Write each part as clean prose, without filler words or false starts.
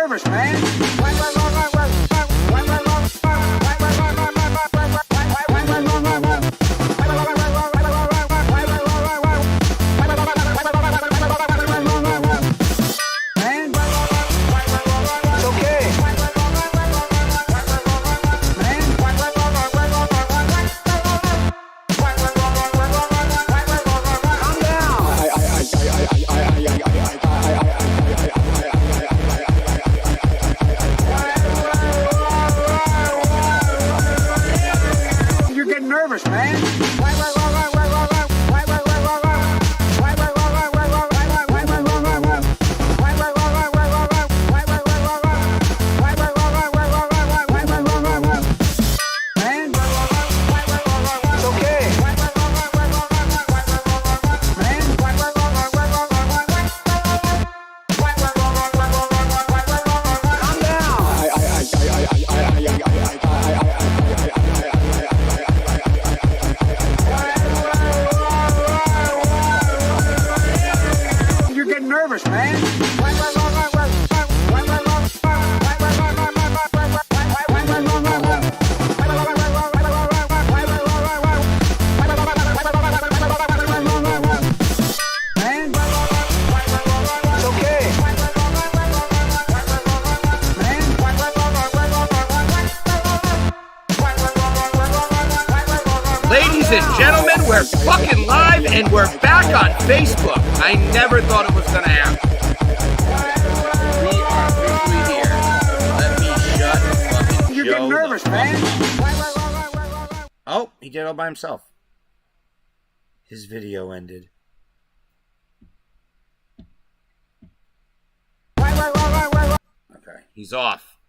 nervous, man. Nervous, man. Nervous, man. Ladies and gentlemen, we're fucking live and we're back on Facebook. I never thought it was going to happen. We are officially here. Let me shut fucking You're getting nervous, man. Oh, he did it all by himself. His video ended. Okay, he's off.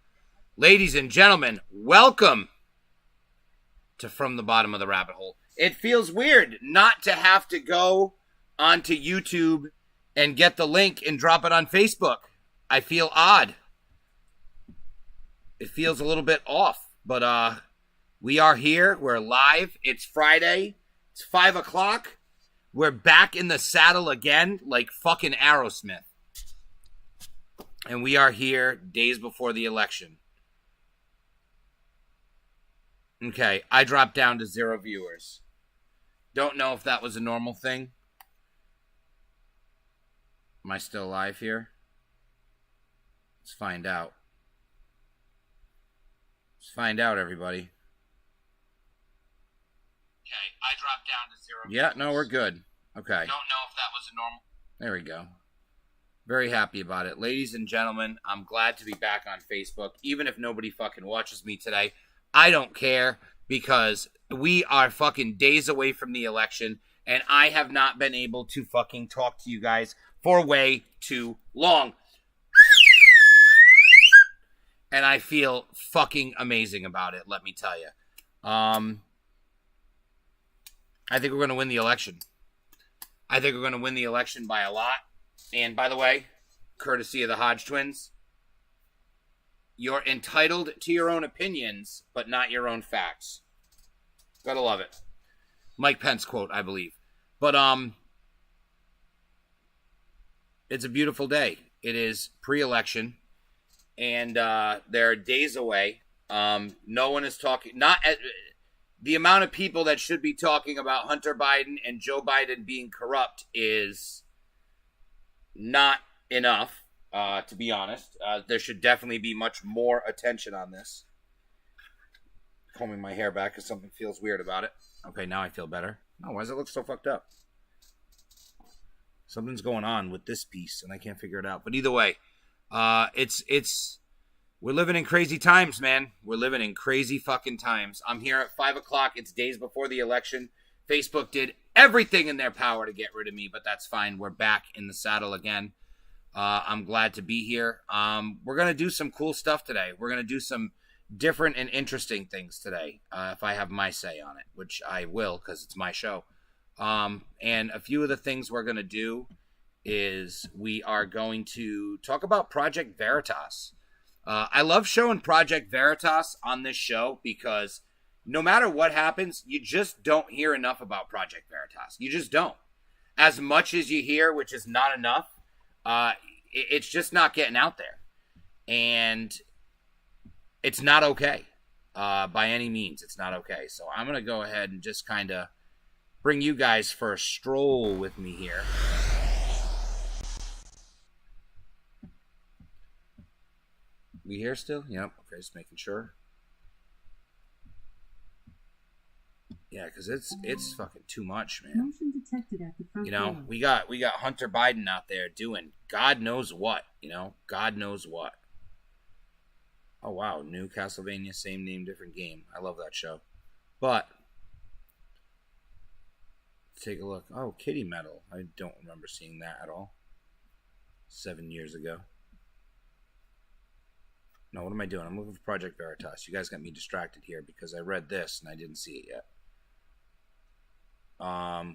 Ladies and gentlemen, welcome to From the Bottom of the Rabbit Hole. It feels weird not to have to go onto YouTube and get the link and drop it on Facebook. I feel odd. It feels a little bit off, but we are here. We're live. It's Friday. It's 5 o'clock. We're back in the saddle again like fucking Aerosmith. And we are here days before the election. Okay, I dropped down to 0 viewers. Don't know if that was a normal thing. Am I still alive here? Let's find out. Let's find out, everybody. Okay, I dropped down to 0 viewers. Yeah, no, we're good. Okay. Don't know if that was a normal... There we go. Very happy about it. Ladies and gentlemen, I'm glad to be back on Facebook. Even if nobody fucking watches me today, I don't care, because we are fucking days away from the election, and I have not been able to fucking talk to you guys for way too long. And I feel fucking amazing about it, let me tell you. I think we're going to win the election. I think we're going to win the election by a lot. And by the way, courtesy of the Hodge twins, you're entitled to your own opinions, but not your own facts. Gotta love it. Mike Pence quote, I believe. But, it's a beautiful day. It is pre-election, and they're days away. No one is talking, the amount of people that should be talking about Hunter Biden and Joe Biden being corrupt is not enough. To be honest, there should definitely be much more attention on this. Combing my hair back because something feels weird about it. Okay, now I feel better. Oh, why does it look so fucked up? Something's going on with this piece, and I can't figure it out. But either way, we're living in crazy times, man. We're living in crazy fucking times. I'm here at 5 o'clock. It's days before the election. Facebook did everything in their power to get rid of me, but that's fine. We're back in the saddle again. I'm glad to be here. We're going to do some cool stuff today. We're going to do some different and interesting things today, if I have my say on it, which I will because it's my show. And a few of the things we're going to do is we are going to talk about Project Veritas. I love showing Project Veritas on this show because no matter what happens, you just don't hear enough about Project Veritas. You just don't. As much as you hear, which is not enough, it's just not getting out there. And it's not okay. By any means, it's not okay. So I'm going to go ahead and just kind of bring you guys for a stroll with me here. We here still? Yep. Okay, just making sure. Yeah, because it's fucking too much, man. Motion detected at the front You know, door. we got Hunter Biden out there doing God knows what. You know, God knows what. Oh wow, new Castlevania, same name, different game. I love that show. But let's take a look. Oh, Kitty Metal. I don't remember seeing that at all. 7 years ago. No, what am I doing? I'm looking for Project Veritas. You guys got me distracted here because I read this and I didn't see it yet.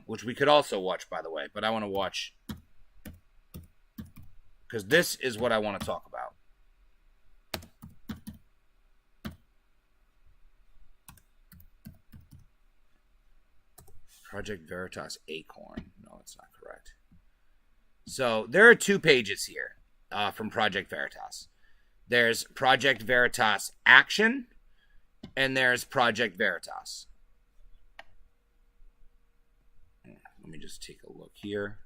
Which we could also watch, by the way, but I want to watch because this is what I want to talk about. Project Veritas Acorn. No, that's not correct. So there are 2 pages here from Project Veritas. There's Project Veritas Action, and there's Project Veritas. Let me just take a look here.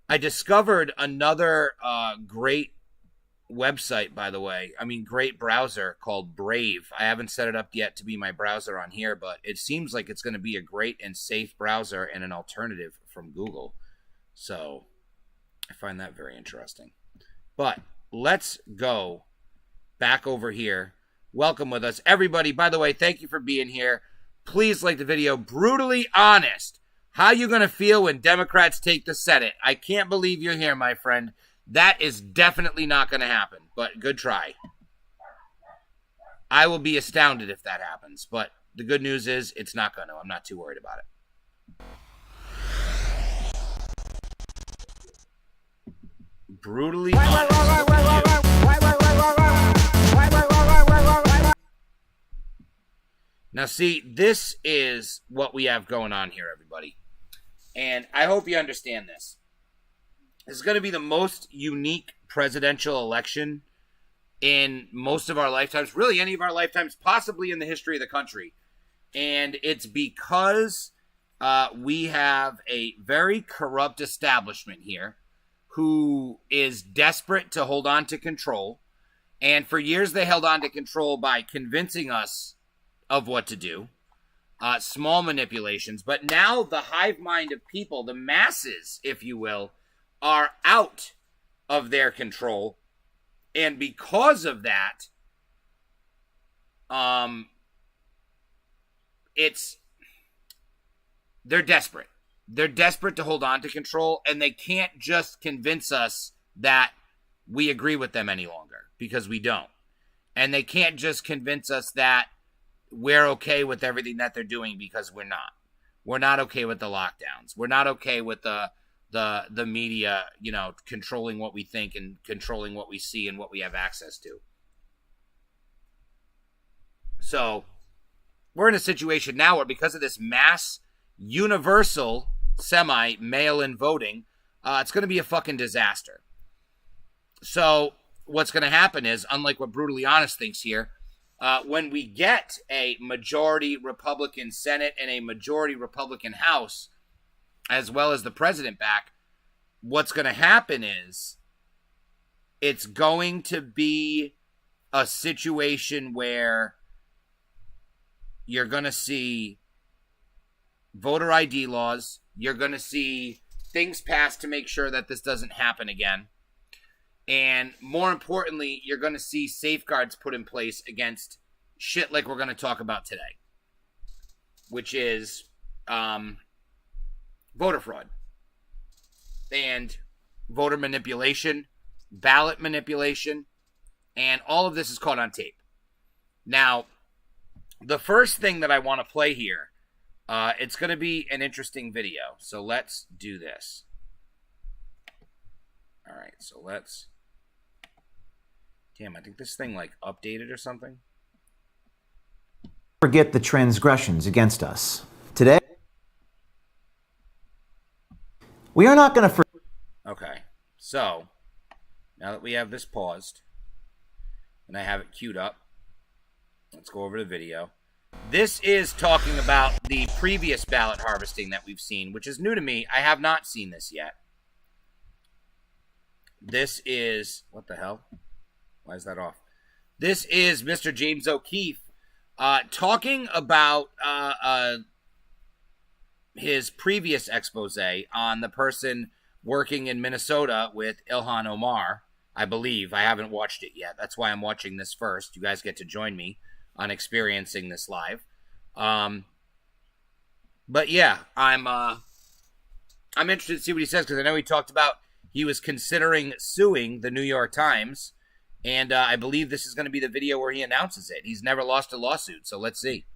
I discovered another great website, by the way. I mean, great browser called Brave. I haven't set it up yet to be my browser on here, but it seems like it's going to be a great and safe browser and an alternative from Google. So I find that very interesting. But let's go back over here. Welcome with us, everybody. By the way, thank you for being here. Please like the video. Brutally honest. How you going to feel when Democrats take the Senate? I can't believe you're here, my friend. That is definitely not going to happen, but good try. I will be astounded if that happens, but the good news is it's not going to. I'm not too worried about it. Brutally honest. Now, see, this is what we have going on here, everybody. And I hope you understand this. This is going to be the most unique presidential election in most of our lifetimes, really any of our lifetimes, possibly in the history of the country. And it's because we have a very corrupt establishment here who is desperate to hold on to control. And for years, they held on to control by convincing us of what to do. Small manipulations. But now the hive mind of people, the masses, if you will, are out of their control, and because of that, they're desperate. They're desperate to hold on to control, and they can't just convince us that we agree with them any longer, because we don't. And they can't just convince us that we're okay with everything that they're doing, because we're not. We're not okay with the lockdowns. We're not okay with the media, you know, controlling what we think and controlling what we see and what we have access to. So we're in a situation now where, because of this mass universal mail-in voting, it's going to be a fucking disaster. So what's going to happen is, unlike what Brutally Honest thinks here, when we get a majority Republican Senate and a majority Republican House, as well as the president back, what's going to happen is it's going to be a situation where you're going to see voter ID laws. You're going to see things passed to make sure that this doesn't happen again. And more importantly, you're going to see safeguards put in place against shit like we're going to talk about today, which is voter fraud and voter manipulation, ballot manipulation, and all of this is caught on tape. Now, the first thing that I want to play here, it's going to be an interesting video, so let's do this. All right, so let's... Damn, I think this thing, like, updated or something. Forget the transgressions against us. Today, We are not going to forget. Okay, so now that we have this paused and I have it queued up, let's go over the video. This is talking about the previous ballot harvesting that we've seen, which is new to me. I have not seen this yet. This is, what the hell? Why is that off? This is Mr. James O'Keefe talking about his previous expose on the person working in Minnesota with Ilhan Omar, I believe. I haven't watched it yet. That's why I'm watching this first. You guys get to join me on experiencing this live. But yeah, I'm interested to see what he says, because I know he talked about he was considering suing the New York Times, and I believe this is going to be the video where he announces it. He's never lost a lawsuit, so let's see.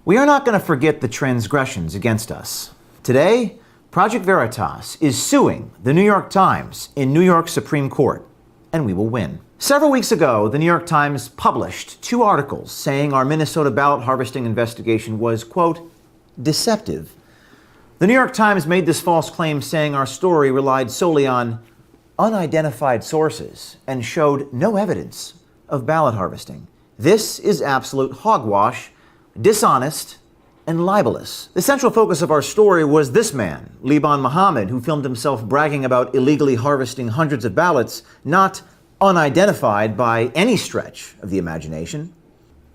We are not going to forget the transgressions against us. Today, Project Veritas is suing the New York Times in New York Supreme Court, and we will win. Several weeks ago, the New York Times published 2 articles saying our Minnesota ballot harvesting investigation was, quote, deceptive. The New York Times made this false claim saying our story relied solely on unidentified sources and showed no evidence of ballot harvesting. This is absolute hogwash, dishonest, and libelous. The central focus of our story was this man, Liban Mohammed, who filmed himself bragging about illegally harvesting hundreds of ballots, not unidentified by any stretch of the imagination.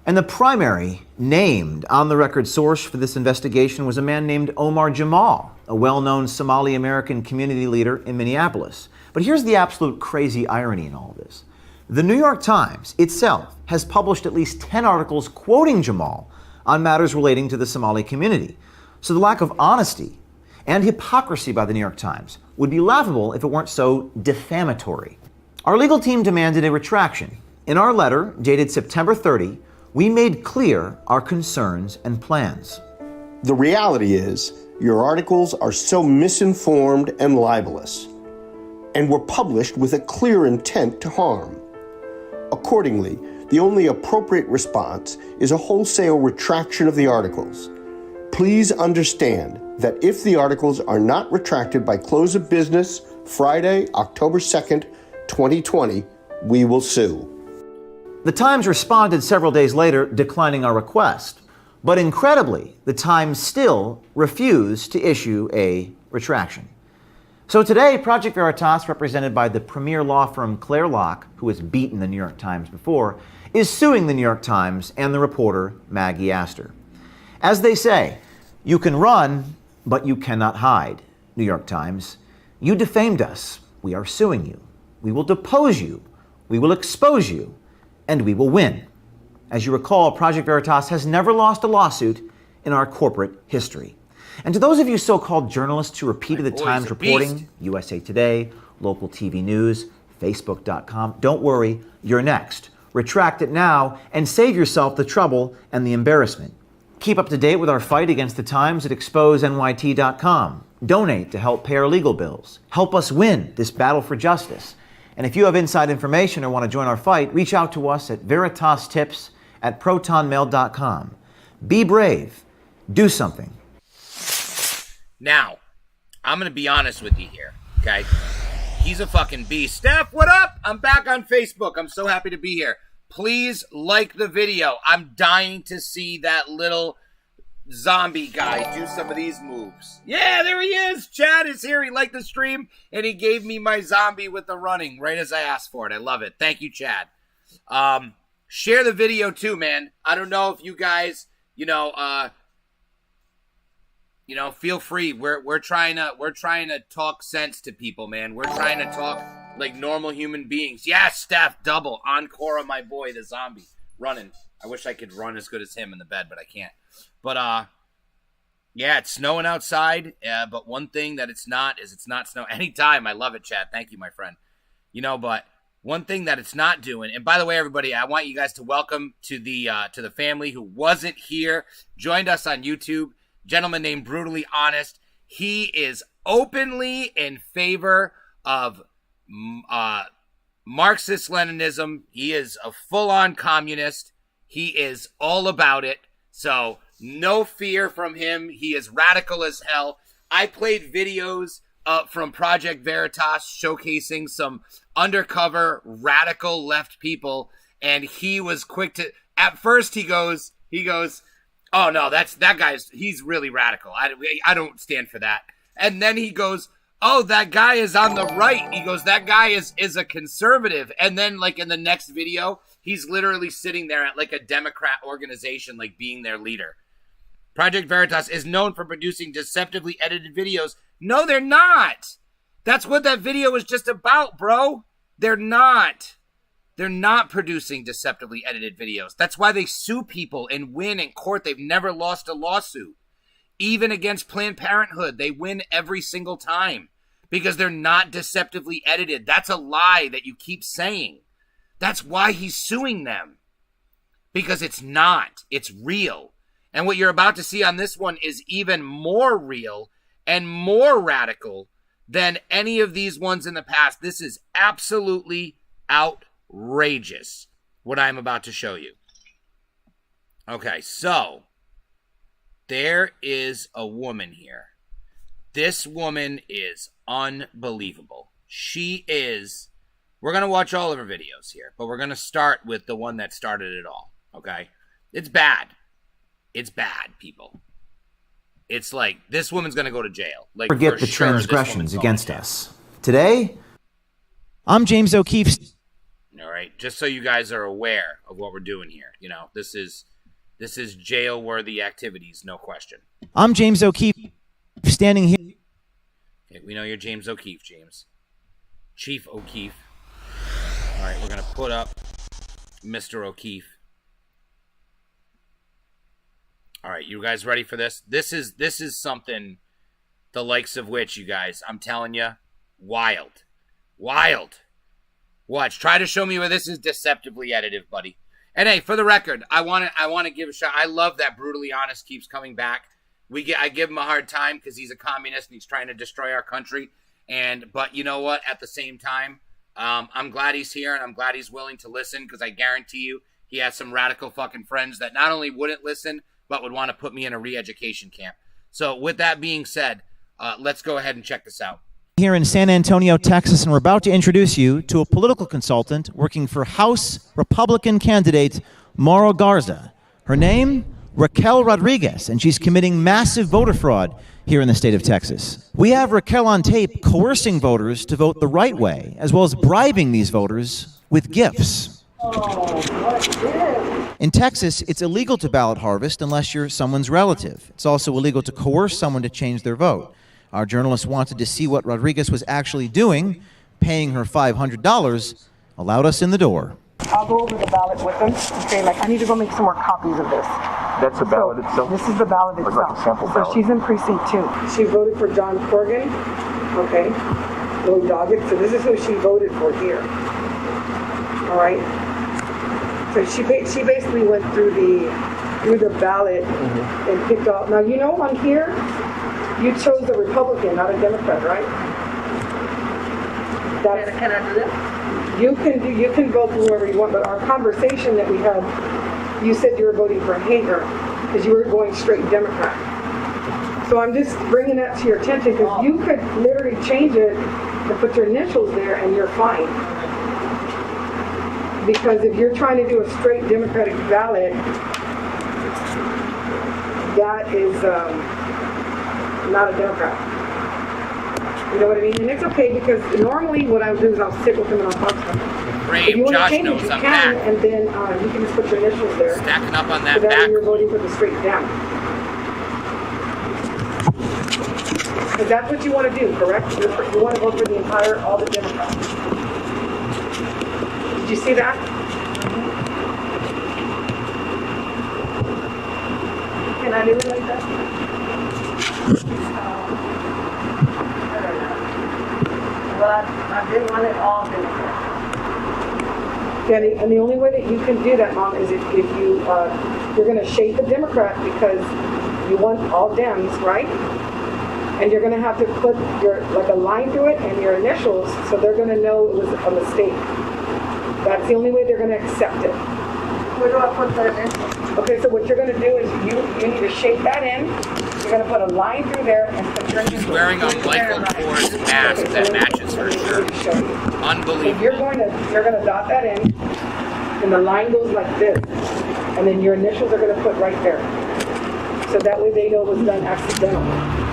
And the primary named on-the-record source for this investigation was a man named Omar Jamal, a well-known Somali American community leader in Minneapolis. But here's the absolute crazy irony in all of this. The New York Times itself has published at least 10 articles quoting Jamal on matters relating to the Somali community. So the lack of honesty and hypocrisy by the New York Times would be laughable if it weren't so defamatory. Our legal team demanded a retraction. In our letter, dated September 30, we made clear our concerns and plans. The reality is, your articles are so misinformed and libelous, and were published with a clear intent to harm. Accordingly, the only appropriate response is a wholesale retraction of the articles. Please understand that if the articles are not retracted by close of business, Friday, October 2nd, 2020, we will sue. The Times responded several days later, declining our request. But incredibly, the Times still refused to issue a retraction. So today, Project Veritas, represented by the premier law firm Clare Locke, who has beaten the New York Times before, is suing the New York Times and the reporter Maggie Astor. As they say, you can run, but you cannot hide. New York Times, you defamed us. We are suing you. We will depose you. We will expose you. And we will win. As you recall, Project Veritas has never lost a lawsuit in our corporate history. And to those of you so-called journalists who repeated the Times reporting, USA Today, local TV news, Facebook.com, don't worry, you're next. Retract it now and save yourself the trouble and the embarrassment. Keep up to date with our fight against the Times at exposenyt.com. Donate to help pay our legal bills. Help us win this battle for justice. And if you have inside information or want to join our fight, reach out to us at veritastips@protonmail.com. Be brave. Do something. Now, I'm going to be honest with you here, okay? He's a fucking beast. Steph, what up? I'm back on Facebook. I'm so happy to be here. Please like the video. I'm dying to see that little zombie guy do some of these moves. Yeah, there he is. Chad is here. He liked the stream, and he gave me my zombie with the running right as I asked for it. I love it. Thank you, Chad. Share the video too, man. I don't know if you guys, feel free. We're trying to talk sense to people, man. We're trying to talk like normal human beings. Yeah, Steph, double encore on my boy, the zombie running. I wish I could run as good as him in the bed, but I can't. But yeah, it's snowing outside. But one thing that it's not is it's not snow anytime. I love it, Chad. Thank you, my friend. But one thing that it's not doing. And by the way, everybody, I want you guys to welcome to the family who wasn't here, joined us on YouTube. Gentleman named Brutally Honest. He is openly in favor of Marxist-Leninism. He is a full-on communist. He is all about it. So no fear from him. He is radical as hell. I played videos from Project Veritas showcasing some undercover radical left people, and he was quick to. At first, he goes, "Oh no, he's really radical. I don't stand for that." And then he goes, "Oh, that guy is on the right." He goes, "That guy is a conservative." And then, like, in the next video, he's literally sitting there at like a Democrat organization, like being their leader. Project Veritas is known for producing deceptively edited videos. No, they're not. That's what that video was just about, bro. They're not. They're not producing deceptively edited videos. That's why they sue people and win in court. They've never lost a lawsuit. Even against Planned Parenthood, they win every single time because they're not deceptively edited. That's a lie that you keep saying. That's why he's suing them. Because it's not. It's real. And what you're about to see on this one is even more real and more radical than any of these ones in the past. This is absolutely outrageous, what I'm about to show you. Okay, so there is a woman here. This woman is unbelievable. We're going to watch all of her videos here, but we're going to start with the one that started it all, okay? It's bad. It's bad, people. It's like, this woman's going to go to jail. Like, forget the transgressions against us. Today, I'm James O'Keefe. All right, just so you guys are aware of what we're doing here. You know, this is jail-worthy activities, no question. I'm James O'Keefe, standing here. Okay, we know you're James O'Keefe, James. Chief O'Keefe. All right, we're going to put up Mr. O'Keefe. All right, you guys ready for this? This is something the likes of which, you guys, I'm telling you, wild. Wild. Watch. Try to show me where this is deceptively edited, buddy. And hey, for the record, I want to give a shout. I love that Brutally Honest keeps coming back. I give him a hard time because he's a communist and he's trying to destroy our country. But you know what? At the same time, I'm glad he's here and I'm glad he's willing to listen because I guarantee you he has some radical fucking friends that not only wouldn't listen, but would want to put me in a re-education camp. So with that being said, let's go ahead and check this out. Here in San Antonio, Texas, and we're about to introduce you to a political consultant working for House Republican candidate Mauro Garza. Her name, Raquel Rodriguez, and she's committing massive voter fraud here in the state of Texas. We have Raquel on tape coercing voters to vote the right way, as well as bribing these voters with gifts. In Texas, it's illegal to ballot harvest unless you're someone's relative. It's also illegal to coerce someone to change their vote. Our journalists wanted to see what Rodriguez was actually doing. Paying her $500 allowed us in the door. I'll go over the ballot with them and say, like, I need to go make some more copies of this. That's the ballot itself? This is the ballot Or itself. like a sample ballot? So she's in precinct 2. She voted for John Corgan, okay, Lloyd Doggett. So this is who she voted for here. All right. So she basically went through the ballot and picked out. Now you know on here, you chose a Republican, not a Democrat, right? Can I do that? You can vote for whoever you want, but our conversation that we had, you said you were voting for Hager because you were going straight Democrat. So I'm just bringing that to your attention because you could literally change it and put your initials there and you're fine. Because if you're trying to do a straight Democratic ballot, that is not a Democrat. You know what I mean? And it's okay because normally what I'll do is I'll sit with them and I'll talk to them. Great, If you want to Josh change knows it, you I'm can, back. and then you can just put your initials there. Stacking up on So that that way back. you're voting for the straight down. Because that's what you want to do, correct? You want to vote for the entire, all the Democrats. Did you see that? Can I do it like that? But I didn't want it all Democrats. Yeah, and the only way that you can do that, Mom, is if you you're going to shade the Democrat because you want all Dems, right? And you're going to have to put like a line through it and your initials, so they're going to know it was a mistake. That's the only way they're going to accept it. Where do I put that in? Okay, so what you're going to do is you need to shape that in. You're gonna put a line through there and put your She's wearing a Michael Kors mask that matches her shirt. So Unbelievable. you're gonna dot that in, and the line goes like this, and then your initials are gonna put right there. So that way they know it was done accidentally.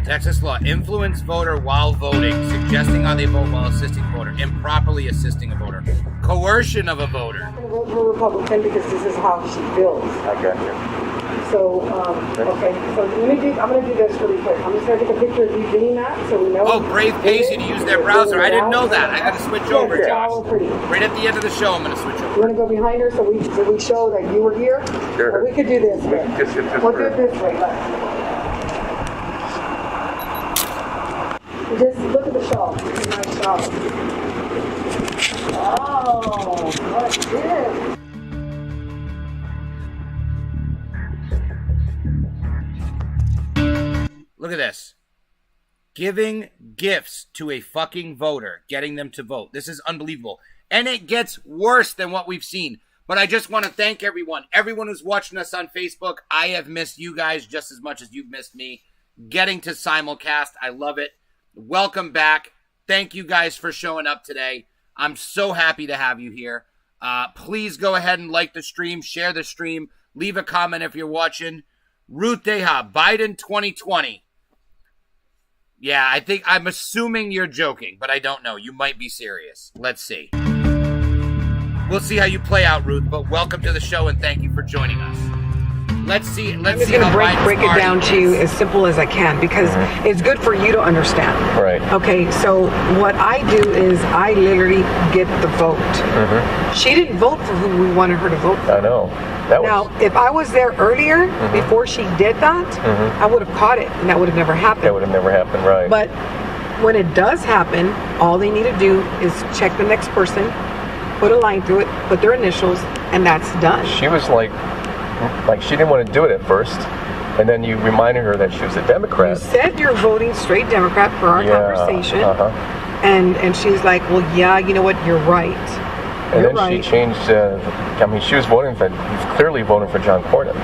Texas law: influence voter while voting, suggesting how they vote while assisting voter, improperly assisting a voter, coercion of a voter. I'm gonna vote for Republican because this is how she feels. I got you. So, okay, so I'm gonna do this really quick. I'm just gonna take a picture of you doing that so we know. Oh, Brave pays you to use their browser. I didn't know that. I gotta switch over, Yes, Josh. all pretty. Right at the end of the show, I'm gonna switch You over. wanna go behind her so we show that you were here? Sure. Or we could do this way. Just hit this We'll do way. it this way, just look at the shawl. It's a nice shawl. Oh, what's this? Look at this. Giving gifts to a fucking voter, getting them to vote. This is unbelievable. And it gets worse than what we've seen. But I just want to thank everyone who's watching us on Facebook. I have missed you guys just as much as you've missed me. Getting to simulcast, I love it. Welcome back. Thank you guys for showing up today. I'm so happy to have you here. Please go ahead and like the stream, share the stream, leave a comment if you're watching. Ruth Deha, Biden 2020. Yeah, I'm assuming you're joking, but I don't know. You might be serious. Let's see. We'll see how you play out, Ruth, but welcome to the show and thank you for joining us. Let's see I'm just going to break it down to you as simple as I can because it's good for you to understand. Right. Okay, so what I do is I literally get the vote. She didn't vote for who we wanted her to vote for. I know. Now, if I was there earlier, before she did that, I would have caught it and that would have never happened. That would have never happened, right. But when it does happen, all they need to do is check the next person, put a line through it, put their initials, and that's done. She was like she didn't want to do it at first, and then you reminded her that she was a Democrat. You said you're voting straight Democrat for our conversation, and she's like, well, yeah, you know what, you're right. And then she changed, she was clearly voting for John Cornyn.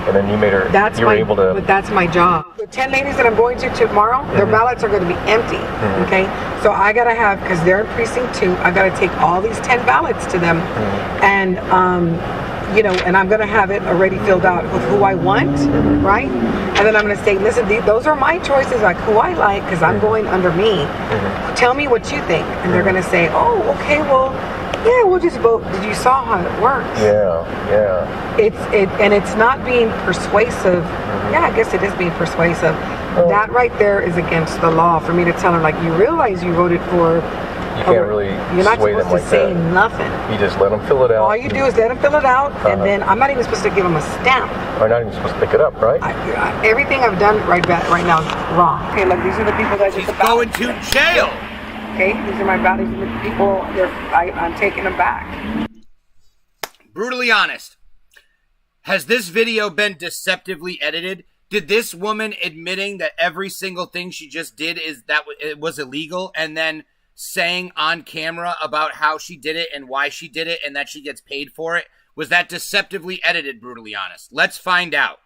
And then you made her, But that's my job. The 10 ladies that I'm going to tomorrow, their ballots are going to be empty, okay? So I got to have, because they're in precinct 2, I got to take all these 10 ballots to them, and, and I'm going to have it already filled out with who I want, right? And then I'm going to say, listen, those are my choices, like who I like, because I'm going under me. Tell me what you think. And they're going to say, oh, okay, well, yeah, we'll just vote. You saw how it works. Yeah. It's not being persuasive. Yeah, I guess it is being persuasive. That right there is against the law for me to tell her, like, you realize you voted for. You can't really You're not sway supposed them like to say that. nothing. You just let them fill it out. All you do is let them fill it out, and then I'm not even supposed to give them a stamp. Or not even supposed to pick it up, right? Everything I've done right now is wrong. Okay, look, these are the people that She's going to jail. Okay, these are my values. These are the people. I'm taking them back. Brutally honest. Has this video been deceptively edited? Did this woman admitting that every single thing she just did it was illegal, and then saying on camera about how she did it and why she did it and that she gets paid for it, was that deceptively edited, brutally honest? Let's find out.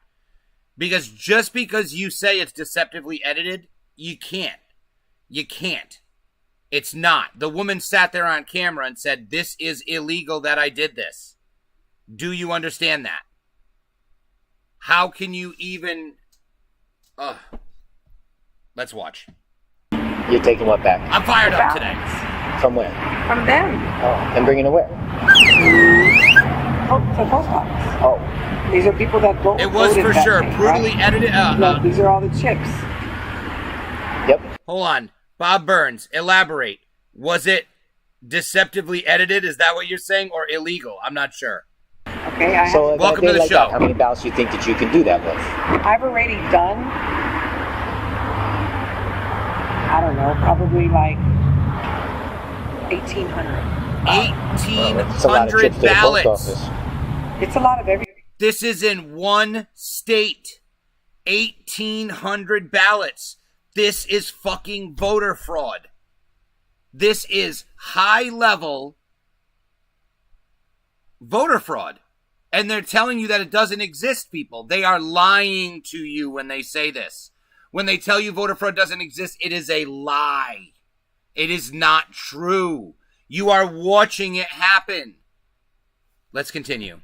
Because just because you say it's deceptively edited, you can't. You can't. It's not. The woman sat there on camera and said, this is illegal that I did this. Do you understand that? How can you even... Let's watch. You're taking what back? I'm fired up today. From where? From them. Oh, and bringing it where? Oh, to the post office. Oh, These are people that voted. It was for that sure day, brutally right? edited. Look, these are all the chips. yep. Hold on. Bob Burns, elaborate. Was it deceptively edited? Is that what you're saying? Or illegal? I'm not sure. Okay, So Welcome a day to the like show. That, how many ballots do you think that you can do that with? I've already done, I don't know, probably like 1,800. It's a lot of 1,800 trips to the post ballots. office. It's a lot of everything. This is in one state. 1,800 ballots. This is fucking voter fraud. This is high level voter fraud. And they're telling you that it doesn't exist, people. They are lying to you when they say this. When they tell you voter fraud doesn't exist, it is a lie. It is not true. You are watching it happen. Let's continue.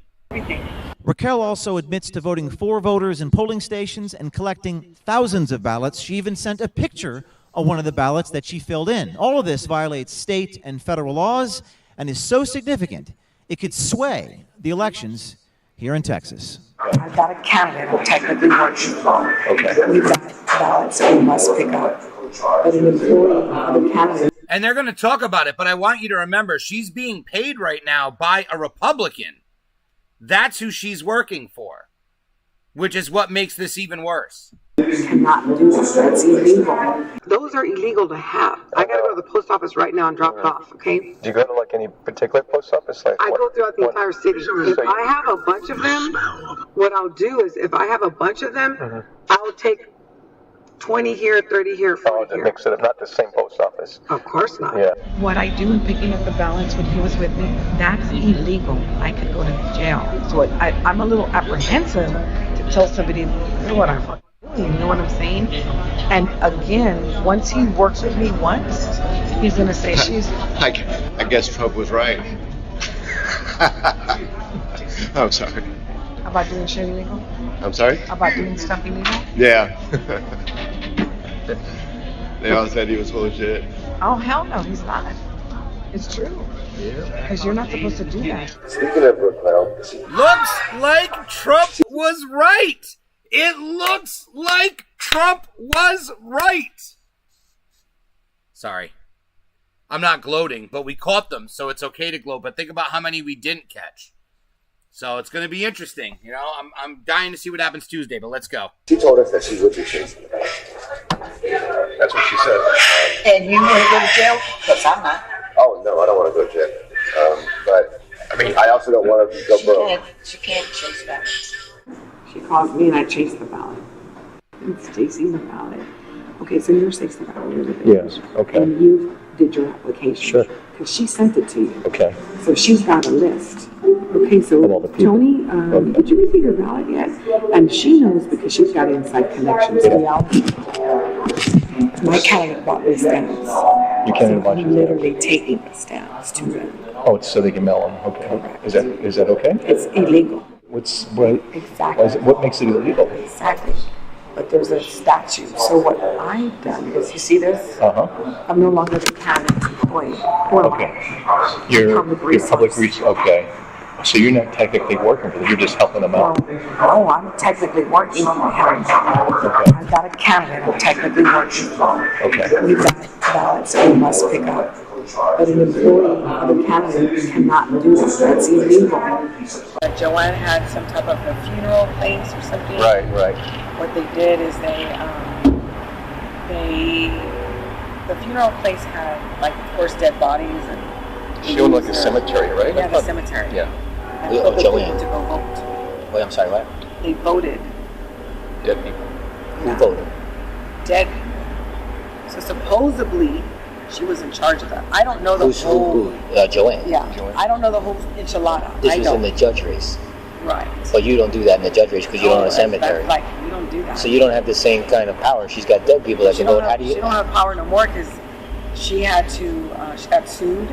Raquel also admits to voting for voters in polling stations and collecting thousands of ballots. She even sent a picture of one of the ballots that she filled in. All of this violates state and federal laws and is so significant it could sway the elections here in Texas. I've got a candidate who technically works for. Okay. We've got ballots we must pick up. But an employee of the candidate. And they're going to talk about it, but I want you to remember she's being paid right now by a Republican. That's who she's working for, which is what makes this even worse. Cannot do this. That's illegal. Those are illegal to have. I gotta go to the post office right now and drop it off, okay? Do you go to like any particular post office? Like I go throughout the entire city. If I have a bunch of them, what I'll do is if I have a bunch of them, I'll take 20 here, 30 here, 40 to here. mix it up, not the same post office. Of course not. Yeah. What I do in picking up the ballots when he was with me, that's illegal. I could go to jail. So I'm a little apprehensive to tell somebody, you know what I'm fucking doing, you know what I'm saying? And again, once he works with me once, he's going to say she's... I guess Trump was right. I'm sorry. About doing shit illegal? I'm sorry? About doing stuff illegal? Yeah. They all said he was full of shit. Oh, hell no, he's not. It's true. Yeah. Because you're not supposed to do that. Speaking of Raquel, Looks like Trump was right. It looks like Trump was right. Sorry. I'm not gloating, but we caught them, so it's okay to gloat. But think about how many we didn't catch. So it's going to be interesting. You know, I'm dying to see what happens Tuesday, but let's go. she told us that she would be chasing the ballot. That's what she said. And you want to go to jail? Because I'm not. Oh, no, I don't want to go to jail. But, I mean, I also don't want to go broke. She can't chase ballots. She calls me and I chase the ballot. It's Stacy's the ballot. Okay, so you're Stacy the ballot. You're the Yes, okay. And you did your application. Sure. Because she sent it to you. Okay. So she's got a list. Okay, so Of all the people. Tony, Okay. did you receive your ballot yet? And she knows because she's got inside connections. My candidate bought me stamps. You can't watch I'm literally taking the stamps to them. Oh, it's so they can mail them. Okay. Is that okay? It's illegal. Exactly. What makes it illegal? Exactly. But there's a statute. So what I've done is, you see this? I'm no longer the candidate employee. Okay. You're public resource. Okay. So you're not technically working for them. You're just helping them out. Oh, I'm technically working for him. Okay. I've got a candidate who technically works for. Okay. We've got ballots we must pick up. But an employee of a candidate cannot do this. That's illegal. Joanne had some type of a funeral place or something. Right. What they did is the funeral place had, like, of course, dead bodies and. She owned like a cemetery, right? Yeah, the cemetery. Yeah. And Yeah, told the Joanne. people to go vote. Wait, I'm sorry, what? They voted. Dead people. Who voted? Dead people. So supposedly she was in charge of that. I don't know the Who's whole. who? Joanne. Yeah, I don't know the whole enchilada. This I was don't. in the judge race. Right. But you don't do that in the judge race because you don't own a That's cemetery. like, you don't do that. So you don't have the same kind of power. She's got dead people that She can don't vote. How do have, you? she don't have power no more because she had to. She got sued,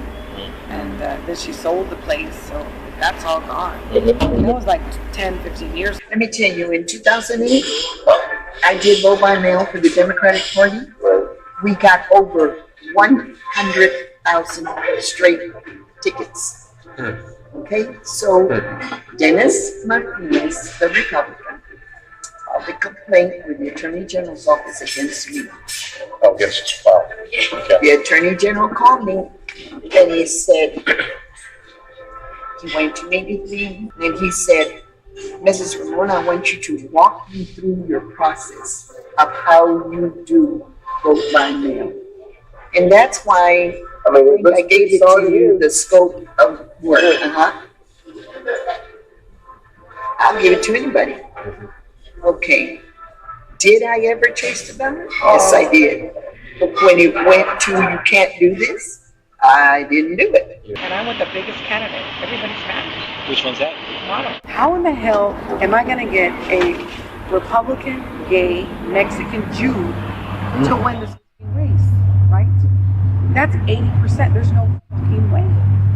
and then she sold the place. So that's all gone. That was like 10, 15 years. Let me tell you, in 2008, I did vote by mail for the Democratic Party. We got over 100,000 straight tickets. Okay, so Dennis Martinez, the Republican, filed a complaint with the Attorney General's office against me. Oh, yes. Wow. Okay. The Attorney General called me and he said, he went to meet with me and he said, Mrs. Ramona, I want you to walk me through your process of how you do vote by mail. And that's why I gave it to you, the scope of work. I'll give it to anybody. Okay. Did I ever chase the ballot? Yes, I did. But when it went to you can't do this, I didn't do it. And I'm with the biggest candidate. Everybody's mad. Which one's that? How in the hell am I gonna get a Republican, gay, Mexican Jew to win this race, right? That's 80%. There's no fucking way.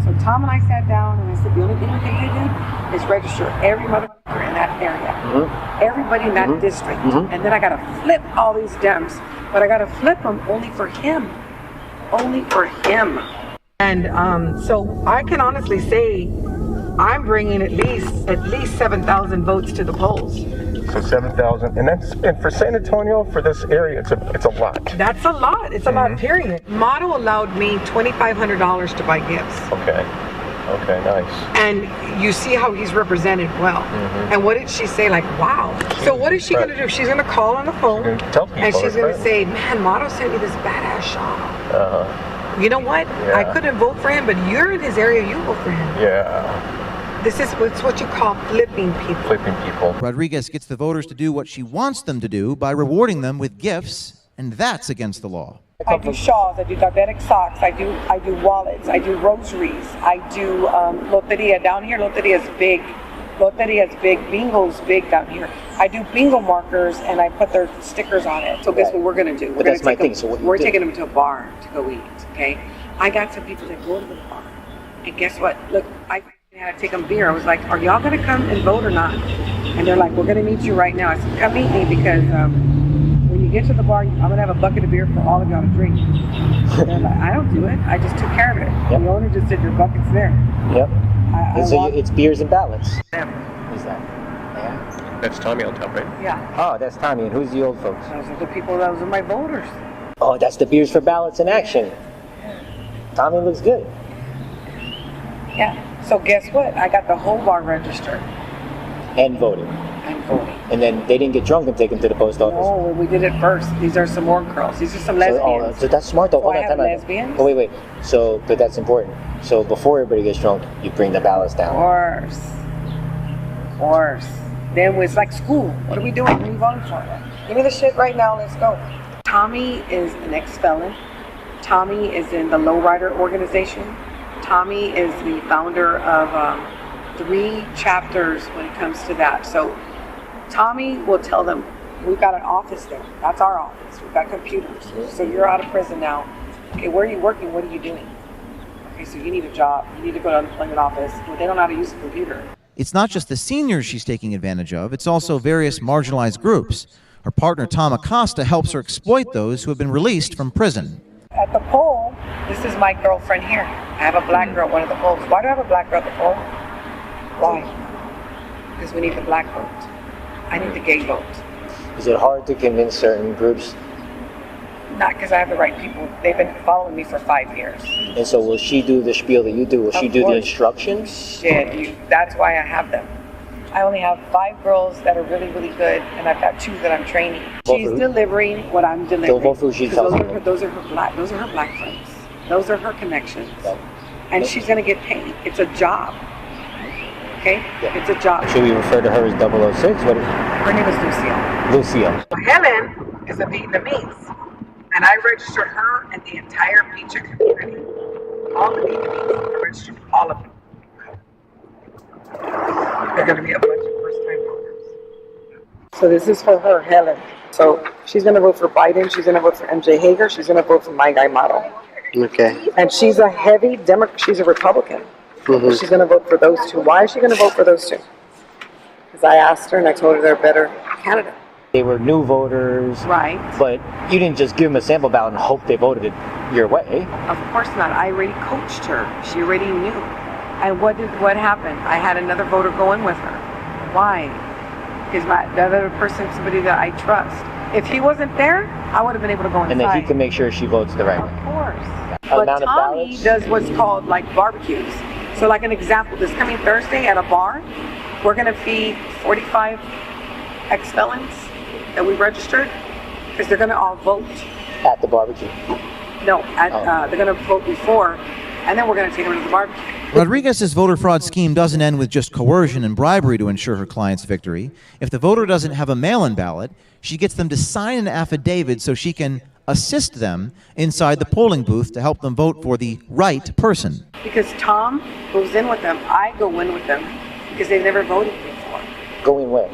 So Tom and I sat down and I said, the only thing we can do is register every motherfucker in that area. Everybody in that district. And then I gotta flip all these Dems, but I gotta flip them only for him. Only for him. And so I can honestly say I'm bringing at least 7,000 votes to the polls. So 7,000, and for San Antonio, for this area, it's a lot. That's a lot. It's a lot, period. Motto allowed me $2,500 to buy gifts. Okay, nice. And you see how he's represented well. And what did she say? Like, wow. So what is she going to do? She's going to call on the phone Tell people, and she's going to say, man, Motto sent me this badass shawl. You know what? Yeah. I couldn't vote for him, but you're in his area, you vote for him. Yeah. This is what you call flipping people. Flipping people. Rodriguez gets the voters to do what she wants them to do by rewarding them with gifts, and that's against the law. I do shawls, I do diabetic socks, I do wallets, I do rosaries, I do loteria. Down here, loteria is big. Loteria is big, bingo's big down here. I do bingo markers and I put their stickers on it. So guess what we're gonna do? But that's my thing. So what we're taking them to a bar to go eat, okay? I got some people that go to the bar. And guess what? Look, I had to take them beer. I was like, are y'all gonna come and vote or not? And they're like, we're gonna meet you right now. I said, come meet me because when you get to the bar, I'm gonna have a bucket of beer for all of y'all to drink. They're like, I don't do it. I just took care of it. Yep. The owner just said your bucket's there. Yep. So it's beers and ballots. Yeah. Who's that? Yeah. That's Tommy on top, right? Yeah. Oh, that's Tommy. And who's the old folks? Those are the people. Those are my voters. Oh, that's the beers for ballots in action. Tommy looks good. Yeah. So guess what? I got the whole bar registered. And voted. I'm voting. And then they didn't get drunk and take him to the post office. No, we did it first. These are some more girls. These are some lesbians. So that's smart though. So Hold I on, have time out. lesbians? Oh, wait. So, but that's important. So before everybody gets drunk, you bring the ballots down. Of course. Then it's like school. What are we doing? What are we voting for? Give me the shit right now. Let's go. Tommy is an ex-felon. Tommy is in the Lowrider organization. Tommy is the founder of 3 chapters when it comes to that. So Tommy will tell them, we've got an office there. That's our office. We've got computers. So you're out of prison now. Okay, where are you working? What are you doing? Okay, so you need a job. You need to go to the unemployment office. Well, they don't know how to use a computer. It's not just the seniors she's taking advantage of, it's also various marginalized groups. Her partner, Tom Acosta, helps her exploit those who have been released from prison. At the poll, this is my girlfriend here. I have a black girl at one of the polls. Why do I have a black girl at the poll? Why? Because we need the black vote. I need the gay vote. Is it hard to convince certain groups? Not because I have the right people. They've been following me for 5 years. And so will she do the spiel that you do? Will she do the instructions? Shit, that's why I have them. I only have 5 girls that are really, really good, and I've got 2 that I'm training. She's delivering what I'm delivering. Those are her black friends. Those are her connections. And she's going to get paid. It's a job. Okay? Yeah. It's a job. Should we refer to her as 006? Her name is Lucille. Lucille. Helen is a Vietnamese. And I registered her and the entire Beecher community. All the Vietnamese, I registered all of them. They're going to be a bunch of first-time voters. So this is for her, Helen. So she's going to vote for Biden. She's going to vote for MJ Hager. She's going to vote for my guy, Motto. Okay. And she's a heavy Democrat. She's a Republican. Mm-hmm. She's going to vote for those 2. Why is she going to vote for those 2? Because I asked her and I told her they're a better candidate. They were new voters. Right. But you didn't just give them a sample ballot and hope they voted it your way. Of course not. I already coached her. She already knew. And what happened? I had another voter go in with her. Why? Because the other person, somebody that I trust. If he wasn't there, I would have been able to go inside. And then he can make sure she votes the right way. Of course. But Tommy does what's called like barbecues. So like an example, this coming Thursday at a bar, we're going to feed 45 ex-felons that we registered because they're going to all vote. At the barbecue? No, they're going to vote before, and then we're going to take them to the barbecue. Rodriguez's voter fraud scheme doesn't end with just coercion and bribery to ensure her client's victory. If the voter doesn't have a mail-in ballot, she gets them to sign an affidavit so she can assist them inside the polling booth to help them vote for the right person. Because Tom goes in with them, I go in with them, because they've never voted before. Going where?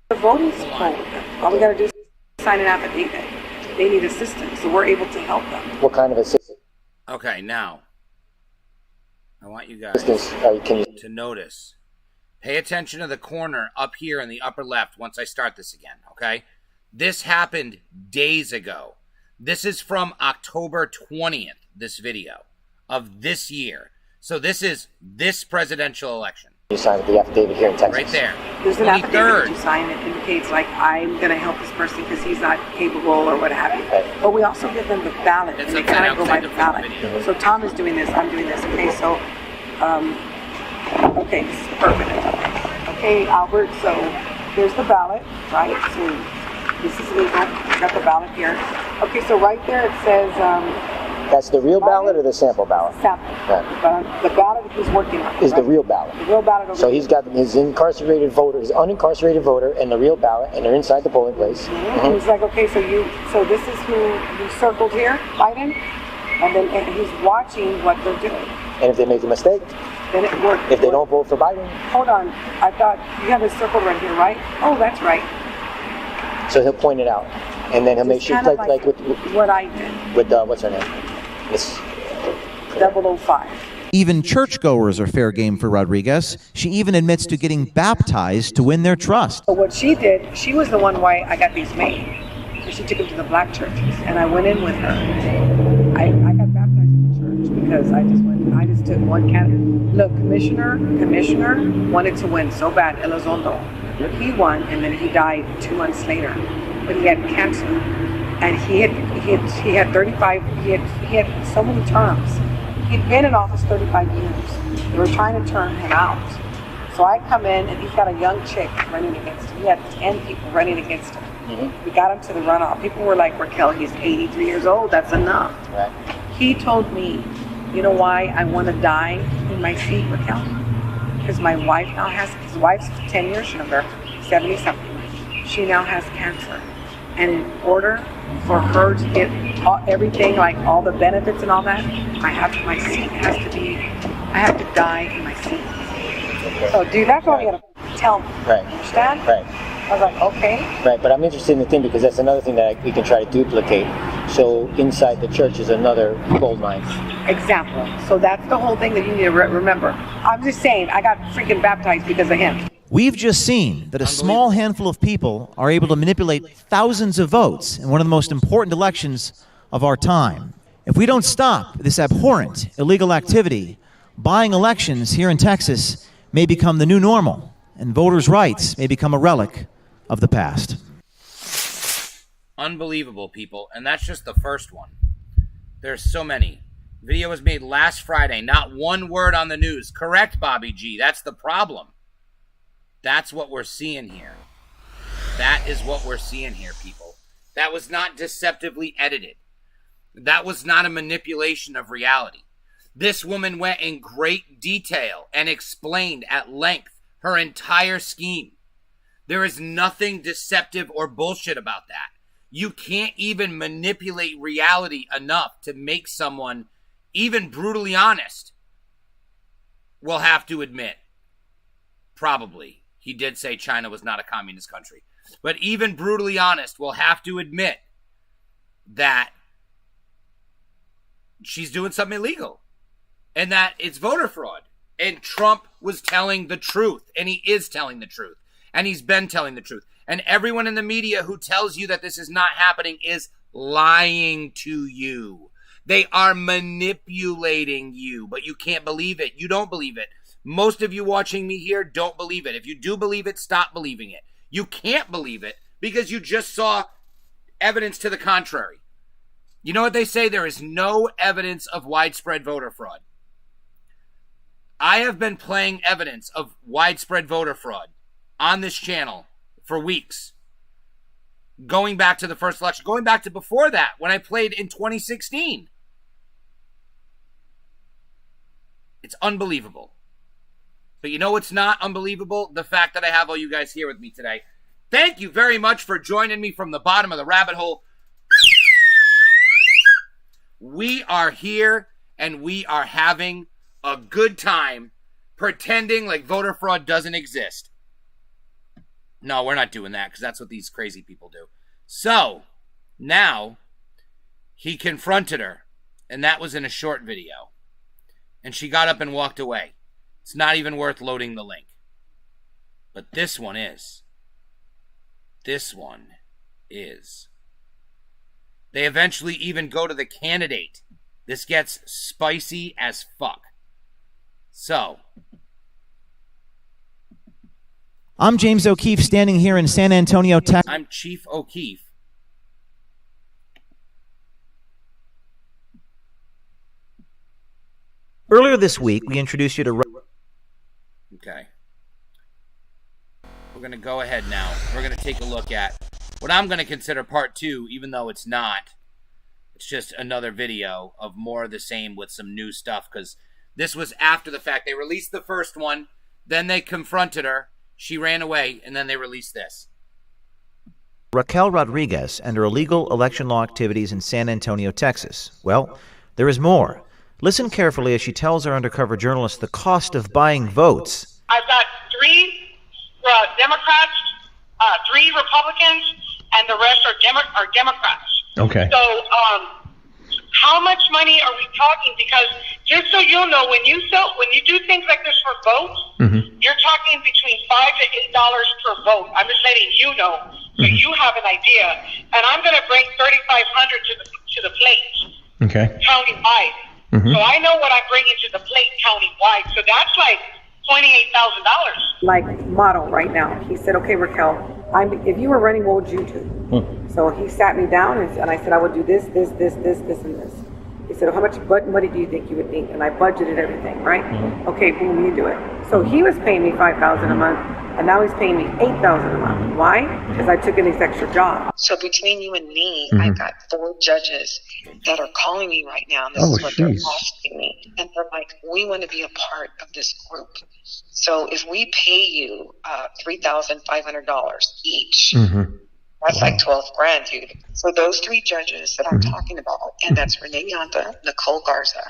The voting poll. All we got to do is sign an affidavit. They need assistance, so we're able to help them. What kind of assistance? Okay, now, I want you guys to notice. Pay attention to the corner up here in the upper left once I start this again, okay? This happened days ago. This is from October 20th, this video of this year. So this is this presidential election. You signed the affidavit here in Texas. Right there. There's an affidavit you sign that indicates, like, I'm going to help this person because he's not capable or what have you. Right. But we also give them the ballot, and they kind of go by the ballot. Video. So Tom is doing this, I'm doing this. Okay, so, okay, this is perfect. Okay, Albert, so here's the ballot, right? So this is legal. Got the ballot here. Okay, so right there it says... That's the real ballot or the sample ballot? Sample. Right. But the ballot that he's working on is the real ballot. The real ballot. So he's got his incarcerated voter, his unincarcerated voter, and the real ballot, and they're inside the polling place. Mm-hmm. And he's like, okay, so this is who you circled here, Biden, and he's watching what they're doing. And if they make a mistake, then it works. If they don't vote for Biden, hold on, I thought you have it circled right here, right? Oh, that's right. So he'll point it out, and then he'll make sure, like with what I did with what's her name? Miss 005. Even churchgoers are fair game for Rodriguez. She even admits to getting baptized to win their trust. So what she did, she was the one why I got these made. So she took them to the black churches, and I went in with her. I got baptized in the church because I just took one candidate. Look, commissioner wanted to win so bad, Elizondo. He won, and then he died 2 months later, but he had cancer. And he had 35, he had so many terms. He'd been in office 35 years. They were trying to turn him out. So I come in, and he's got a young chick running against him. He had 10 people running against him. Mm-hmm. We got him to the runoff. People were like, Raquel, he's 83 years old, that's enough. Right. He told me, you know why I want to die in my seat, Raquel? Because my wife now his wife's 10 years younger, 70-something. She now has cancer. And in order for her to get everything, like all the benefits and all that, I have to die in my seat. So, dude, that's all you gotta tell me. Right. Understand? Right. I was like, okay. Right, but I'm interested in the thing because that's another thing that we can try to duplicate. So inside the church is another gold mine. Example. So that's the whole thing that you need to remember. I'm just saying, I got freaking baptized because of him. We've just seen that a small handful of people are able to manipulate thousands of votes in one of the most important elections of our time. If we don't stop this abhorrent illegal activity, buying elections here in Texas may become the new normal, and voters' rights may become a relic of the past. Unbelievable, people. And that's just the first one. There's so many. Video was made last Friday. Not one word on the news. Correct, Bobby G. That's the problem. That's what we're seeing here. That is what we're seeing here, people. That was not deceptively edited. That was not a manipulation of reality. This woman went in great detail and explained at length her entire scheme. There is nothing deceptive or bullshit about that. You can't even manipulate reality enough to make someone even brutally honest. We'll have to admit, probably, he did say China was not a communist country. But even brutally honest, we'll have to admit that she's doing something illegal. And that it's voter fraud. And Trump was telling the truth. And he is telling the truth. And he's been telling the truth. And everyone in the media who tells you that this is not happening is lying to you. They are manipulating you. But you can't believe it. You don't believe it. Most of you watching me here don't believe it. If you do believe it, stop believing it. You can't believe it because you just saw evidence to the contrary. You know what they say? There is no evidence of widespread voter fraud. I have been playing evidence of widespread voter fraud on this channel for weeks. Going back to the first election. Going back to before that when I played in 2016. It's unbelievable. But you know what's not unbelievable? The fact that I have all you guys here with me today. Thank you very much for joining me from the bottom of the rabbit hole. We are here and we are having a good time pretending like voter fraud doesn't exist. No, we're not doing that because that's what these crazy people do. So, now, he confronted her, and that was in a short video. And she got up and walked away. It's not even worth loading the link. But this one is. This one is. They eventually even go to the candidate. This gets spicy as fuck. So. I'm James O'Keefe, standing here in San Antonio, Texas. I'm Chief O'Keefe. Earlier this week, we introduced you to... Okay. We're going to go ahead now. We're going to take a look at what I'm going to consider part 2, even though it's not. It's just another video of more of the same with some new stuff, because this was after the fact. They released the first one, then they confronted her, she ran away, and then they released this. Raquel Rodriguez and her illegal election law activities in San Antonio, Texas. Well, there is more. Listen carefully as she tells our undercover journalist the cost of buying votes. I've got 3 Democrats, 3 Republicans, and the rest are Democrats. Okay. So, how much money are we talking? Because just so you'll know, when you do things like this for votes, you're talking between $5 to $8 per vote. I'm just letting you know, so you have an idea. And I'm going to bring $3,500 to the plate. Okay. Countywide. So I know what I'm bringing to the plate countywide. So that's like $28,000. Like model right now. He said, okay, Raquel, if you were running, what would you do? So he sat me down and I said, I would do this, this, this, this, this, and this. He said, how much money do you think you would need? And I budgeted everything, right? Okay, boom, you do it. So he was paying me $5,000 a month, and now he's paying me $8,000 a month. Why? Because I took in this extra job. So between you and me, I've got 4 judges that are calling me right now. And this is what they're asking me. And they're like, we want to be a part of this group. So if we pay you $3,500 each, that's like 12 grand, dude. So those 3 judges that I'm talking about, and that's Renee Yanta, Nicole Garza,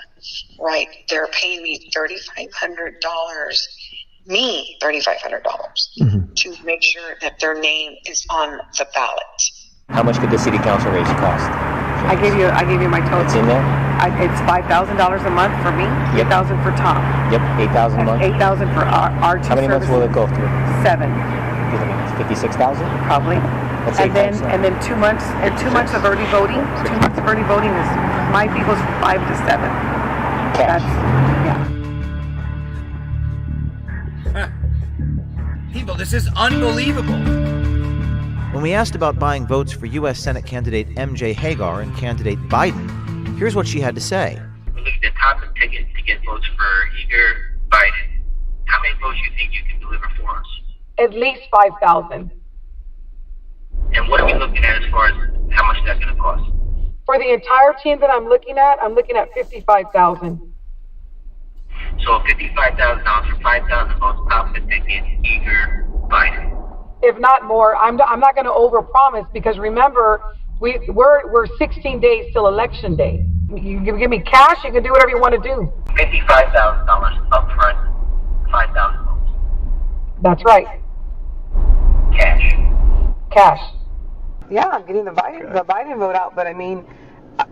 right? They're paying me $3,500, me $3,500 to make sure that their name is on the ballot. How much could the city council raise cost? I gave you my total. It's in there? It's $5,000 a month for me, $8,000 for Tom. Yep, 8,000 a month. $8,000 for our 2 How many months will it go through? 7. 56,000? Probably. And then 2 months of early voting. 2 months of early voting is my people's 5 to 7. Cash. People, this is unbelievable. When we asked about buying votes for U.S. Senate candidate M.J. Hagar and candidate Biden, here's what she had to say. We look at the top of ticket to get votes for either Biden. How many votes do you think you can deliver for us? At least 5,000. And what are we looking at as far as how much that's going to cost? For the entire team that I'm looking at $55,000. So $55,000 for 5,000 votes, top of the ticket, eager Biden. If not more, I'm not going to overpromise, because remember, we're 16 days till election day. You can give me cash, you can do whatever you want to do. $55,000 up front, 5,000 votes. That's right. Cash. Yeah, I'm getting the Biden vote out, but I mean,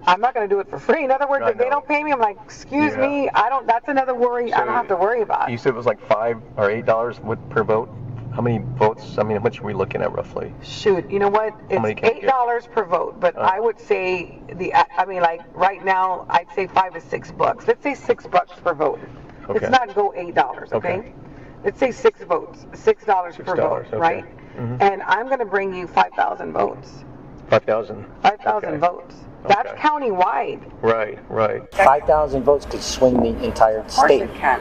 I'm not going to do it for free. In other words, if they don't pay me, I'm like, excuse me, that's another worry I don't have to worry about. You said it was like $5 or $8 per vote? How many votes? I mean, how much are we looking at roughly? Shoot, you know what? It's $8 per vote, but I would say like right now, I'd say $5 to $6. Let's say $6 per vote. Okay. Let's not go $8, okay? Let's say 6 votes, $6 per vote, okay. right? And I'm going to bring you 5,000 votes. 5,000. 5,000 votes. That's countywide. Right. 5,000 votes could swing the entire state. Of course it can.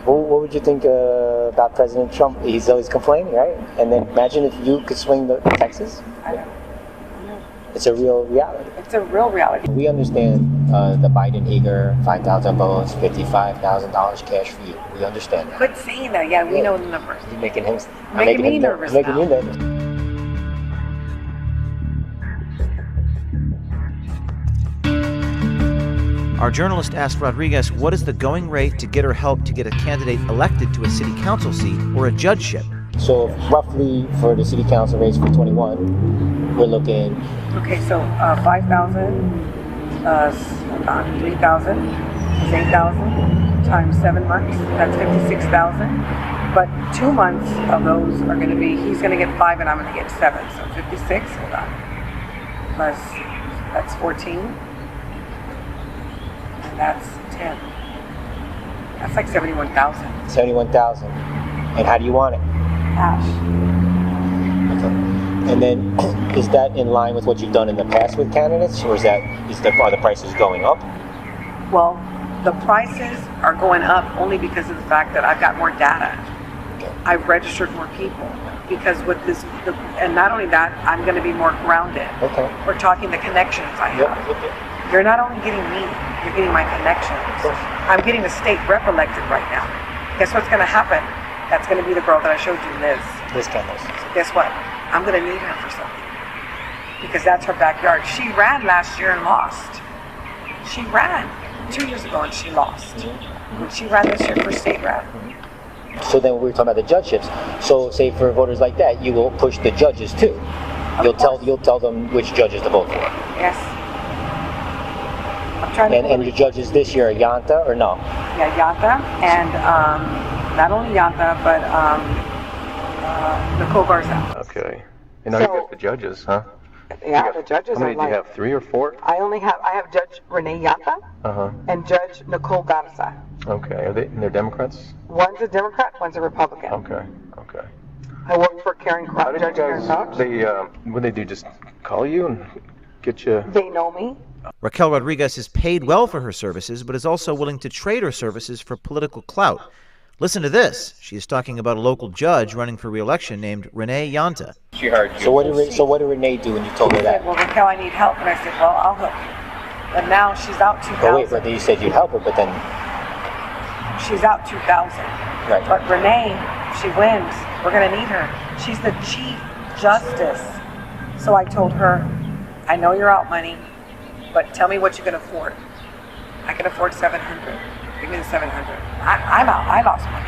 What would you think about President Trump? He's always complaining, right? And then imagine if you could swing Texas. I know. It's a real reality. It's a real reality. We understand the Biden eager 5,000 votes, $55,000 cash for you. We understand that. Quit saying that. Yeah, we know the numbers. You're making him Making me nervous making now. you nervous. Our journalist asked Rodriguez what is the going rate to get her help to get a candidate elected to a city council seat or a judgeship. So roughly for the city council race for 21, we're looking... Okay, so 5,000, 3,000 is 8,000 times 7 months. That's 56,000. But 2 months of those are going to be, he's going to get 5 and I'm going to get 7. So 56, hold on. Plus, that's 14. And that's 10. That's like 71,000. 71,000. And how do you want it? Cash. Okay. And then, is that in line with what you've done in the past with candidates, or are the prices going up? Well, the prices are going up only because of the fact that I've got more data. Okay. I've registered more people because with this, and not only that, I'm going to be more grounded. Okay. We're talking the connections I have. Yep. You're not only getting me, you're getting my connections. I'm getting a state rep elected right now. Guess what's going to happen? That's going to be the girl that I showed you, Liz. Liz Kendall. Guess what? I'm going to need her for something because that's her backyard. She ran last year and lost. She ran 2 years ago and she lost. When she ran this year for state rep. So then we were talking about the judgeships. So say for voters like that, you will push the judges too. You'll tell them which judges to vote for. Yes. I'm trying to. And your judges this year are Yanta or no? Yeah, Yanta and not only Yanta but Nicole Garza. Okay. And now you got the judges, huh? Yeah, the judges. How many do you have? 3 or 4? I have Judge Renee Yanta and Judge Nicole Garza. Okay. And they're Democrats? One's a Democrat, one's a Republican. Okay. I work for Karen Crouch. Judge Karen Crouch. What they do? Just call you and get you? They know me. Raquel Rodriguez is paid well for her services, but is also willing to trade her services for political clout. Listen to this. She is talking about a local judge running for re-election named Renee Yanta. She hired you. So what did Renee do when you told her that? She said, well, Raquel, I need help. And I said, well, I'll help you. But now she's out 2,000. Oh, wait, but you said you'd help her, but then... She's out 2,000. Right. But Renee, she wins. We're going to need her. She's the Chief Justice. So I told her, I know you're out money, but tell me what you can afford. I can afford 700. Give me the 700. I'm out. I lost money.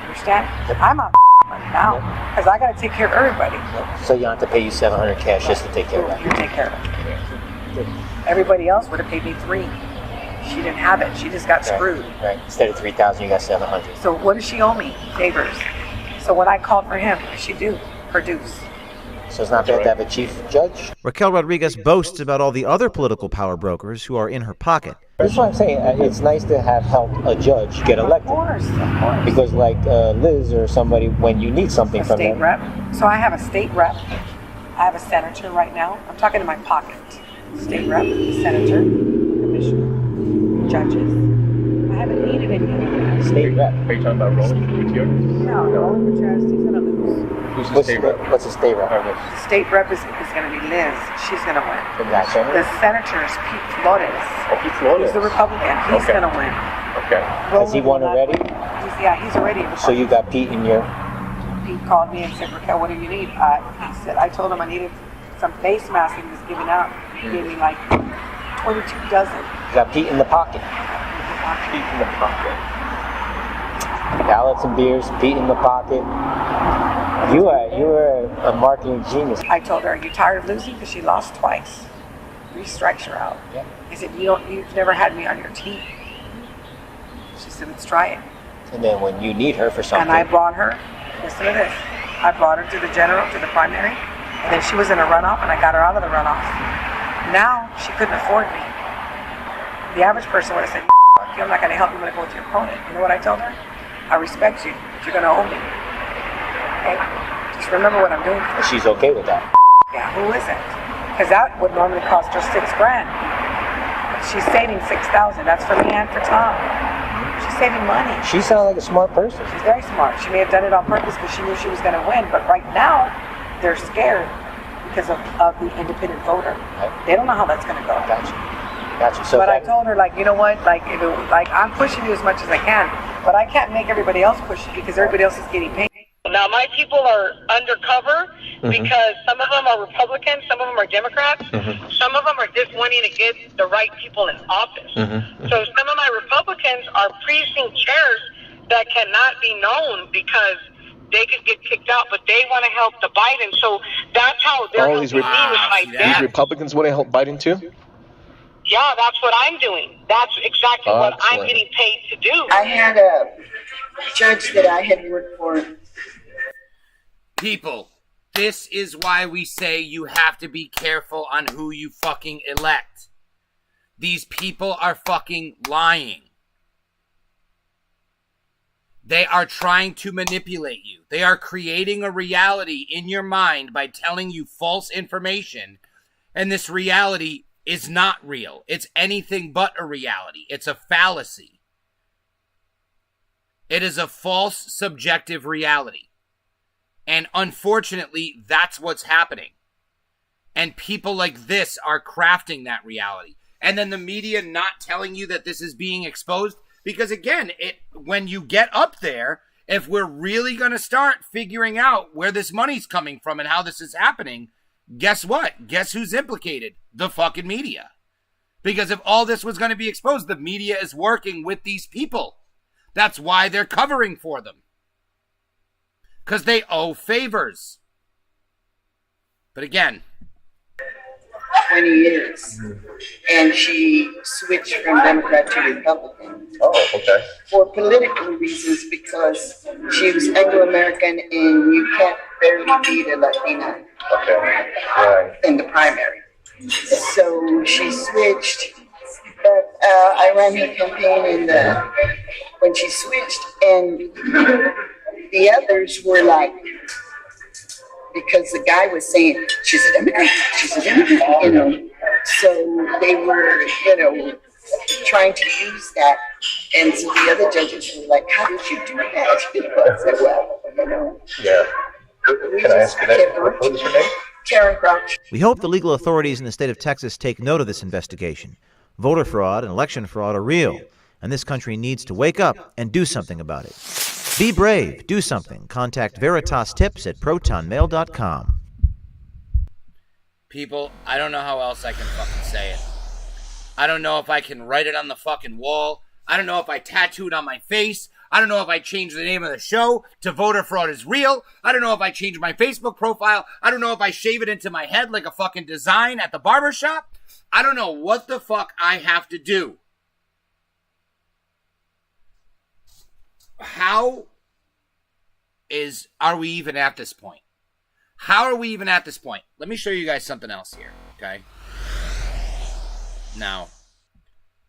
Understand? I'm out money now because I got to take care of everybody. So you have to pay you 700 cash just to take care of that. You take care of it. Everybody else would have paid me 3. She didn't have it. She just got screwed. Right. Instead of 3,000, you got 700. So what does she owe me? Favors. So when I called for him, what did she do? Produce. So it's not bad to have a chief judge? Raquel Rodriguez boasts about all the other political power brokers who are in her pocket. That's what I'm saying. It's nice to have helped a judge get elected. Of course. Because like Liz or somebody, when you need something from them. State rep. So I have a state rep. I have a senator right now. I'm talking in my pocket. State rep, senator, commissioner, judges. I haven't needed any of that. State rep. Are you talking about Roland Gutierrez? No, Roland Gutierrez, he's going to lose. Who's the state rep? What's the state rep? The state rep is going to be Liz. She's going to win. Gotcha. The senator is Pete Flores. Oh, Pete Flores. He's the Republican. He's going to win. Okay. Has he won already? He's already. So you got Pete in your... Pete called me and said, Raquel, what do you need? He said, I told him I needed some face masks he was giving out. He gave me like 22 dozen. You got Pete in the pocket. Pete in the pocket. Ballots and beers, Pete in the pocket. You are a marketing genius. I told her, are you tired of losing? Because she lost twice. 3 strikes her out. Yeah. I said, you've never had me on your team. She said, let's try it. And then when you need her for something. And I brought her, listen to this, I brought her to the general, to the primary, and then she was in a runoff, and I got her out of the runoff. Now, she couldn't afford me. The average person would have said, I'm not going to help you when I go with your opponent. You know what I told her? I respect you, but you're going to owe me. Okay? Just remember what I'm doing. And she's okay with that. Yeah, who isn't? Because that would normally cost her $6,000. But she's saving $6,000. That's for me and for Tom. She's saving money. She sounds like a smart person. She's very smart. She may have done it on purpose because she knew she was going to win. But right now, they're scared because of the independent voter. They don't know how that's going to go. Gotcha. So but I told her, like, you know what? Like, I'm pushing you as much as I can, but I can't make everybody else push you because everybody else is getting paid. Now, my people are undercover because some of them are Republicans, some of them are Democrats, some of them are just wanting to get the right people in office. Mm-hmm. So some of my Republicans are precinct chairs that cannot be known because they could get kicked out, but they want to help the Biden. So that's how they're All these helping me with my These debt. Republicans want to help Biden too? Yeah, that's what I'm doing. That's exactly what I'm Excellent. getting paid to do. I had a judge that I had worked for. People, this is why we say you have to be careful on who you fucking elect. These people are fucking lying. They are trying to manipulate you. They are creating a reality in your mind by telling you false information, and this reality is not real. It's anything but a reality. It's a fallacy. It is a false subjective reality. And unfortunately, that's what's happening. And people like this are crafting that reality. And then the media not telling you that this is being exposed. Because again, when you get up there, if we're really going to start figuring out where this money's coming from and how this is happening, guess what? Guess who's implicated? The fucking media. Because if all this was going to be exposed, the media is working with these people. That's why they're covering for them. Because they owe favors. But again, 20 years. And she switched from Democrat to Republican. Oh, okay. For political reasons, because she was Anglo-American and you can't barely beat a Latina in the primary. So she switched. But I ran her campaign when she switched, and the others were like, because the guy was saying, she's a Democrat, you know. So they were, trying to use that. And so the other judges were like, how did you do that? I said, well, Yeah. Can I ask you that? What is your name? Karen Crouch. We hope the legal authorities in the state of Texas take note of this investigation. Voter fraud and election fraud are real, and this country needs to wake up and do something about it. Be brave. Do something. Contact Veritas Tips at protonmail.com. people, I don't know how else I can fucking say it. I don't know if I can write it on the fucking wall. I don't know if I tattoo it on my face. I don't know if I change the name of the show to Voter Fraud is Real. I don't know if I change my Facebook profile. I don't know if I shave it into my head like a fucking design at the barbershop. I don't know what the fuck I have to do. Are we even at this point? How are we even at this point? Let me show you guys something else here, okay? Now,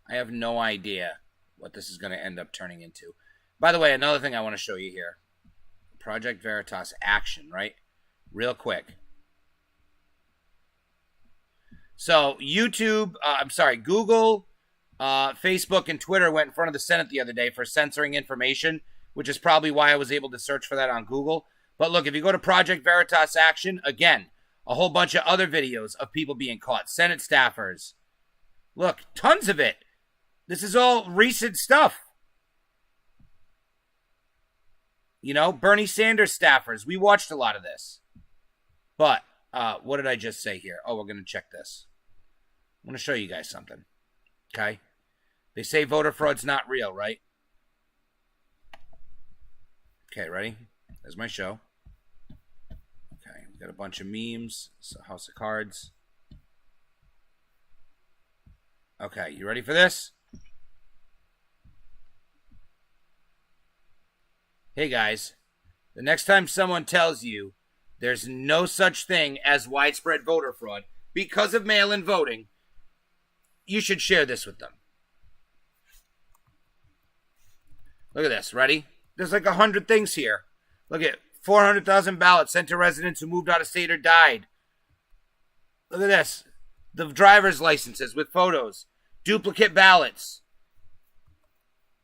I have no idea what this is going to end up turning into. By the way, another thing I want to show you here. Project Veritas action, right? Real quick. So, Google, Facebook, and Twitter went in front of the Senate the other day for censoring information, which is probably why I was able to search for that on Google. But look, if you go to Project Veritas action, again, a whole bunch of other videos of people being caught. Senate staffers. Look, tons of it. This is all recent stuff. You know, Bernie Sanders staffers. We watched a lot of this. But, what did I just say here? Oh, we're going to check this. I'm going to show you guys something. Okay? They say voter fraud's not real, right? Okay, ready? There's my show. Okay, we got a bunch of memes. So House of Cards. Okay, you ready for this? Hey guys, the next time someone tells you there's no such thing as widespread voter fraud because of mail-in voting, you should share this with them. Look at this, ready? There's like 100 things here. Look at 400,000 ballots sent to residents who moved out of state or died. Look at this. The driver's licenses with photos. Duplicate ballots.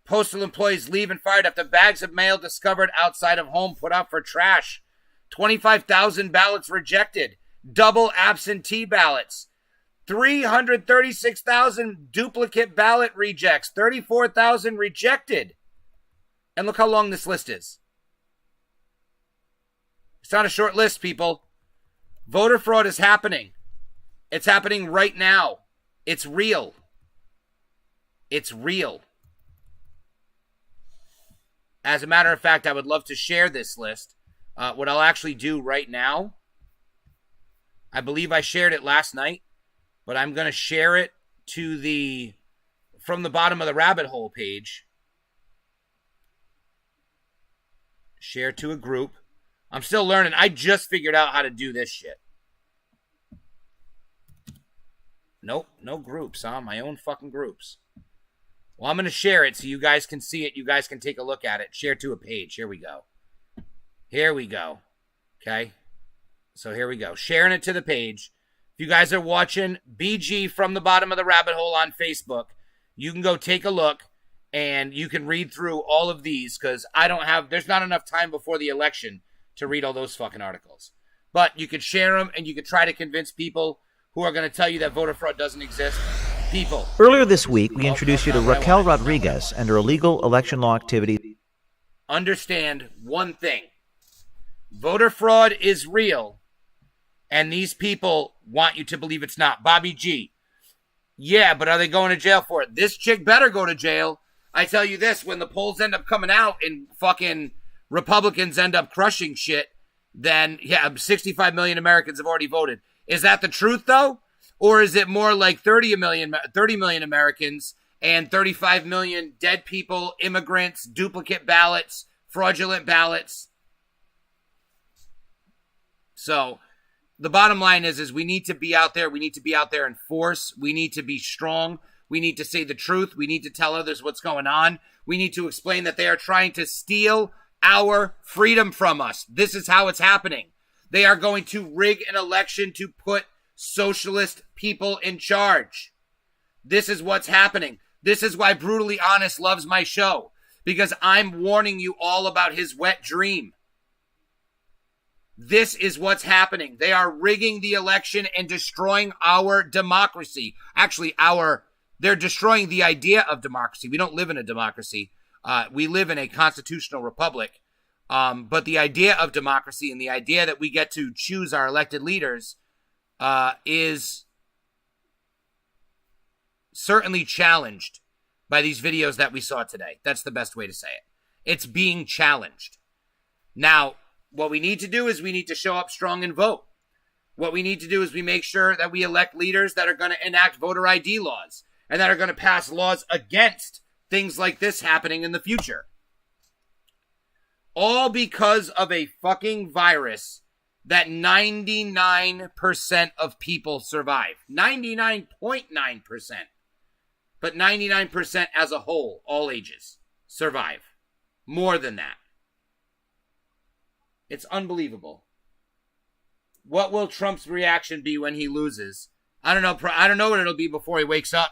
Postal employees leave and fired after bags of mail discovered outside of home put out for trash. 25,000 ballots rejected. Double absentee ballots. 336,000 duplicate ballot rejects. 34,000 rejected. And look how long this list is. It's not a short list, people. Voter fraud is happening. It's happening right now. It's real. It's real. As a matter of fact, I would love to share this list. What I'll actually do right now, I believe I shared it last night, but I'm going to share it to the From the Bottom of the Rabbit Hole page. Share to a group. I'm still learning. I just figured out how to do this shit. Nope, no groups, huh? My own fucking groups. Well, I'm going to share it so you guys can see it. You guys can take a look at it. Share to a page. Here we go. Here we go. Okay. So here we go. Sharing it to the page. If you guys are watching BG From the Bottom of the Rabbit Hole on Facebook, you can go take a look and you can read through all of these because there's not enough time before the election to read all those fucking articles. But you could share them and you could try to convince people who are going to tell you that voter fraud doesn't exist. People. Earlier this week, we introduced you to Raquel Rodriguez and her illegal election law activity. Understand one thing. Voter fraud is real, and these people want you to believe it's not. Bobby G. Yeah, but are they going to jail for it? This chick better go to jail. I tell you this, when the polls end up coming out and fucking Republicans end up crushing shit, then, yeah, 65 million Americans have already voted. Is that the truth, though? Or is it more like 30 million Americans and 35 million dead people, immigrants, duplicate ballots, fraudulent ballots? So the bottom line is we need to be out there. We need to be out there in force. We need to be strong. We need to say the truth. We need to tell others what's going on. We need to explain that they are trying to steal our freedom from us. This is how it's happening. They are going to rig an election to put socialist people in charge. This is what's happening. This is why Brutally Honest loves my show, because I'm warning you all about his wet dream. This is what's happening. They are rigging the election and destroying our democracy. Actually, they're destroying the idea of democracy. We don't live in a democracy. We live in a constitutional republic. But the idea of democracy and the idea that we get to choose our elected leaders is certainly challenged by these videos that we saw today. That's the best way to say it. It's being challenged. Now, what we need to do is we need to show up strong and vote. What we need to do is we make sure that we elect leaders that are going to enact voter ID laws and that are going to pass laws against things like this happening in the future. All because of a fucking virus that 99% of people survive. 99.9%. But 99% as a whole, all ages, survive. More than that. It's unbelievable. What will Trump's reaction be when he loses? I don't know what it'll be before he wakes up.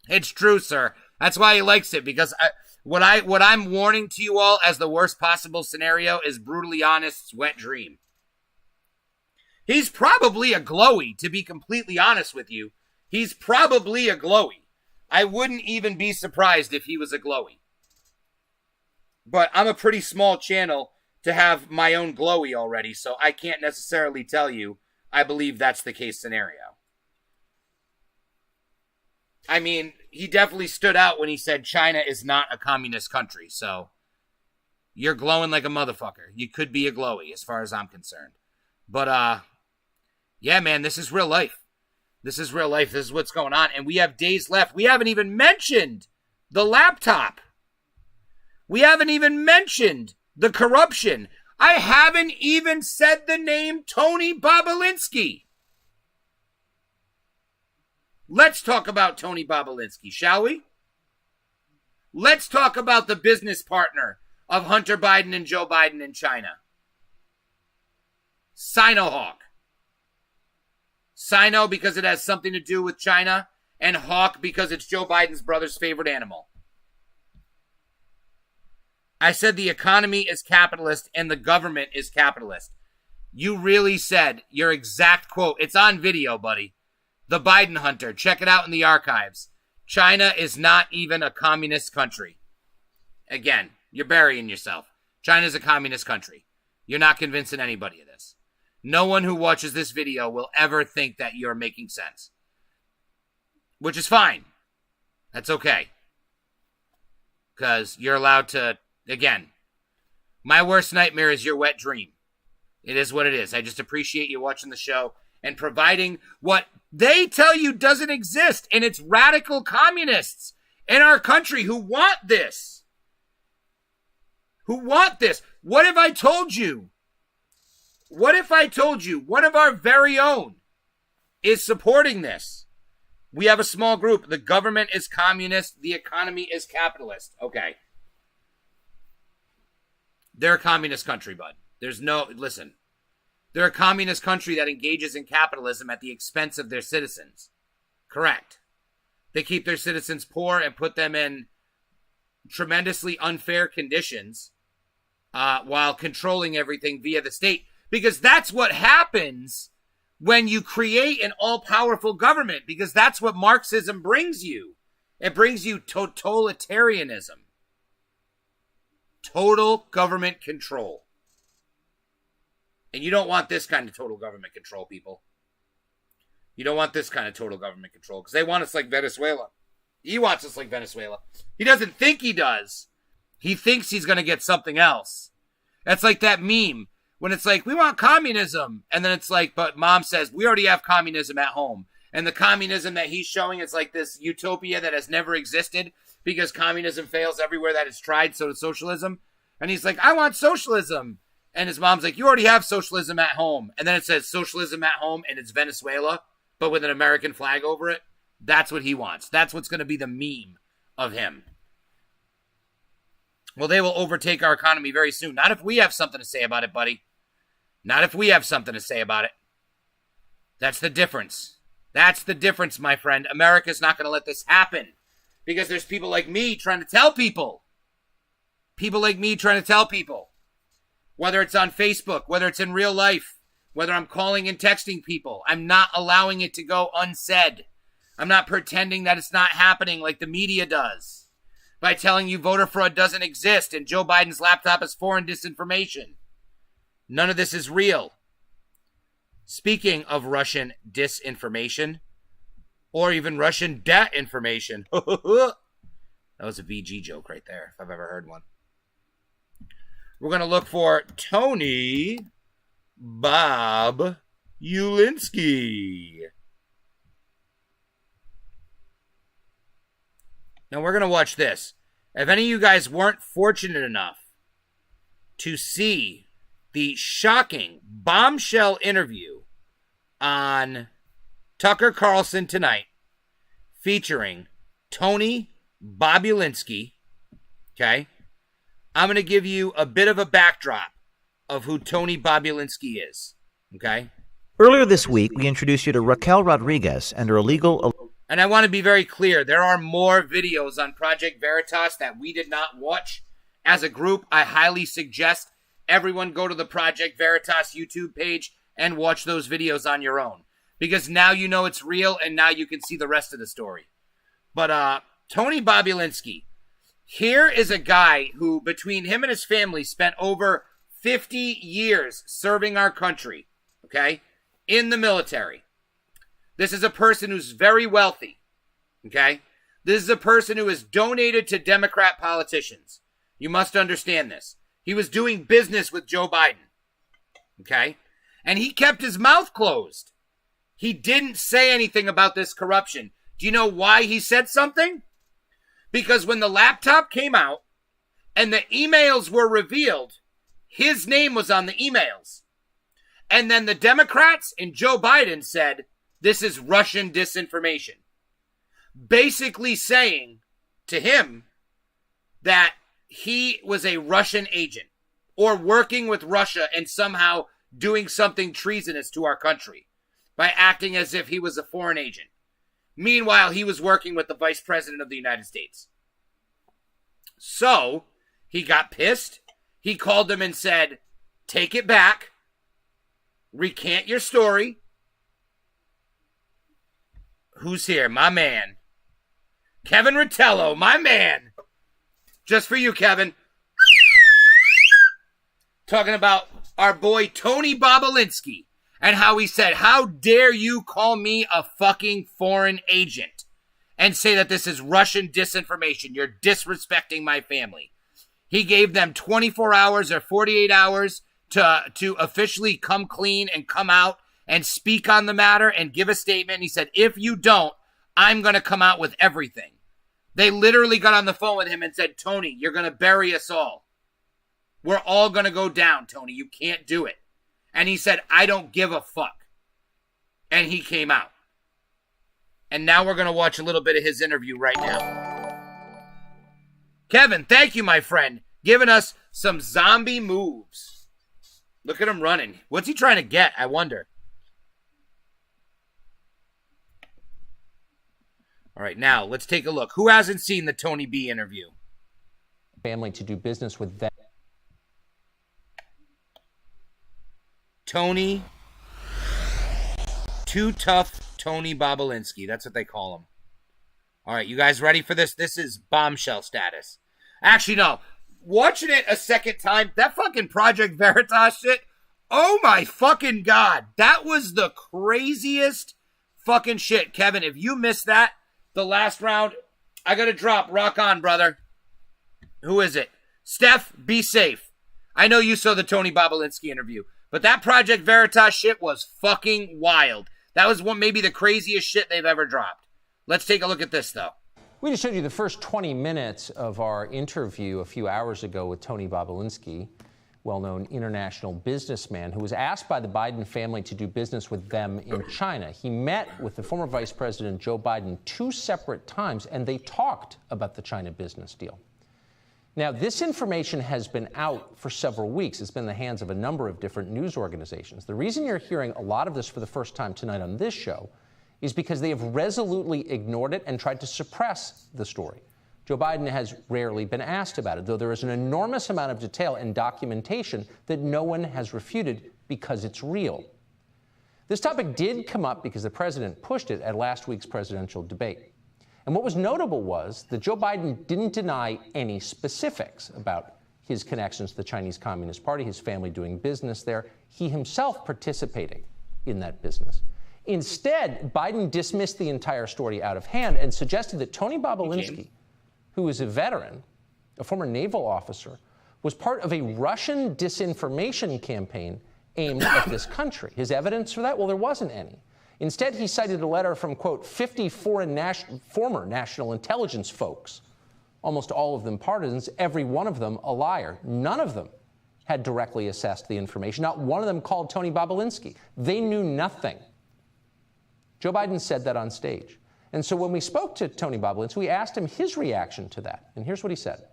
It's true, sir. That's why he likes it, because what I'm warning to you all as the worst possible scenario is Brutally Honest's wet dream. He's probably a glowy, to be completely honest with you. He's probably a glowy. I wouldn't even be surprised if he was a glowy. But I'm a pretty small channel to have my own glowy already, so I can't necessarily tell you I believe that's the case scenario. I mean, he definitely stood out when he said China is not a communist country, so you're glowing like a motherfucker. You could be a glowy as far as I'm concerned. But, yeah, man, this is real life. This is real life. This is what's going on, and we have days left. We haven't even mentioned the laptop. We haven't even mentioned the corruption. I haven't even said the name Tony Bobulinski. Let's talk about Tony Bobulinski, shall we? Let's talk about the business partner of Hunter Biden and Joe Biden in China. Sinohawk. Sino because it has something to do with China, and Hawk because it's Joe Biden's brother's favorite animal. I said the economy is capitalist and the government is capitalist. You really said your exact quote. It's on video, buddy. The Biden Hunter. Check it out in the archives. China is not even a communist country. Again, you're burying yourself. China's a communist country. You're not convincing anybody of this. No one who watches this video will ever think that you're making sense. which is fine. That's okay. Because you're allowed to, again, my worst nightmare is your wet dream. It is what it is. I just appreciate you watching the show and providing what they tell you doesn't exist. And it's radical communists in our country who want this. Who want this. What if I told you? What if I told you one of our very own is supporting this? We have a small group. The government is communist. The economy is capitalist. Okay. They're a communist country, bud. Listen. They're a communist country that engages in capitalism at the expense of their citizens. Correct. They keep their citizens poor and put them in tremendously unfair conditions while controlling everything via the state. Because that's what happens when you create an all-powerful government, because that's what Marxism brings you. It brings you totalitarianism. Total government control. And you don't want this kind of total government control, people. You don't want this kind of total government control, because they want us like Venezuela. He wants us like Venezuela. He doesn't think he does. He thinks he's going to get something else. That's like that meme. When it's like, we want communism. And then it's like, but mom says, we already have communism at home. And the communism that he's showing is like this utopia that has never existed because communism fails everywhere that it's tried, so does socialism. And he's like, I want socialism. And his mom's like, you already have socialism at home. And then it says socialism at home and it's Venezuela, but with an American flag over it. That's what he wants. That's what's going to be the meme of him. Well, they will overtake our economy very soon. Not if we have something to say about it, buddy. Not if we have something to say about it. That's the difference. That's the difference, my friend. America's not going to let this happen because there's people like me trying to tell people. People like me trying to tell people. Whether it's on Facebook, whether it's in real life, whether I'm calling and texting people, I'm not allowing it to go unsaid. I'm not pretending that it's not happening like the media does by telling you voter fraud doesn't exist and Joe Biden's laptop is foreign disinformation. None of this is real. Speaking of Russian disinformation, or even Russian debt information. That was a VG joke right there, if I've ever heard one. We're going to look for Tony Bob Ulinsky. Now we're going to watch this. If any of you guys weren't fortunate enough to see the shocking bombshell interview on Tucker Carlson tonight featuring Tony Bobulinski, okay, I'm going to give you a bit of a backdrop of who Tony Bobulinski is, okay? Earlier this week, we introduced you to Raquel Rodriguez and her illegal... And I want to be very clear, there are more videos on Project Veritas that we did not watch. As a group, I highly suggest everyone go to the Project Veritas YouTube page and watch those videos on your own. Because now you know it's real and now you can see the rest of the story. But Tony Bobulinski, here is a guy who, between him and his family, spent over 50 years serving our country, okay, in the military. This is a person who's very wealthy, okay? This is a person who has donated to Democrat politicians. You must understand this. He was doing business with Joe Biden, okay? And he kept his mouth closed. He didn't say anything about this corruption. Do you know why he said something? Because when the laptop came out and the emails were revealed, his name was on the emails. And then the Democrats and Joe Biden said, this is Russian disinformation. Basically saying to him that he was a Russian agent or working with Russia and somehow doing something treasonous to our country by acting as if he was a foreign agent. Meanwhile, he was working with the Vice President of the United States. So, he got pissed. He called them and said, take it back. Recant your story. Who's here? My man. Kevin Rottello, my man. Just for you, Kevin. Talking about our boy Tony Bobulinski and how he said, how dare you call me a fucking foreign agent? and say that this is Russian disinformation. You're disrespecting my family. He gave them 24 hours or 48 hours to officially come clean and come out and speak on the matter and give a statement. And he said, if you don't, I'm going to come out with everything. They literally got on the phone with him and said, Tony, you're going to bury us all. We're all going to go down, Tony. You can't do it. And he said, I don't give a fuck. And he came out. And now we're going to watch a little bit of his interview right now. Kevin, thank you, my friend. Giving us some zombie moves. Look at him running. What's he trying to get, I wonder? All right, now let's take a look. Who hasn't seen the Tony B interview? Family to do business with them. Tony, Too Tough Tony Bobulinski. That's what they call him. All right, you guys ready for this? This is bombshell status. Actually, no. Watching it a second time, that fucking Project Veritas shit, oh my fucking God. That was the craziest fucking shit. Kevin, if you missed that, the last round, I got to drop. Rock on, brother. Who is it? Steph, be safe. I know you saw the Tony Bobulinski interview, but that Project Veritas shit was fucking wild. That was maybe the craziest shit they've ever dropped. Let's take a look at this, though. We just showed you the first 20 minutes of our interview a few hours ago with Tony Bobulinski, well-known international businessman who was asked by the Biden family to do business with them in China. He met with the former Vice President Joe Biden 2 separate times, and they talked about the China business deal. Now, this information has been out for several weeks. It's been in the hands of a number of different news organizations. The reason you're hearing a lot of this for the first time tonight on this show is because they have resolutely ignored it and tried to suppress the story. Joe Biden has rarely been asked about it, though there is an enormous amount of detail and documentation that no one has refuted because it's real. This topic did come up because the president pushed it at last week's presidential debate. And what was notable was that Joe Biden didn't deny any specifics about his connections to the Chinese Communist Party, his family doing business there, he himself participating in that business. Instead, Biden dismissed the entire story out of hand and suggested that Tony Bobulinski, who is a veteran, a former naval officer, was part of a Russian disinformation campaign aimed at this country. His evidence for that? Well, there wasn't any. Instead, he cited a letter from, quote, 50 former national intelligence folks, almost all of them partisans, every one of them a liar. None of them had directly assessed the information. Not one of them called Tony Bobulinski. They knew nothing. Joe Biden said that on stage. And so when we spoke to Tony Bobulinski, we asked him his reaction to that. And here's what he said.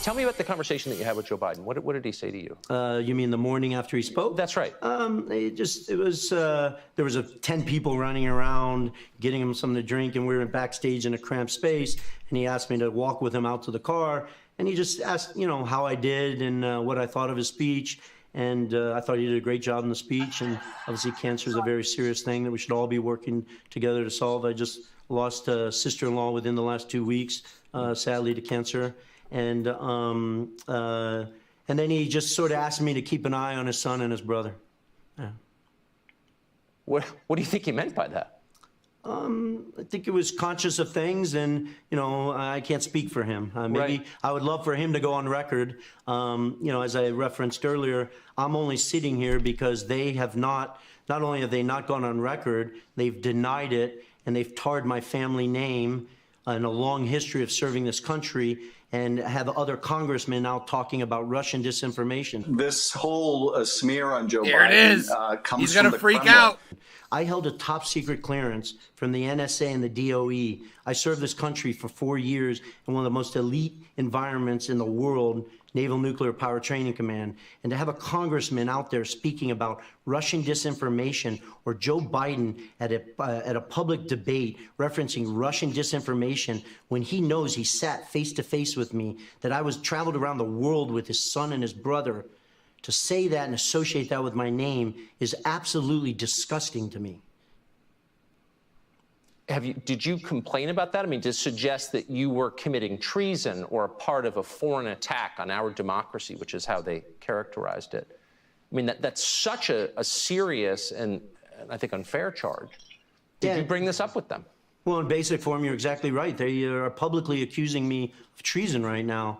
Tell me about the conversation that you had with Joe Biden. What did he say to you? You mean the morning after he spoke? That's right. There was 10 people running around, getting him something to drink, and we were backstage in a cramped space, and he asked me to walk with him out to the car, and he just asked, how I did and what I thought of his speech. And I thought he did a great job in the speech. And obviously cancer is a very serious thing that we should all be working together to solve. I just lost a sister-in-law within the last 2 weeks, sadly, to cancer. And then he just sort of asked me to keep an eye on his son and his brother. Yeah. What do you think he meant by that? I think he was conscious of things, and I can't speak for him. Maybe Right. I would love for him to go on record. As I referenced earlier, I'm only sitting here because they have not only have they not gone on record, they've denied it, and they've tarred my family name in a long history of serving this country, and have other congressmen now talking about Russian disinformation. This whole smear on Joe There Biden it is. comes He's from gonna the freak Kremlin. out. I held a top secret clearance from the NSA and the DOE. I served this country for 4 years in one of the most elite environments in the world, Naval Nuclear Power Training Command. And to have a congressman out there speaking about Russian disinformation, or Joe Biden at a public debate referencing Russian disinformation, when he knows he sat face to face with me, that I was traveled around the world with his son and his brother, to say that and associate that with my name is absolutely disgusting to me. Did you complain about that? I mean, to suggest that you were committing treason or a part of a foreign attack on our democracy, which is how they characterized it. I mean, that's such a serious and I think unfair charge. Did you bring this up with them? Well, in basic form, you're exactly right. They are publicly accusing me of treason right now,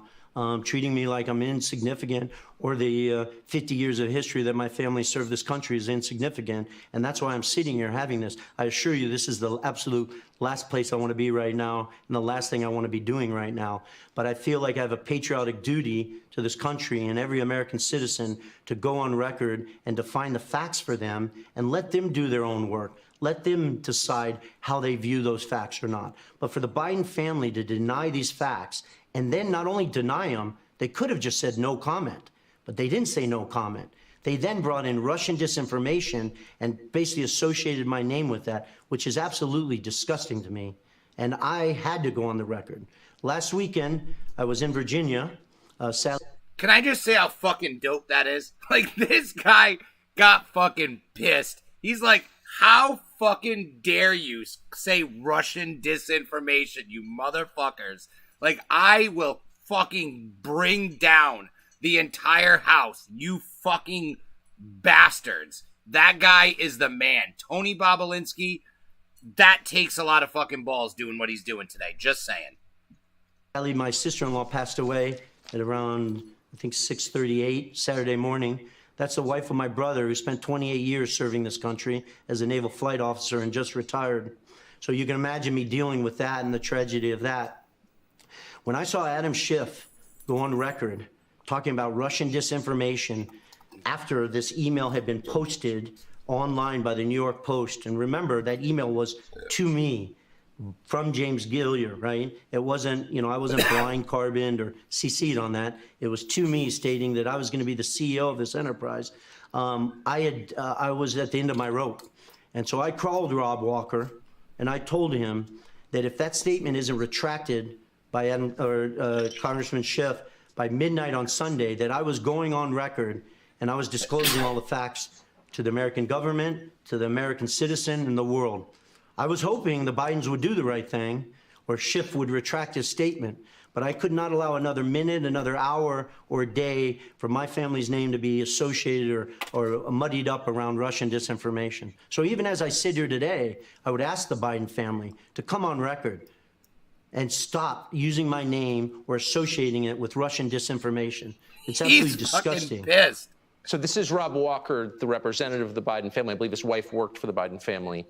treating me like I'm insignificant, or the 50 years of history that my family served this country is insignificant. And that's why I'm sitting here having this. I assure you, this is the absolute last place I want to be right now, and the last thing I want to be doing right now. But I feel like I have a patriotic duty to this country and every American citizen to go on record and to find the facts for them and let them do their own work. Let them decide how they view those facts or not. But for the Biden family to deny these facts, and then not only deny them, they could have just said no comment, but they didn't say no comment. They then brought in Russian disinformation and basically associated my name with that, which is absolutely disgusting to me. And I had to go on the record. Last weekend, I was in Virginia. Can I just say how fucking dope that is? Like, this guy got fucking pissed. He's like, how fucking dare you say Russian disinformation, you motherfuckers? Like, I will fucking bring down the entire house, you fucking bastards. That guy is the man. Tony Bobulinski, that takes a lot of fucking balls doing what he's doing today. Just saying. My sister-in-law passed away at around, I think, 6:38 Saturday morning. That's the wife of my brother, who spent 28 years serving this country as a naval flight officer and just retired. So you can imagine me dealing with that and the tragedy of that. When I saw Adam Schiff go on record talking about Russian disinformation after this email had been posted online by the New York Post, and remember, that email was to me from James Gilliar, right? It wasn't, I wasn't blind carboned or CC'd on that. It was to me stating that I was going to be the CEO of this enterprise. I was at the end of my rope. And so I called Rob Walker and I told him that if that statement isn't retracted by Congressman Schiff by midnight on Sunday, that I was going on record and I was disclosing all the facts to the American government, to the American citizen, and the world. I was hoping the Bidens would do the right thing, or Schiff would retract his statement, but I could not allow another minute, another hour, or a day for my family's name to be associated or muddied up around Russian disinformation. So even as I sit here today, I would ask the Biden family to come on record and stop using my name or associating it with Russian disinformation. It's absolutely disgusting. Pissed. So this is Rob Walker, the representative of the Biden family. I believe his wife worked for the Biden family,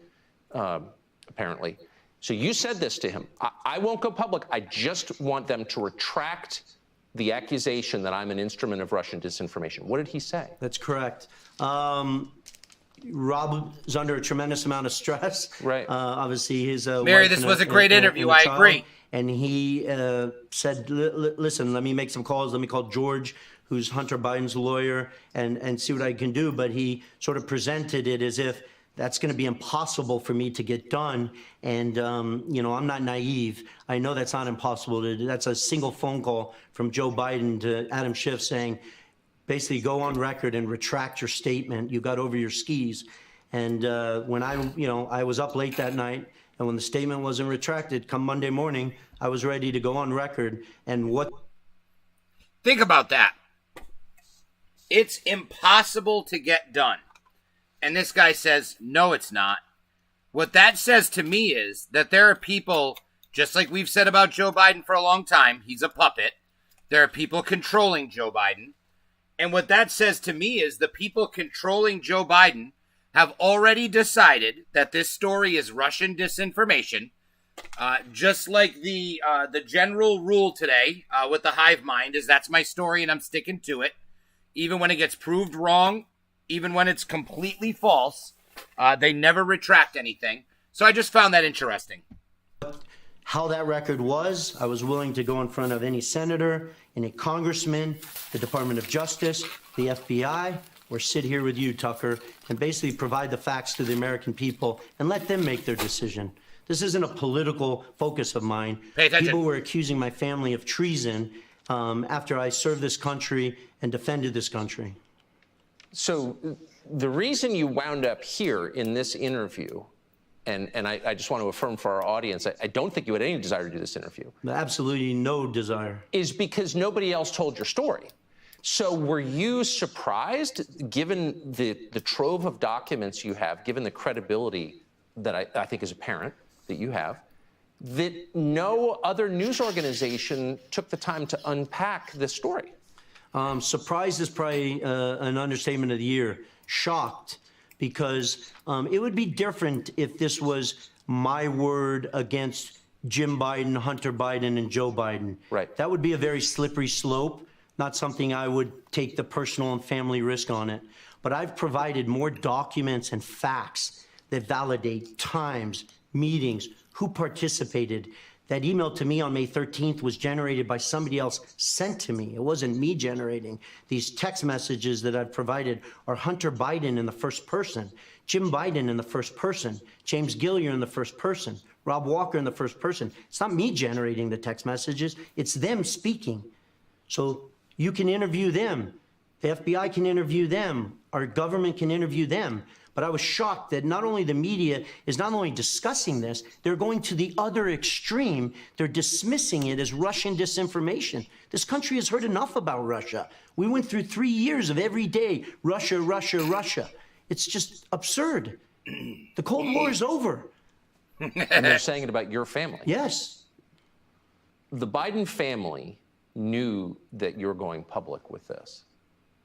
apparently. So you said this to him. I won't go public. I just want them to retract the accusation that I'm an instrument of Russian disinformation. What did he say? That's correct. Rob is under a tremendous amount of stress. Right. Obviously, his Mary, this was a great interview. I agree. And he said, listen, let me make some calls. Let me call George, who's Hunter Biden's lawyer, and see what I can do. But he sort of presented it as if that's going to be impossible for me to get done. And, I'm not naive. I know that's not impossible to do. That's a single phone call from Joe Biden to Adam Schiff saying, basically, go on record and retract your statement. You got over your skis. And when I was up late that night, and when the statement wasn't retracted, come Monday morning, I was ready to go on record. And what? Think about that. It's impossible to get done. And this guy says, no, it's not. What that says to me is that there are people, just like we've said about Joe Biden for a long time, he's a puppet. There are people controlling Joe Biden. And what that says to me is the people controlling Joe Biden have already decided that this story is Russian disinformation. Just like the general rule today with the hive mind is that's my story and I'm sticking to it. Even when it gets proved wrong, even when it's completely false, they never retract anything. So I just found that interesting. How that record was, I was willing to go in front of any senator, any congressman, the Department of Justice, the FBI, or sit here with you, Tucker, and basically provide the facts to the American people and let them make their decision. This isn't a political focus of mine. Pay attention. People were accusing my family of treason after I served this country and defended this country. So the reason you wound up here in this interview, and I just want to affirm for our audience, I don't think you had any desire to do this interview. Absolutely no desire. Is because nobody else told your story. So were you surprised, given the trove of documents you have, given the credibility that I think is apparent that you have, that no other news organization took the time to unpack this story. Surprised is probably an understatement of the year. Shocked, because it would be different if this was my word against Jim Biden, Hunter Biden, and Joe Biden. Right. That would be a very slippery slope, not something I would take the personal and family risk on it. But I've provided more documents and facts that validate times, meetings, who participated. That email to me on May 13th was generated by somebody else sent to me. It wasn't me generating. These text messages that I've provided are Hunter Biden in the first person, Jim Biden in the first person, James Gilliar in the first person, Rob Walker in the first person. It's not me generating the text messages. It's them speaking. So you can interview them. The FBI can interview them. Our government can interview them. But I was shocked that not only the media is not only discussing this, they're going to the other extreme. They're dismissing it as Russian disinformation. This country has heard enough about Russia. We went through 3 years of every day, Russia, Russia, Russia. It's just absurd. The Cold War is over. And they're saying it about your family. Yes. The Biden family knew that you're going public with this.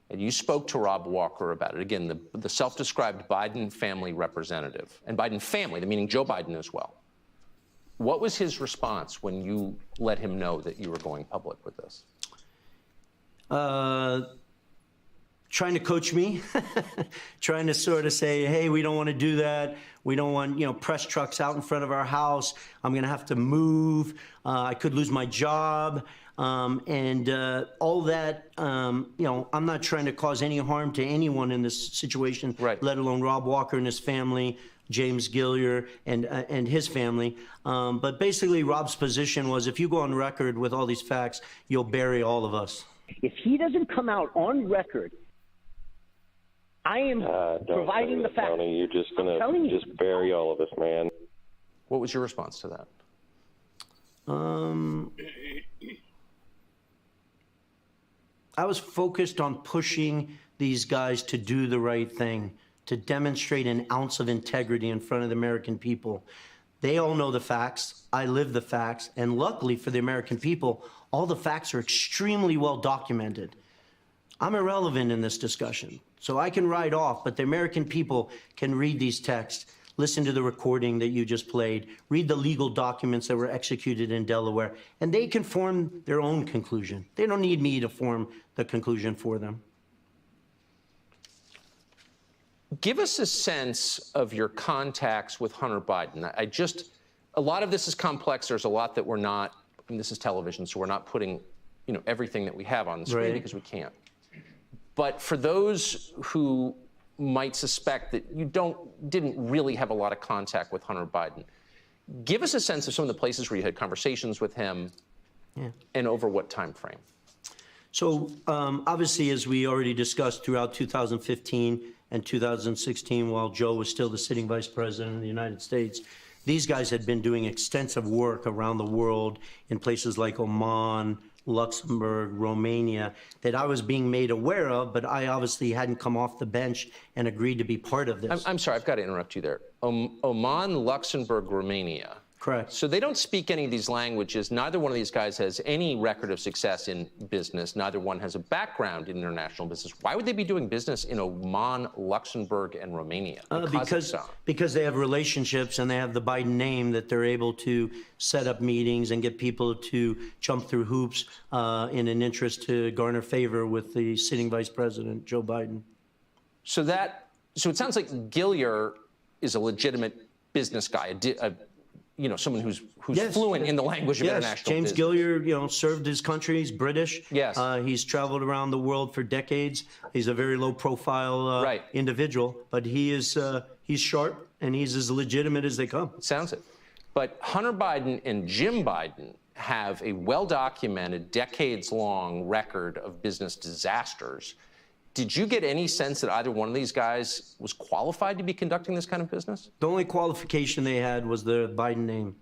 And you spoke to Rob Walker about it. Again, the self-described Biden family representative, and Biden family, meaning Joe Biden as well. What was his response when you let him know that you were going public with this? Trying to coach me, trying to sort of say, hey, we don't want to do that. We don't want, press trucks out in front of our house. I'm going to have to move. I could lose my job. And all that, I'm not trying to cause any harm to anyone in this situation, right, let alone Rob Walker and his family, James Gilliar and his family. But basically, Rob's position was, if you go on record with all these facts, you'll bury all of us. If he doesn't come out on record, I am providing the facts. Tony, you're just going to just bury all of us, man. What was your response to that? I was focused on pushing these guys to do the right thing, to demonstrate an ounce of integrity in front of the American people. They all know the facts. I live the facts. And luckily for the American people, all the facts are extremely well documented. I'm irrelevant in this discussion, so I can ride off, but the American people can read these texts, listen to the recording that you just played, read the legal documents that were executed in Delaware, and they can form their own conclusion. They don't need me to form the conclusion for them. Give us a sense of your contacts with Hunter Biden. A lot of this is complex. There's a lot that we're not, this is television, so we're not putting, everything that we have on the screen because we can't. But for those who might suspect that you didn't really have a lot of contact with Hunter Biden, give us a sense of some of the places where you had conversations with him and over what time frame. So obviously, as we already discussed, throughout 2015 and 2016, while Joe was still the sitting vice president of the United States, these guys had been doing extensive work around the world in places like Oman, Luxembourg, Romania, that I was being made aware of, but I obviously hadn't come off the bench and agreed to be part of this. I'm sorry, I've got to interrupt you there. Oman, Luxembourg, Romania. Correct. So they don't speak any of these languages. Neither one of these guys has any record of success in business. Neither one has a background in international business. Why would they be doing business in Oman, Luxembourg, and Romania? Because they have relationships and they have the Biden name that they're able to set up meetings and get people to jump through hoops in an interest to garner favor with the sitting vice president, Joe Biden. So it sounds like Gilliar is a legitimate business guy, someone who's fluent in the language of international James business. Gilliar, served his country. He's British. Yes. He's traveled around the world for decades. He's a very low-profile individual, but he's sharp and he's as legitimate as they come. Sounds it. But Hunter Biden and Jim Biden have a well-documented, decades-long record of business disasters. Did you get any sense that either one of these guys was qualified to be conducting this kind of business? The only qualification they had was the Biden name.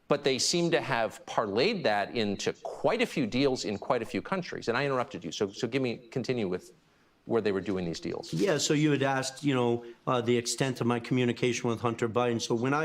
But they seem to have parlayed that into quite a few deals in quite a few countries. And I interrupted you, so continue with where they were doing these deals. Yeah, so you had asked, the extent of my communication with Hunter Biden. So when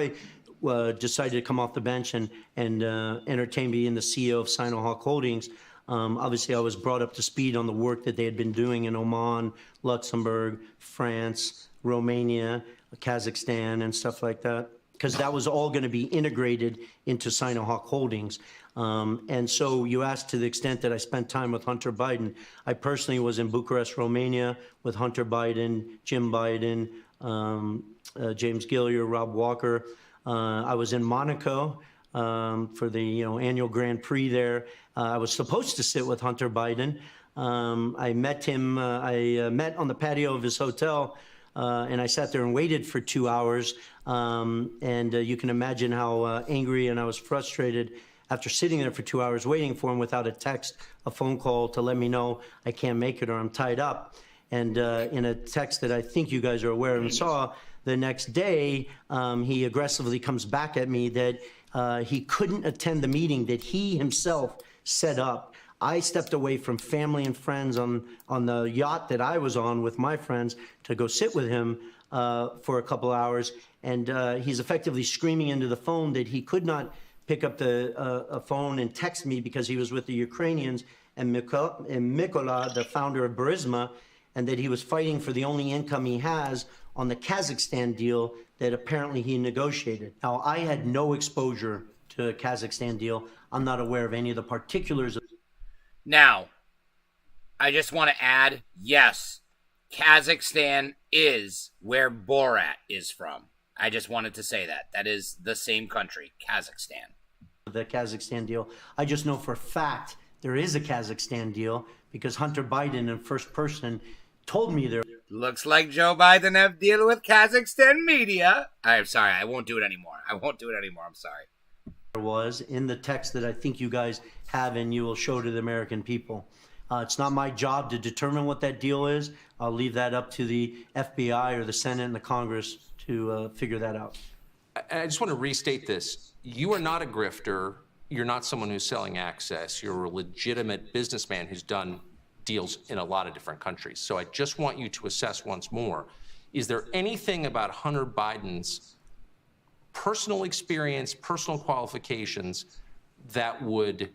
decided to come off the bench and entertain being the CEO of Sinohawk Holdings. Obviously, I was brought up to speed on the work that they had been doing in Oman, Luxembourg, France, Romania, Kazakhstan, and stuff like that, because that was all going to be integrated into Sinohawk Holdings. And so you asked to the extent that I spent time with Hunter Biden. I personally was in Bucharest, Romania with Hunter Biden, Jim Biden, James Gilliar, Rob Walker. I was in Monaco for the annual Grand Prix there. I was supposed to sit with Hunter Biden. I met him. I met on the patio of his hotel, and I sat there and waited for 2 hours. And you can imagine how angry and I was frustrated after sitting there for 2 hours waiting for him without a text, a phone call to let me know I can't make it or I'm tied up. And in a text that I think you guys are aware of and saw, the next day he aggressively comes back at me that he couldn't attend the meeting that he himself set up. I stepped away from family and friends on the yacht that I was on with my friends to go sit with him for a couple hours, and he's effectively screaming into the phone that he could not pick up the phone and text me because he was with the Ukrainians and Mykola, the founder of Burisma, and that he was fighting for the only income he has on the Kazakhstan deal that apparently he negotiated. Now, I had no exposure to a Kazakhstan deal. I'm not aware of any of the particulars. Now, I just want to add, yes, Kazakhstan is where Borat is from. I just wanted to say that. That is the same country, Kazakhstan. The Kazakhstan deal. I just know for a fact there is a Kazakhstan deal because Hunter Biden in first person told me there. Looks like Joe Biden have deal with Kazakhstan media. I'm sorry, I won't do it anymore. I'm sorry. Was in the text that I think you guys have and you will show to the American people. It's not my job to determine what that deal is. I'll leave that up to the FBI or the Senate and the Congress to figure that out. I just want to restate this. You are not a grifter. You're not someone who's selling access. You're a legitimate businessman who's done deals in a lot of different countries. So I just want you to assess once more, is there anything about Hunter Biden's personal experience, personal qualifications that would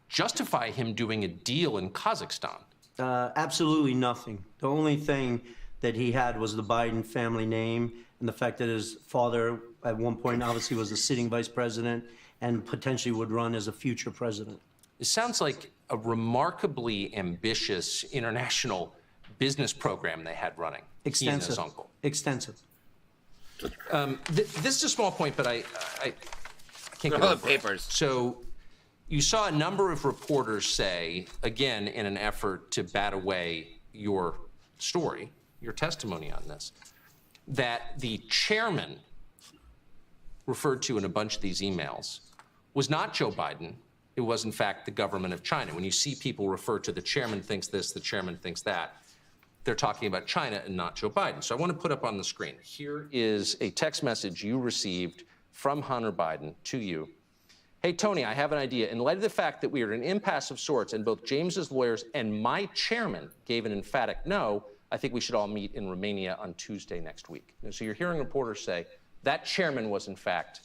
justify him doing a deal in Kazakhstan? Absolutely nothing. The only thing that he had was the Biden family name and the fact that his father at one point obviously was the sitting vice president and potentially would run as a future president. It sounds like a remarkably ambitious international business program they had running. Extensive. He and his uncle. Extensive. This is a small point, but I can't get over papers. So you saw a number of reporters say, again, in an effort to bat away your story, your testimony on this, that the chairman referred to in a bunch of these emails was not Joe Biden. It was, in fact, the government of China. When you see people refer to the chairman thinks this, the chairman thinks that, they're talking about China and not Joe Biden. So I want to put up on the screen. Here is a text message you received from Hunter Biden to you. Hey, Tony, I have an idea. In light of the fact that we are in an impasse of sorts and both James's lawyers and my chairman gave an emphatic no, I think we should all meet in Romania on Tuesday next week. And so you're hearing reporters say that chairman was, in fact,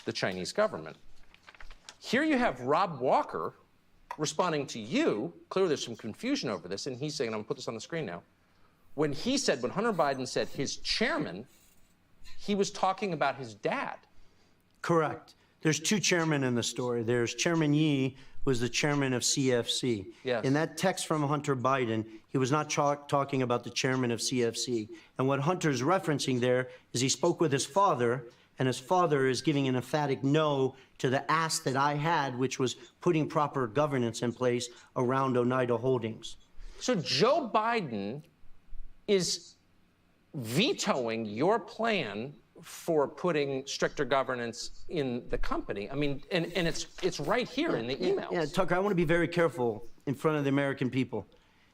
the Chinese government. Here you have Rob Walker responding to you. Clearly there's some confusion over this, and he's saying, and I'm going to put this on the screen now, when Hunter Biden said his chairman, he was talking about his dad. Correct. There's two chairmen in the story. There's Chairman Yi, who was the chairman of CFC. Yes. In that text from Hunter Biden, he was not talking about the chairman of CFC. And what Hunter's referencing there is he spoke with his father, and his father is giving an emphatic no to the ask that I had, which was putting proper governance in place around Oneida Holdings. So Joe Biden is vetoing your plan for putting stricter governance in the company. I mean, and it's right here in the emails. Yeah, Tucker, I want to be very careful in front of the American people.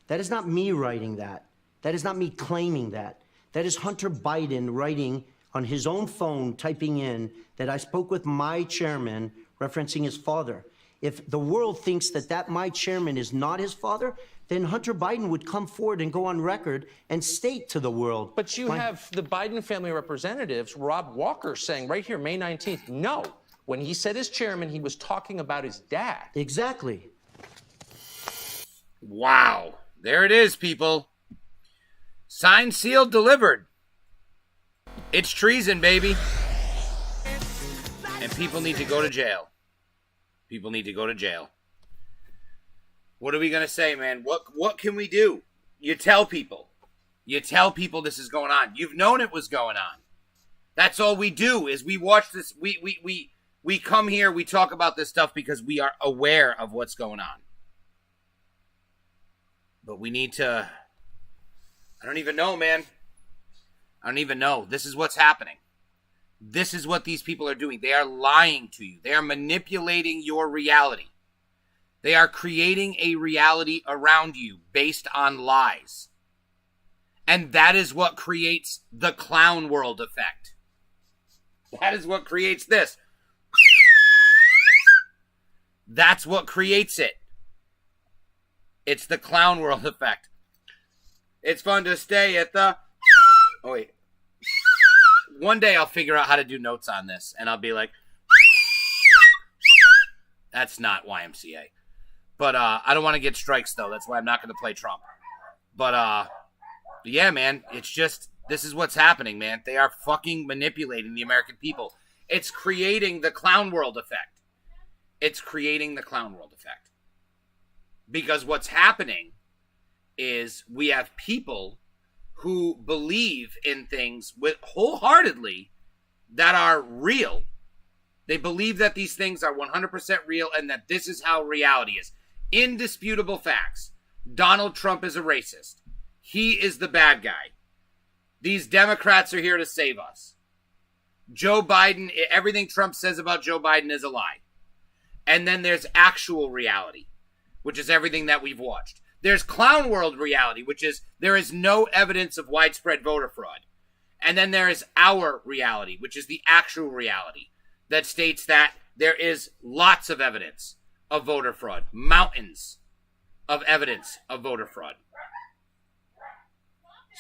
That is not me writing that. That is not me claiming that. That is Hunter Biden writing on his own phone, typing in that I spoke with my chairman, referencing his father. if the world thinks that my chairman is not his father, then Hunter Biden would come forward and go on record and state to the world. But you have the Biden family representatives, Rob Walker, saying right here, May 19th, no. When he said his chairman, he was talking about his dad. Exactly. Wow. There it is, people. Signed, sealed, delivered. It's treason, baby. And people need to go to jail. People need to go to jail. What are we going to say, man? What can we do? You tell people. You tell people this is going on. You've known it was going on. That's all we do is we watch this. We come here, we talk about this stuff because we are aware of what's going on. But we need to... I don't even know, man. I don't even know. This is what's happening. This is what these people are doing. They are lying to you. They are manipulating your reality. They are creating a reality around you based on lies. And that is what creates the clown world effect. That is what creates this. That's what creates it. It's the clown world effect. It's fun to stay at the... Oh, wait. One day I'll figure out how to do notes on this, and I'll be like... That's not YMCA. But I don't want to get strikes, though. That's why I'm not going to play Trump. But, yeah, man, it's just... This is what's happening, man. They are fucking manipulating the American people. It's creating the clown world effect. It's creating the clown world effect. Because what's happening is we have people who believe in things with wholeheartedly that are real. They believe that these things are 100% real and that this is how reality is. Indisputable facts. Donald Trump is a racist. He is the bad guy. These Democrats are here to save us. Joe Biden, everything Trump says about Joe Biden is a lie. And then there's actual reality, which is everything that we've watched. There's clown world reality, which is there is no evidence of widespread voter fraud. And then there is our reality, which is the actual reality that states that there is lots of evidence of voter fraud, mountains of evidence of voter fraud.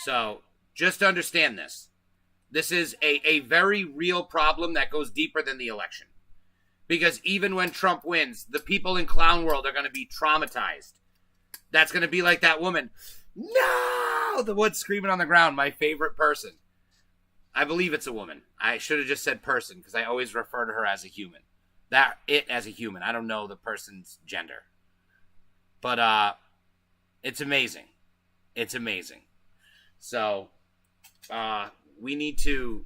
So just understand this. This is a very real problem that goes deeper than the election. Because even when Trump wins, the people in clown world are going to be traumatized. That's going to be like that woman. No! The one screaming on the ground, my favorite person. I believe it's a woman. I should have just said person because I always refer to her as a human. As a human. I don't know the person's gender. But it's amazing. It's amazing. So we need to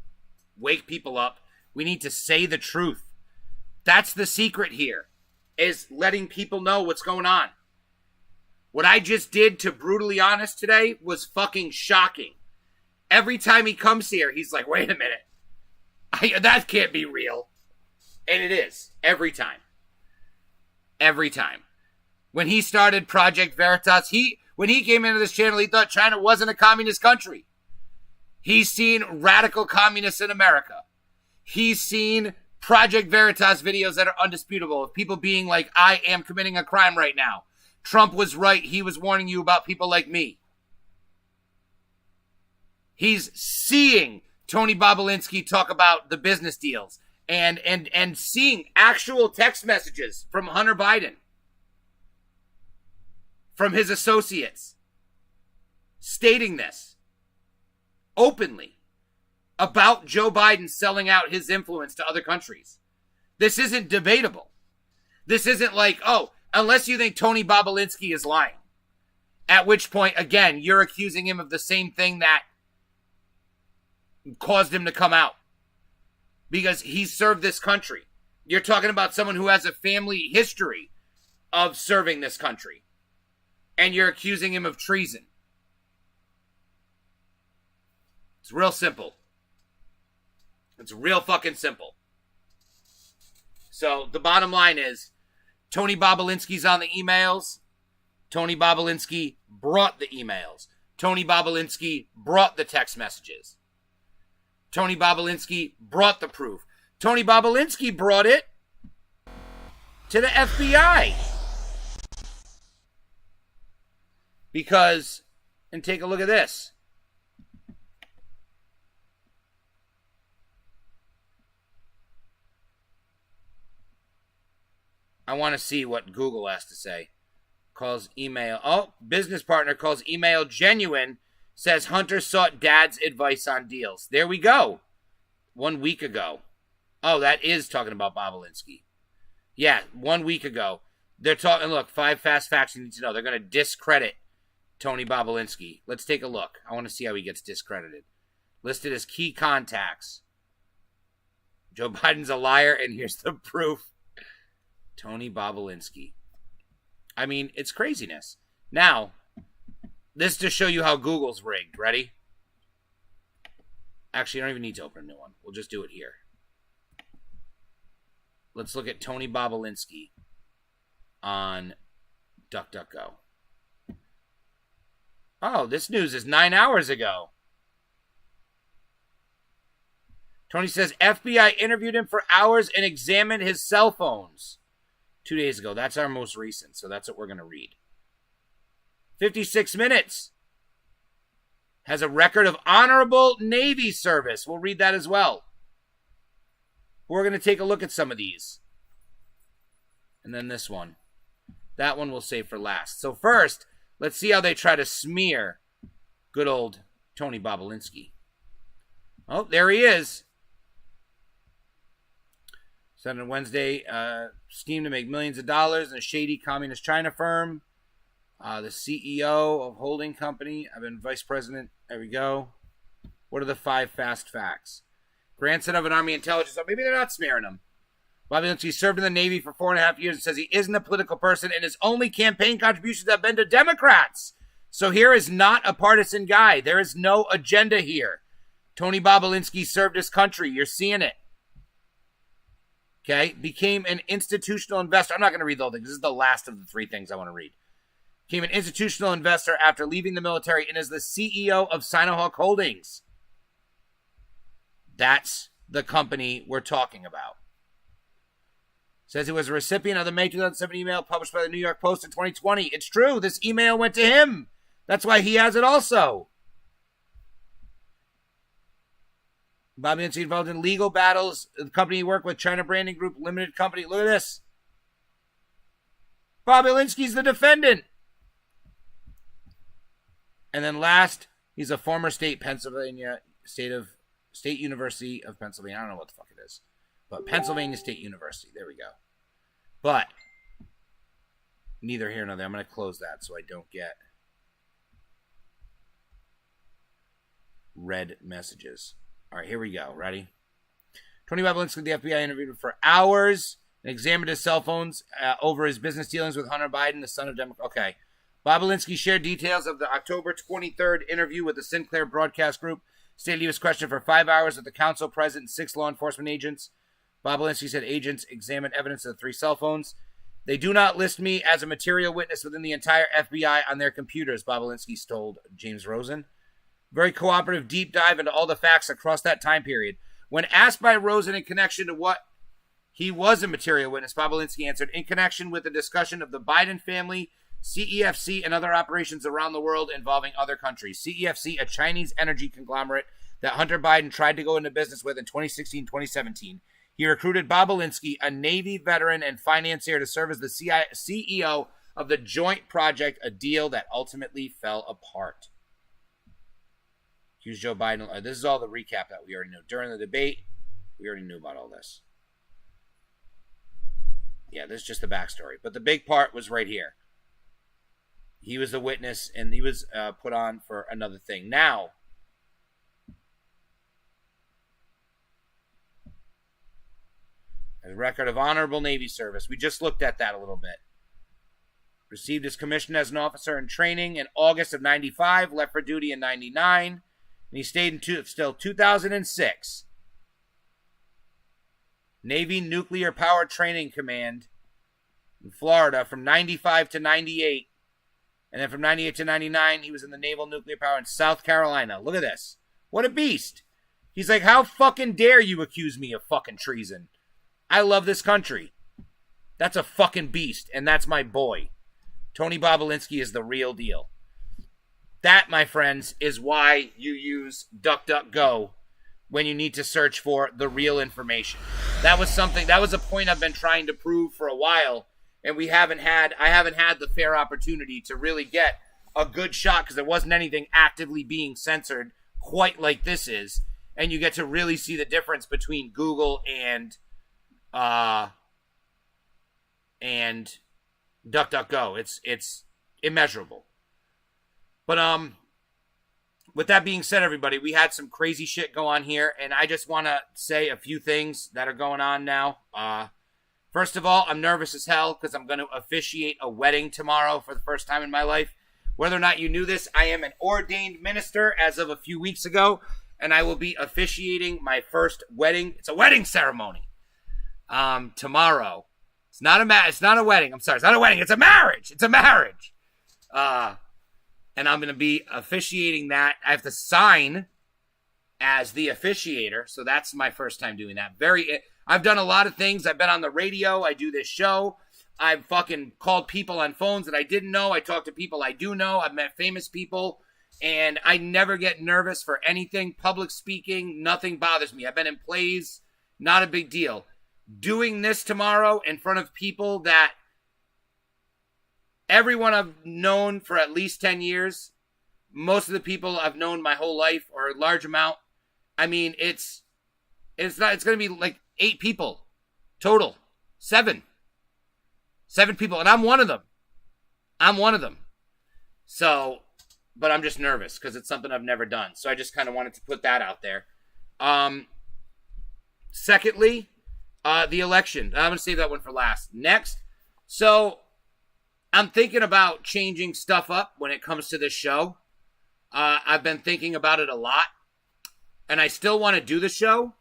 wake people up. We need to say the truth. That's the secret here, is letting people know what's going on. What I just did to Brutally Honest today was fucking shocking. Every time he comes here, he's like, wait a minute. That can't be real. And it is. Every time. Every time. When he started Project Veritas, when he came into this channel, he thought China wasn't a communist country. He's seen radical communists in America. He's seen Project Veritas videos that are undisputable of people being like, I am committing a crime right now. Trump was right. He was warning you about people like me. He's seeing Tony Bobulinski talk about the business deals and seeing actual text messages from Hunter Biden, from his associates, stating this openly about Joe Biden selling out his influence to other countries. This isn't debatable. This isn't like, oh, unless you think Tony Bobulinski is lying. At which point, again, you're accusing him of the same thing that caused him to come out. Because he served this country. You're talking about someone who has a family history of serving this country. And you're accusing him of treason. It's real simple. It's real fucking simple. So the bottom line is, Tony Bobulinski's on the emails. Tony Bobulinski brought the emails. Tony Bobulinski brought the text messages. Tony Bobulinski brought the proof. Tony Bobulinski brought it to the FBI. Because, and take a look at this. I want to see what Google has to say. Calls email. Oh, business partner calls email genuine. Says Hunter sought dad's advice on deals. There we go. 1 week ago. Oh, that is talking about Bobulinski. Yeah, 1 week ago. They're talking, look, 5 fast facts you need to know. They're going to discredit Tony Bobulinski. Let's take a look. I want to see how he gets discredited. Listed as key contacts. Joe Biden's a liar, and here's the proof. Tony Bobulinski. I mean, it's craziness. Now, this to show you how Google's rigged. Ready? Actually, I don't even need to open a new one. We'll just do it here. Let's look at Tony Bobulinski on DuckDuckGo. Oh, this news is 9 hours ago. Tony says FBI interviewed him for hours and examined his cell phones. 2 days ago. That's our most recent, so that's what we're going to read. 56 minutes. Has a record of honorable Navy service. We'll read that as well. We're going to take a look at some of these. And then this one. That one we'll save for last. So first, let's see how they try to smear good old Tony Bobulinski. Oh, there he is. Said on Wednesday, schemed to make millions of dollars in a shady communist China firm. The CEO of holding company. I've been vice president. There we go. What are the 5 fast facts? Grandson of an Army intelligence. Oh, maybe they're not smearing him. Bobulinski served in the Navy for 4.5 years and says he isn't a political person and his only campaign contributions have been to Democrats. So here is not a partisan guy. There is no agenda here. Tony Bobulinski served his country. You're seeing it. Okay, became an institutional investor. I'm not going to read the whole thing. This is the last of the 3 things I want to read. Became an institutional investor after leaving the military and is the CEO of Sinohawk Holdings. That's the company we're talking about. Says he was a recipient of the May 2007 email published by the New York Post in 2020. It's true. This email went to him. That's why he has it also. Bobulinski involved in legal battles. The company he worked with, China Branding Group Limited Company. Look at this. Bobulinski's the defendant. And then last, he's a former State University of Pennsylvania. I don't know what the fuck it is. But Pennsylvania State University. There we go. But neither here nor there. I'm going to close that so I don't get red messages. All right, here we go. Ready? Tony Bobulinski, the FBI interviewed him for hours and examined his cell phones over his business dealings with Hunter Biden, the son of Democrat. Okay. Bobulinski shared details of the October 23rd interview with the Sinclair Broadcast Group. Stated he was questioned for 5 hours with the council president and 6 law enforcement agents. Bobulinski said agents examined evidence of the 3 cell phones. They do not list me as a material witness within the entire FBI on their computers, Bobulinski told James Rosen. Very cooperative deep dive into all the facts across that time period. When asked by Rosen in connection to what he was a material witness, Bobulinski answered, in connection with the discussion of the Biden family, CEFC, and other operations around the world involving other countries. CEFC, a Chinese energy conglomerate that Hunter Biden tried to go into business with in 2016-2017. He recruited Bobulinski, a Navy veteran and financier, to serve as the CEO of the joint project, a deal that ultimately fell apart. Accused Joe Biden. This is all the recap that we already knew. During the debate, we already knew about all this. Yeah, this is just the backstory. But the big part was right here. He was the witness, and he was put on for another thing. Now, a record of honorable Navy service. We just looked at that a little bit. Received his commission as an officer in training in August of 95, left for duty in 99, and he stayed until 2006. Navy Nuclear Power Training Command in Florida from 95 to 98. And then from 98 to 99, he was in the Naval Nuclear Power in South Carolina. Look at this. What a beast. He's like, how fucking dare you accuse me of fucking treason? I love this country. That's a fucking beast, and that's my boy. Tony Bobulinski is the real deal. That, my friends, is why you use DuckDuckGo when you need to search for the real information. That was a point I've been trying to prove for a while, and I haven't had the fair opportunity to really get a good shot because there wasn't anything actively being censored quite like this is, and you get to really see the difference between Google and DuckDuckGo. It's immeasurable. But with that being said, everybody, we had some crazy shit go on here, and I just want to say a few things that are going on now. First of all, I'm nervous as hell because I'm going to officiate a wedding tomorrow for the first time in my life. Whether or not you knew this, I am an ordained minister as of a few weeks ago, and I will be officiating my first wedding. It's a wedding ceremony tomorrow. It's not a wedding. I'm sorry. It's not a wedding. It's a marriage. It's a marriage. And I'm going to be officiating that. I have to sign as the officiator. So that's my first time doing that. I've done a lot of things. I've been on the radio. I do this show. I've fucking called people on phones that I didn't know. I talk to people I do know. I've met famous people. And I never get nervous for anything. Public speaking, nothing bothers me. I've been in plays. Not a big deal. Doing this tomorrow in front of people that everyone I've known for at least 10 years, most of the people I've known my whole life or a large amount. I mean, it's going to be like 8 people total. 7 people. And I'm one of them. So, but I'm just nervous because it's something I've never done. So I just kind of wanted to put that out there. Secondly, the election. I'm going to save that one for last. Next. So I'm thinking about changing stuff up when it comes to this show. I've been thinking about it a lot. And I still want to do the show.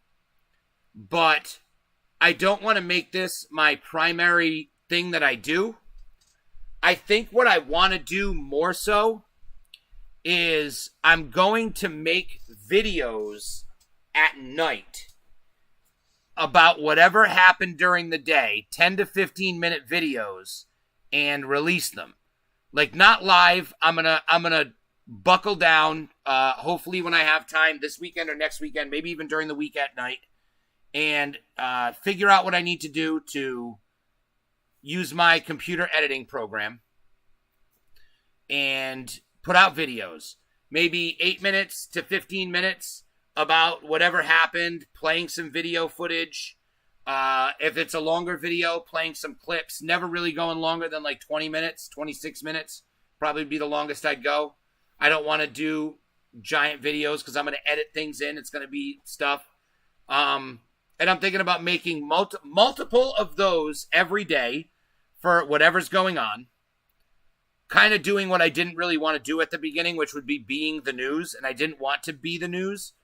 But I don't want to make this my primary thing that I do. I think what I want to do more so is I'm going to make videos at night about whatever happened during the day, 10 to 15 minute videos, and release them. Like, not live. I'm gonna buckle down, hopefully when I have time this weekend or next weekend, maybe even during the week at night, and figure out what I need to do to use my computer editing program and put out videos. Maybe 8 minutes to 15 minutes about whatever happened, playing some video footage. If it's a longer video, playing some clips, never really going longer than like 20 minutes, 26 minutes, probably be the longest I'd go. I don't want to do giant videos because I'm going to edit things in. It's going to be stuff. And I'm thinking about making multiple of those every day for whatever's going on. Kind of doing what I didn't really want to do at the beginning, which would be being the news. And I didn't want to be the news.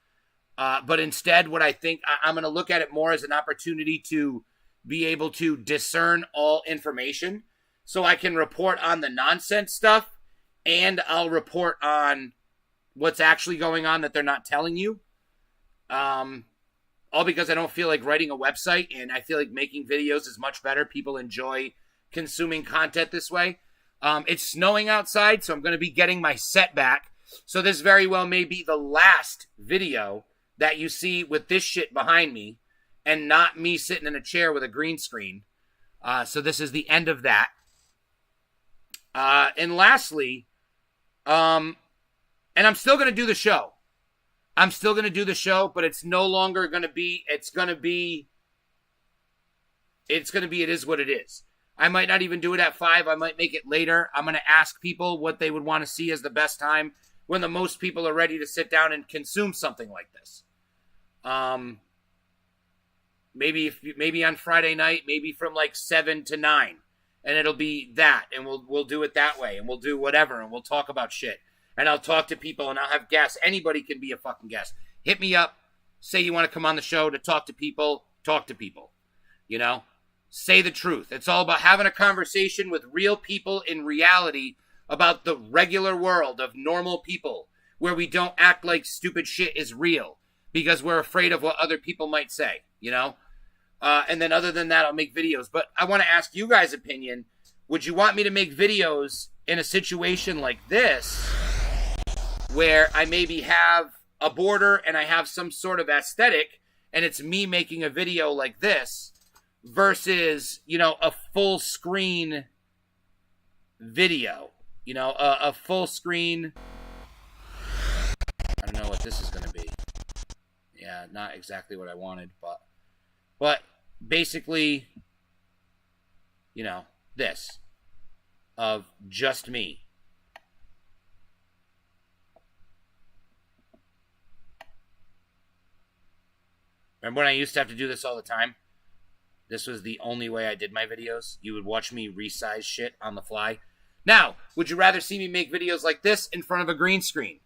But instead, what I think, I'm going to look at it more as an opportunity to be able to discern all information so I can report on the nonsense stuff and I'll report on what's actually going on that they're not telling you. All because I don't feel like writing a website, and I feel like making videos is much better. People enjoy consuming content this way. It's snowing outside, so I'm going to be getting my set back. So this very well may be the last video that you see with this shit behind me and not me sitting in a chair with a green screen. So this is the end of that. And lastly, and I'm still going to do the show. I'm still going to do the show, but it's no longer going to be, it is what it is. I might not even do it at 5. I might make it later. I'm going to ask people what they would want to see as the best time when the most people are ready to sit down and consume something like this. Maybe on Friday night, maybe from like 7 to 9, and it'll be that, and we'll do it that way, and we'll do whatever, and we'll talk about shit, and I'll talk to people, and I'll have guests. Anybody can be a fucking guest. Hit me up. Say you want to come on the show to talk to people. Talk to people. You know? Say the truth. It's all about having a conversation with real people in reality about the regular world of normal people where we don't act like stupid shit is real because we're afraid of what other people might say, you know? And then other than that, I'll make videos. But I want to ask you guys' opinion. Would you want me to make videos in a situation like this where I maybe have a border and I have some sort of aesthetic and it's me making a video like this versus, you know, a full screen video, you know, a full screen. I don't know what this is going to be. Yeah, not exactly what I wanted, but basically, you know, this of just me. Remember when I used to have to do this all the time? This was the only way I did my videos. You would watch me resize shit on the fly. Now, would you rather see me make videos like this in front of a green screen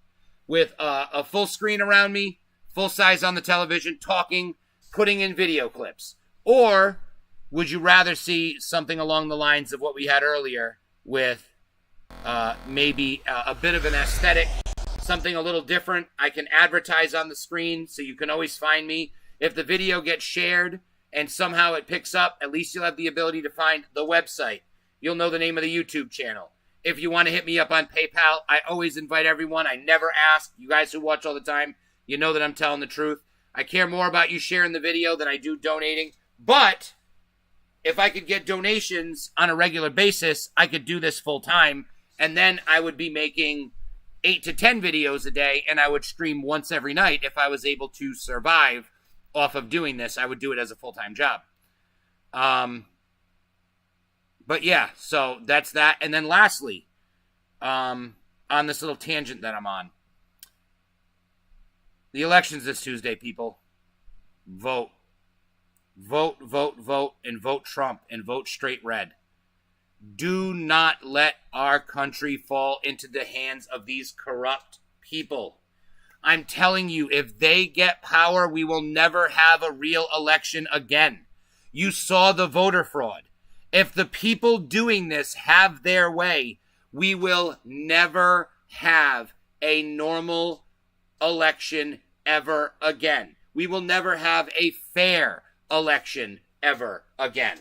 with a full screen around me, full size on the television, talking, putting in video clips? Or would you rather see something along the lines of what we had earlier with maybe a bit of an aesthetic, something a little different? I can advertise on the screen so you can always find me. If the video gets shared and somehow it picks up, at least you'll have the ability to find the website. You'll know the name of the YouTube channel. If you want to hit me up on PayPal, I always invite everyone. I never ask. You guys who watch all the time, you know that I'm telling the truth. I care more about you sharing the video than I do donating. But if I could get donations on a regular basis, I could do this full time. And then I would be making 8 to 10 videos a day, and I would stream once every night if I was able to survive off of doing this. I would do it as a full-time job. But yeah, so that's that. And then lastly, on this little tangent that I'm on, the election's this Tuesday, people. Vote. Vote, vote, vote, and vote Trump, and vote straight red. Do not let our country fall into the hands of these corrupt people. I'm telling you, if they get power, we will never have a real election again. You saw the voter fraud. If the people doing this have their way, we will never have a normal election ever again. We will never have a fair election ever again.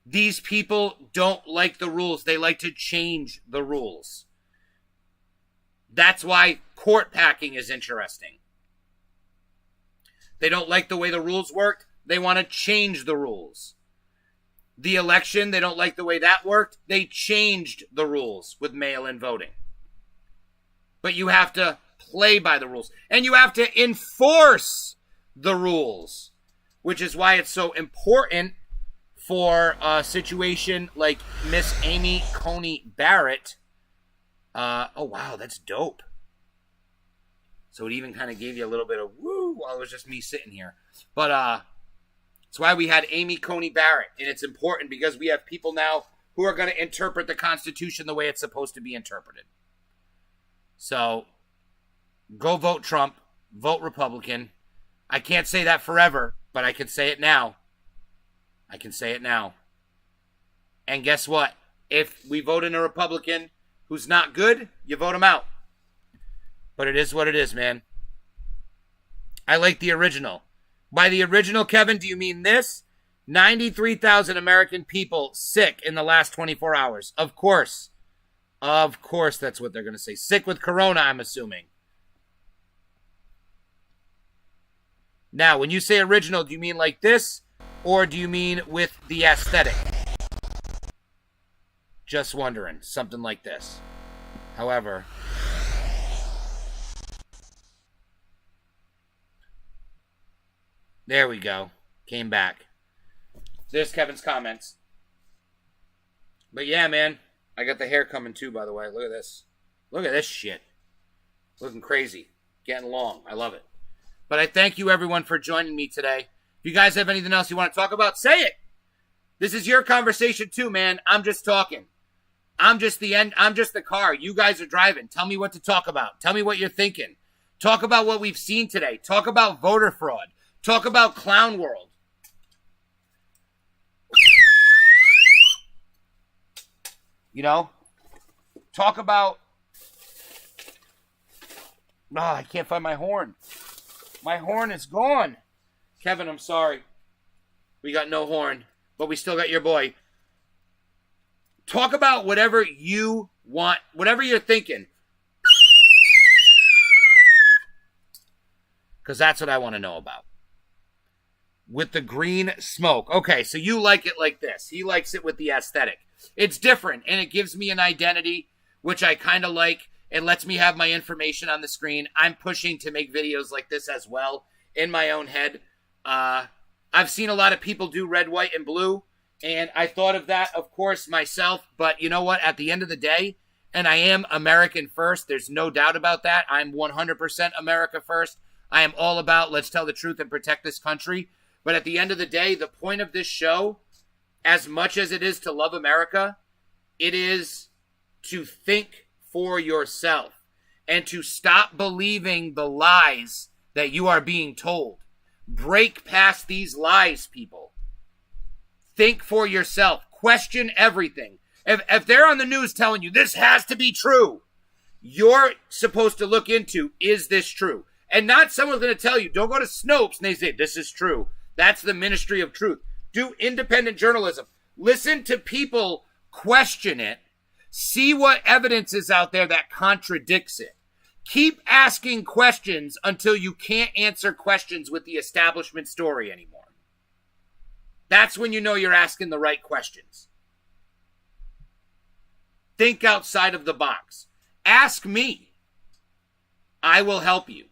These people don't like the rules. They like to change the rules. That's why court packing is interesting. They don't like the way the rules worked. They want to change the rules. The election, they don't like the way that worked. They changed the rules with mail-in voting. But you have to play by the rules. And you have to enforce the rules. Which is why it's so important for a situation like Miss Amy Coney Barrett. Oh, wow, that's dope. So it even kind of gave you a little bit of woo while it was just me sitting here. But that's why we had Amy Coney Barrett. And it's important because we have people now who are going to interpret the Constitution the way it's supposed to be interpreted. So go vote Trump. Vote Republican. I can't say that forever, but I can say it now. I can say it now. And guess what? If we vote in a Republican who's not good, you vote him out. But it is what it is, man. I like the original. By the original, Kevin, do you mean this? 93,000 American people sick in the last 24 hours. Of course. Of course that's what they're going to say. Sick with corona, I'm assuming. Now, when you say original, do you mean like this? Or do you mean with the aesthetic? Just wondering. Something like this. However, there we go. Came back. There's Kevin's comments. But yeah, man. I got the hair coming too, by the way. Look at this. Look at this shit. Looking crazy. Getting long. I love it. But I thank you, everyone, for joining me today. If you guys have anything else you want to talk about, say it. This is your conversation too, man. I'm just talking. I'm just the car. You guys are driving. Tell me what to talk about. Tell me what you're thinking. Talk about what we've seen today. Talk about voter fraud. Talk about Clown World. You know? Talk about... Oh, I can't find my horn. My horn is gone. Kevin, I'm sorry. We got no horn, but we still got your boy. Talk about whatever you want, whatever you're thinking. Because that's what I want to know about. With the green smoke. Okay, so you like it like this. He likes it with the aesthetic. It's different, and it gives me an identity, which I kind of like. It lets me have my information on the screen. I'm pushing to make videos like this as well in my own head. I've seen a lot of people do red, white, and blue, and I thought of that, of course, myself. But you know what? At the end of the day, and I am American first. There's no doubt about that. I'm 100% America first. I am all about let's tell the truth and protect this country. But at the end of the day, the point of this show, as much as it is to love America, it is to think for yourself and to stop believing the lies that you are being told. Break past these lies, people. Think for yourself. Question everything. If they're on the news telling you this has to be true, you're supposed to look into, is this true? And not someone's going to tell you, don't go to Snopes and they say, this is true. That's the Ministry of Truth. Do independent journalism. Listen to people question it. See what evidence is out there that contradicts it. Keep asking questions until you can't answer questions with the establishment story anymore. That's when you know you're asking the right questions. Think outside of the box. Ask me. I will help you.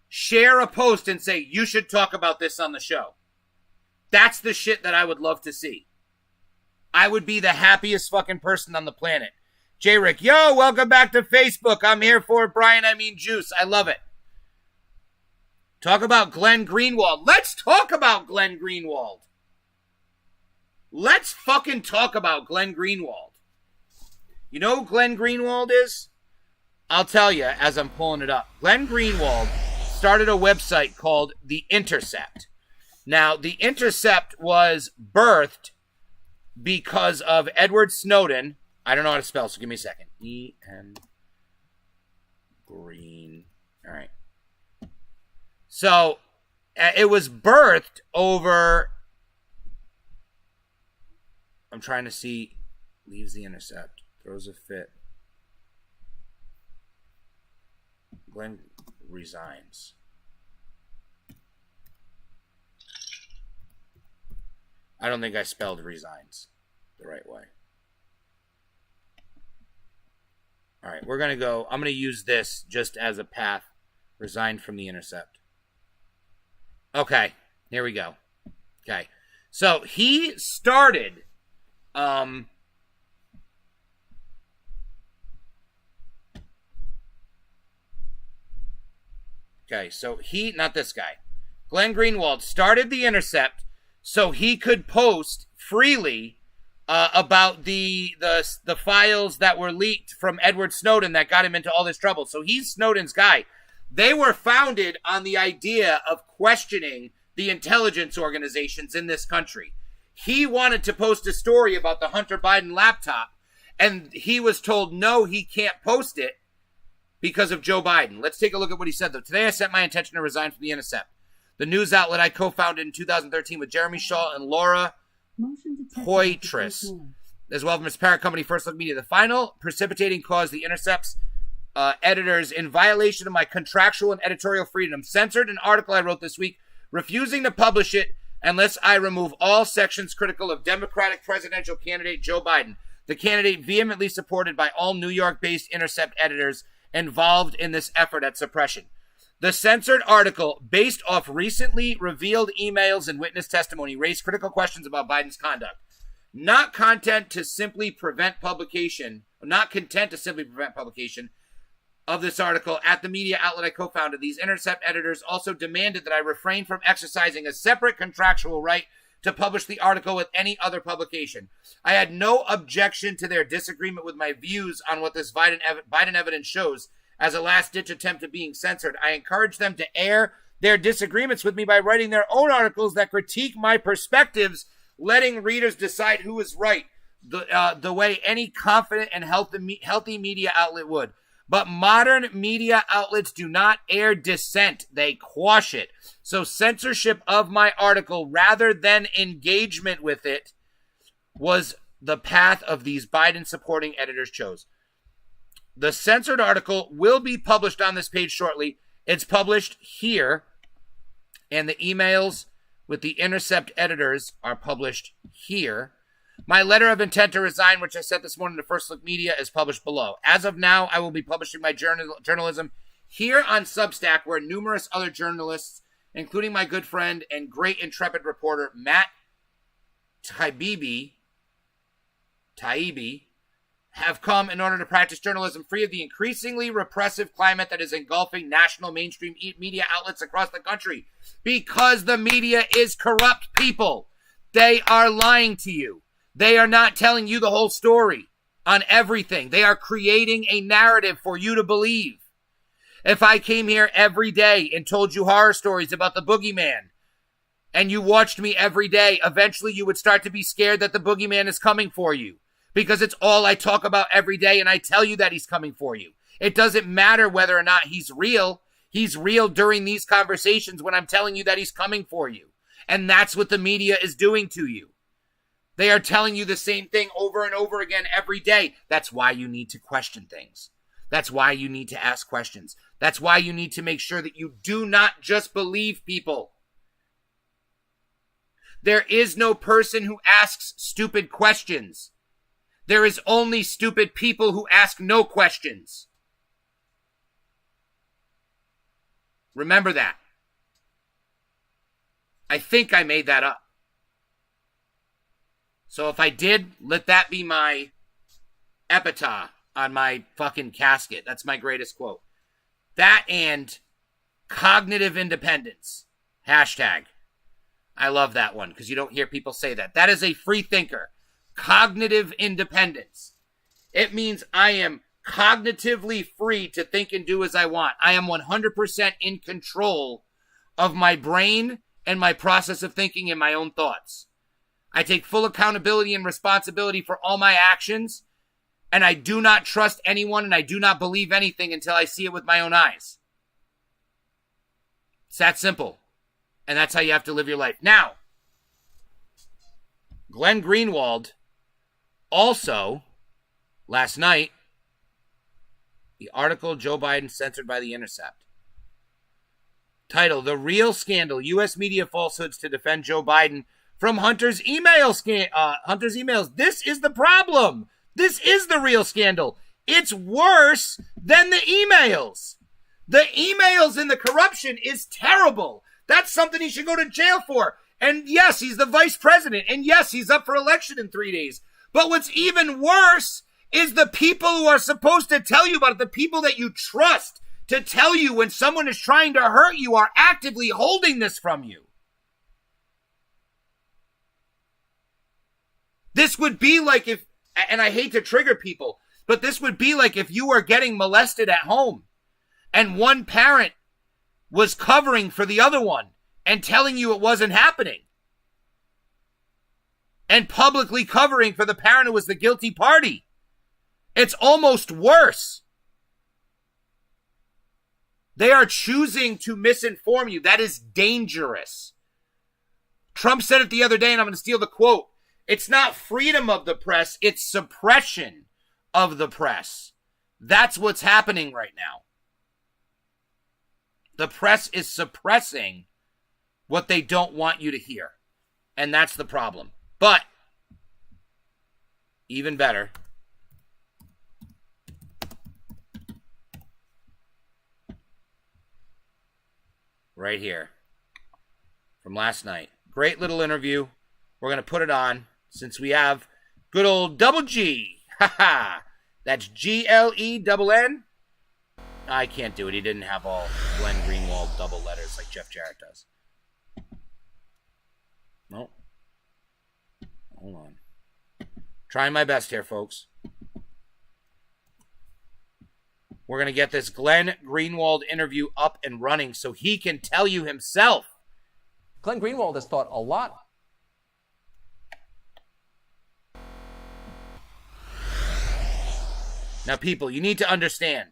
Share a post and say, you should talk about this on the show. That's the shit that I would love to see. I would be the happiest fucking person on the planet. J-Rick, yo, welcome back to Facebook. I'm here for Brian, I mean Juice. I love it. Talk about Glenn Greenwald. Let's talk about Glenn Greenwald. Let's fucking talk about Glenn Greenwald. You know who Glenn Greenwald is? I'll tell you as I'm pulling it up. Glenn Greenwald started a website called The Intercept. Now, The Intercept was birthed because of Edward Snowden. I don't know how to spell, so give me a second. E-N Green. All right. So, it was birthed over... I'm trying to see... Leaves The Intercept. Throws a fit. Glenn resigns. I don't think I spelled resigns the right way. All right, we're going to go. I'm going to use this just as a path. Resigned from The Intercept. Okay, here we go. Okay, so he started... Okay, so not this guy. Glenn Greenwald started The Intercept so he could post freely about the files that were leaked from Edward Snowden that got him into all this trouble. So he's Snowden's guy. They were founded on the idea of questioning the intelligence organizations in this country. He wanted to post a story about the Hunter Biden laptop, and he was told, no, he can't post it because of Joe Biden. Let's take a look at what he said, though. Today, I set my intention to resign from The Intercept, the news outlet I co-founded in 2013 with Jeremy Shaw and Laura Poitras, as well from his parent company, First Look Media. The final precipitating cause, The Intercept's editors, in violation of my contractual and editorial freedom, censored an article I wrote this week, refusing to publish it unless I remove all sections critical of Democratic presidential candidate Joe Biden, the candidate vehemently supported by all New York-based Intercept editors involved in this effort at suppression. The censored article, based off recently revealed emails and witness testimony, raised critical questions about Biden's conduct. Not content to simply prevent publication of this article at the media outlet I co-founded, these Intercept editors also demanded that I refrain from exercising a separate contractual right to publish the article with any other publication. I had no objection to their disagreement with my views on what this Biden evidence shows as a last-ditch attempt at being censored. I encourage them to air their disagreements with me by writing their own articles that critique my perspectives, letting readers decide who is right, the way any confident and healthy media outlet would. But modern media outlets do not air dissent. They quash it. So censorship of my article rather than engagement with it was the path of these Biden supporting editors chose. The censored article will be published on this page shortly. It's published here, and the emails with the Intercept editors are published here. My letter of intent to resign, which I sent this morning to First Look Media, is published below. As of now, I will be publishing my journalism here on Substack, where numerous other journalists, including my good friend and great intrepid reporter Matt Taibbi, have come in order to practice journalism free of the increasingly repressive climate that is engulfing national mainstream media outlets across the country. Because the media is corrupt people. They are lying to you. They are not telling you the whole story on everything. They are creating a narrative for you to believe. If I came here every day and told you horror stories about the boogeyman, and you watched me every day, eventually you would start to be scared that the boogeyman is coming for you. Because it's all I talk about every day, and I tell you that he's coming for you. It doesn't matter whether or not he's real. He's real during these conversations when I'm telling you that he's coming for you. And that's what the media is doing to you. They are telling you the same thing over and over again every day. That's why you need to question things. That's why you need to ask questions. That's why you need to make sure that you do not just believe people. There is no person who asks stupid questions. There is only stupid people who ask no questions. Remember that. I think I made that up. So if I did, let that be my epitaph on my fucking casket. That's my greatest quote. That and cognitive independence. Hashtag. I love that one because you don't hear people say that. That is a free thinker. Cognitive independence. It means I am cognitively free to think and do as I want. I am 100% in control of my brain and my process of thinking and my own thoughts. I take full accountability and responsibility for all my actions, and I do not trust anyone and I do not believe anything until I see it with my own eyes. It's that simple. And that's how you have to live your life. Now, Glenn Greenwald also, last night, the article Joe Biden censored by The Intercept. Title, The Real Scandal, U.S. Media Falsehoods to Defend Joe Biden from Hunter's emails. This is the problem. This is the real scandal. It's worse than the emails. The emails and the corruption is terrible. That's something he should go to jail for. And yes, he's the vice president. And yes, he's up for election in 3 days. But what's even worse is the people who are supposed to tell you about it, the people that you trust to tell you when someone is trying to hurt you are actively holding this from you. This would be like if, and I hate to trigger people, but this would be like if you were getting molested at home and one parent was covering for the other one and telling you it wasn't happening. And publicly covering for the parent who was the guilty party. It's almost worse. They are choosing to misinform you. That is dangerous. Trump said it the other day, and I'm going to steal the quote. It's not freedom of the press, it's suppression of the press. That's what's happening right now. The press is suppressing what they don't want you to hear. And that's the problem. But, even better, right here, from last night. Great little interview. We're going to put it on since we have good old Double G. Ha. That's Glenn. I can't do it. He didn't have all Glenn Greenwald double letters like Jeff Jarrett does. Nope. Hold on. Trying my best here, folks. We're going to get this Glenn Greenwald interview up and running so he can tell you himself. Glenn Greenwald has thought a lot. Now, people, you need to understand.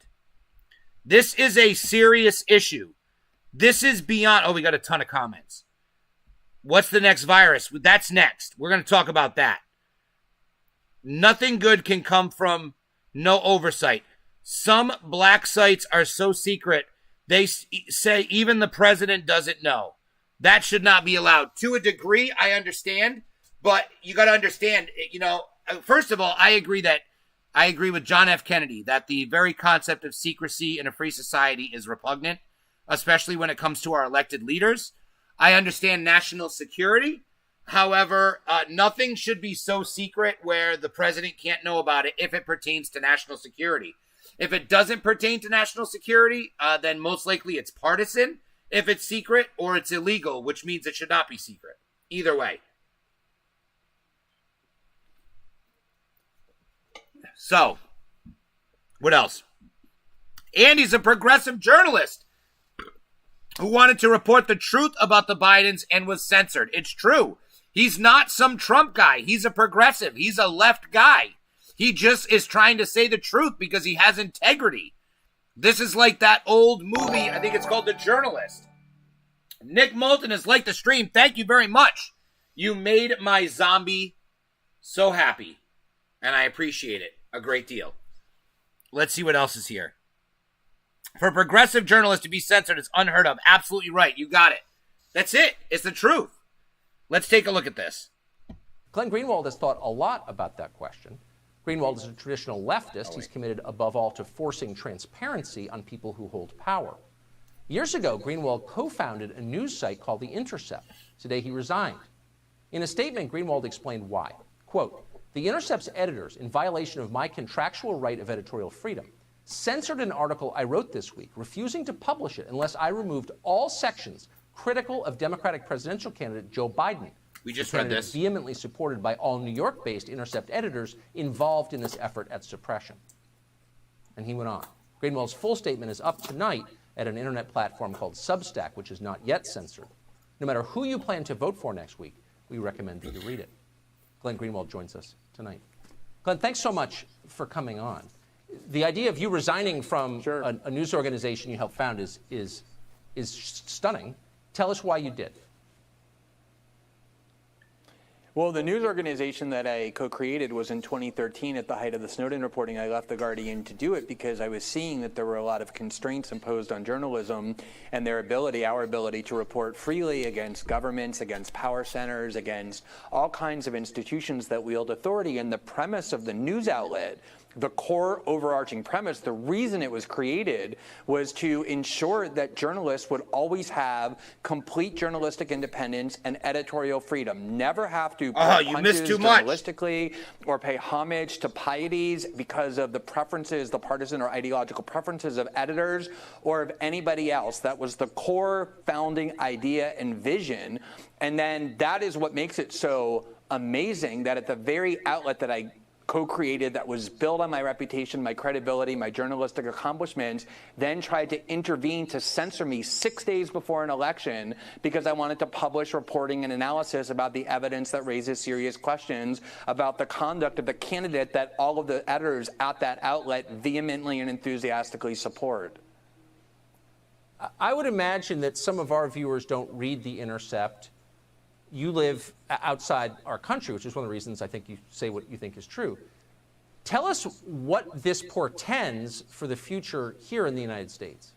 This is a serious issue. This is beyond... Oh, we got a ton of comments. What's the next virus? That's next. We're going to talk about that. Nothing good can come from no oversight. Some black sites are so secret, they say even the president doesn't know. That should not be allowed. To a degree, I understand, but you got to understand, first of all, I agree with John F. Kennedy that the very concept of secrecy in a free society is repugnant, especially when it comes to our elected leaders. I understand national security. However, nothing should be so secret where the president can't know about it if it pertains to national security. If it doesn't pertain to national security, then most likely it's partisan if it's secret, or it's illegal, which means it should not be secret. Either way. So, what else? Andy's a progressive journalist who wanted to report the truth about the Bidens and was censored. It's true. He's not some Trump guy. He's a progressive. He's a left guy. He just is trying to say the truth because he has integrity. This is like that old movie, I think it's called The Journalist. Nick Moulton has liked the stream. Thank you very much. You made my zombie so happy, and I appreciate it a great deal. Let's see what else is here. For a progressive journalist to be censored is unheard of. Absolutely right. You got it. That's it. It's the truth. Let's take a look at this. Glenn Greenwald has thought a lot about that question. Greenwald is a traditional leftist. He's committed above all to forcing transparency on people who hold power. Years ago, Greenwald co-founded a news site called The Intercept. Today, he resigned. In a statement, Greenwald explained why. Quote, "The Intercept's editors, in violation of my contractual right of editorial freedom, censored an article I wrote this week, refusing to publish it unless I removed all sections critical of Democratic presidential candidate Joe Biden. We just read this. Vehemently supported by all New York-based Intercept editors involved in this effort at suppression." And he went on. Greenwald's full statement is up tonight at an internet platform called Substack, which is not yet censored. No matter who you plan to vote for next week, we recommend that you read it. Glenn Greenwald joins us tonight. Glenn, thanks so much for coming on. The idea of you resigning from a news organization you helped found is stunning. Tell us why you did. Well, the news organization that I co-created was in 2013 at the height of the Snowden reporting. I left The Guardian to do it because I was seeing that there were a lot of constraints imposed on journalism and our ability to report freely against governments, against power centers, against all kinds of institutions that wield authority. And the premise of the news outlet, the core overarching premise, the reason it was created was to ensure that journalists would always have complete journalistic independence and editorial freedom, never have to you missed too much journalistically or pay homage to pieties because of the preferences, the partisan or ideological preferences of editors or of anybody else. That was the core founding idea and vision. And then that is what makes it so amazing that at the very outlet that I co-created, that was built on my reputation, my credibility, my journalistic accomplishments, then tried to intervene to censor me 6 days before an election because I wanted to publish reporting and analysis about the evidence that raises serious questions about the conduct of the candidate that all of the editors at that outlet vehemently and enthusiastically support. I would imagine that some of our viewers don't read The Intercept. You live outside our country, which is one of the reasons I think you say what you think is true. Tell us what this portends for the future here in the United States.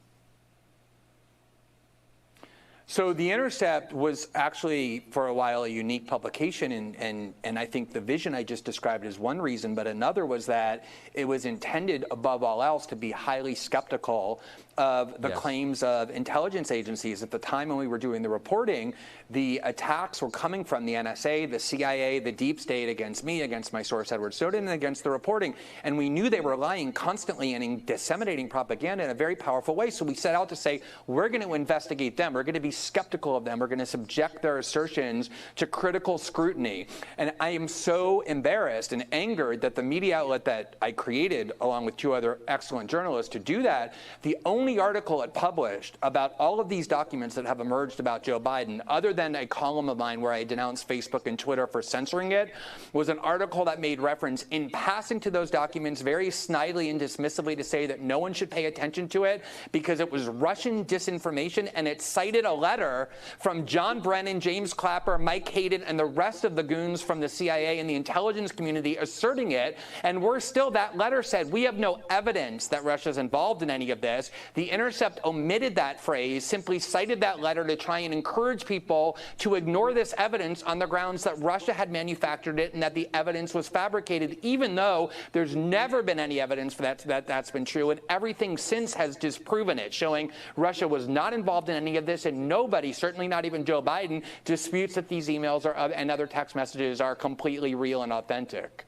So The Intercept was actually, for a while, a unique publication, and I think the vision I just described is one reason, but another was that it was intended, above all else, to be highly skeptical of the claims of intelligence agencies. At the time when we were doing the reporting, the attacks were coming from the NSA, the CIA, the deep state against me, against my source Edward Snowden, and against the reporting. And we knew they were lying constantly and disseminating propaganda in a very powerful way. So we set out to say, we're going to investigate them. We're going to be skeptical of them. We're going to subject their assertions to critical scrutiny. And I am so embarrassed and angered that the media outlet that I created, along with 2 other excellent journalists, to do that, the only article it published about all of these documents that have emerged about Joe Biden, other than a column of mine where I denounced Facebook and Twitter for censoring it, was an article that made reference in passing to those documents very snidely and dismissively to say that no one should pay attention to it because it was Russian disinformation, and it cited a letter from John Brennan, James Clapper, Mike Hayden, and the rest of the goons from the CIA and the intelligence community asserting it. And worse still, that letter said, we have no evidence that Russia's involved in any of this. The Intercept omitted that phrase, simply cited that letter to try and encourage people to ignore this evidence on the grounds that Russia had manufactured it and that the evidence was fabricated, even though there's never been any evidence for that's been true, and everything since has disproven it, showing Russia was not involved in any of this, and nobody, certainly not even Joe Biden, disputes that these emails and other text messages are completely real and authentic.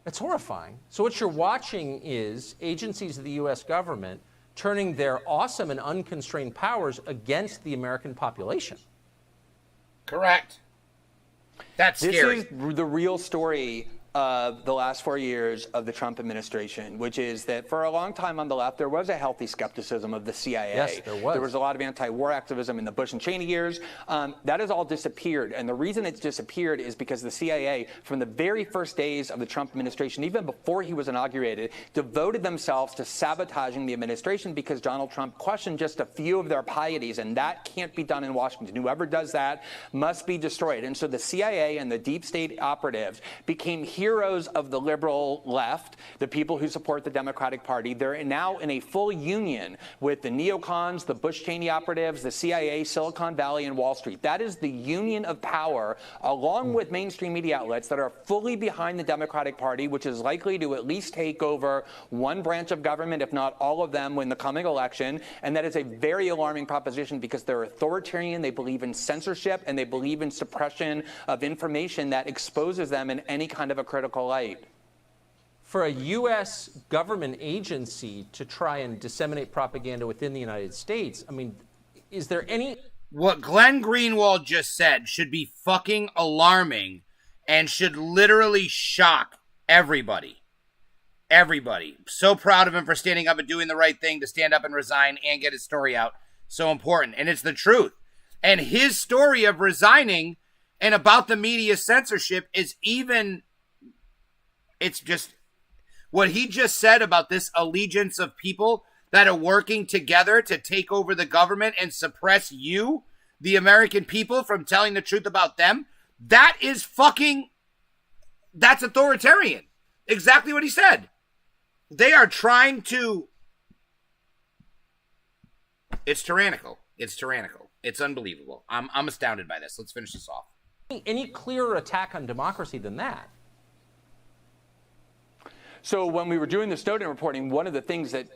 It's horrifying. So what you're watching is agencies of the U.S. government turning their awesome and unconstrained powers against the American population. Correct. That's scary. This is the real story of the last 4 years of the Trump administration, which is that for a long time on the left, there was a healthy skepticism of the CIA. Yes, there was. There was a lot of anti-war activism in the Bush and Cheney years. That has all disappeared. And the reason it's disappeared is because the CIA, from the very first days of the Trump administration, even before he was inaugurated, devoted themselves to sabotaging the administration because Donald Trump questioned just a few of their pieties. And that can't be done in Washington. Whoever does that must be destroyed. And so the CIA and the deep state operatives became heroes of the liberal left, the people who support the Democratic Party. They're now in a full union with the neocons, the Bush Cheney operatives, the CIA, Silicon Valley, and Wall Street. That is the union of power, along with mainstream media outlets that are fully behind the Democratic Party, which is likely to at least take over one branch of government, if not all of them, in the coming election. And that is a very alarming proposition because they're authoritarian, they believe in censorship, and they believe in suppression of information that exposes them in any kind of a critical light. For a U.S. government agency to try and disseminate propaganda within the United States, I mean, is there any... What Glenn Greenwald just said should be fucking alarming and should literally shock everybody. Everybody. So proud of him for standing up and doing the right thing to stand up and resign and get his story out. So important. And it's the truth. And his story of resigning and about the media censorship is even... It's just what he just said about this allegiance of people that are working together to take over the government and suppress you, the American people, from telling the truth about them. That is fucking, that's authoritarian. Exactly what he said. They are trying to, it's tyrannical. It's tyrannical. It's unbelievable. I'm astounded by this. Let's finish this off. Any clearer attack on democracy than that? So when we were doing the Snowden reporting, one of the things that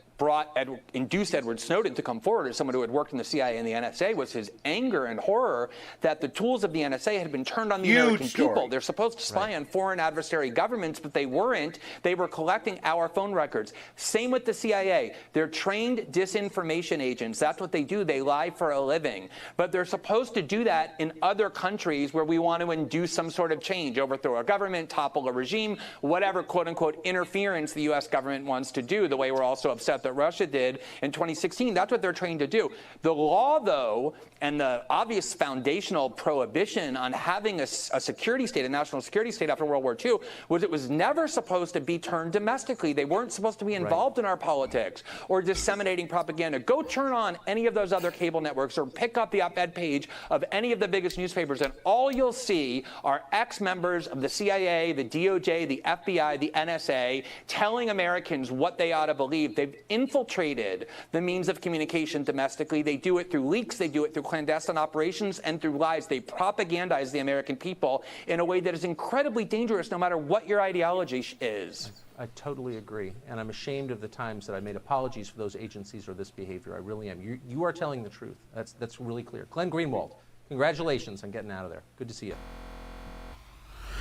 induced Edward Snowden to come forward as someone who had worked in the CIA and the NSA was his anger and horror that the tools of the NSA had been turned on the American people. They're supposed to spy on foreign adversary governments, but they weren't. They were collecting our phone records. Same with the CIA. They're trained disinformation agents. That's what they do. They lie for a living. But they're supposed to do that in other countries where we want to induce some sort of change, overthrow a government, topple a regime, whatever quote-unquote interference the U.S. government wants to do, the way we're also upset that Russia did in 2016. That's what they're trained to do. The law, though, and the obvious foundational prohibition on having a security state, a national security state after World War II, was it was never supposed to be turned domestically. They weren't supposed to be involved in our politics or disseminating propaganda. Go turn on any of those other cable networks or pick up the op-ed page of any of the biggest newspapers, and all you'll see are ex-members of the CIA, the DOJ, the FBI, the NSA, telling Americans what they ought to believe. They've infiltrated the means of communication domestically. They do it through leaks. They do it through clandestine operations and through lies. They propagandize the American people in a way that is incredibly dangerous no matter what your ideology is. I totally agree. And I'm ashamed of the times that I made apologies for those agencies or this behavior. I really am. You are telling the truth. That's really clear. Glenn Greenwald, congratulations on getting out of there. Good to see you.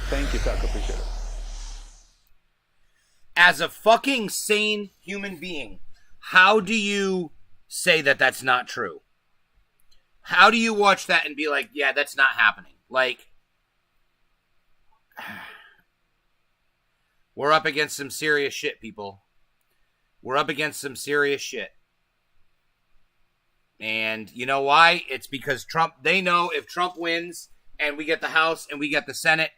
Thank you, Tucker. Appreciate it. As a fucking sane human being, how do you say that that's not true? How do you watch that and be like, yeah, that's not happening? Like, we're up against some serious shit, people. We're up against some serious shit. And you know why? It's because Trump, they know if Trump wins and we get the House and we get the Senate,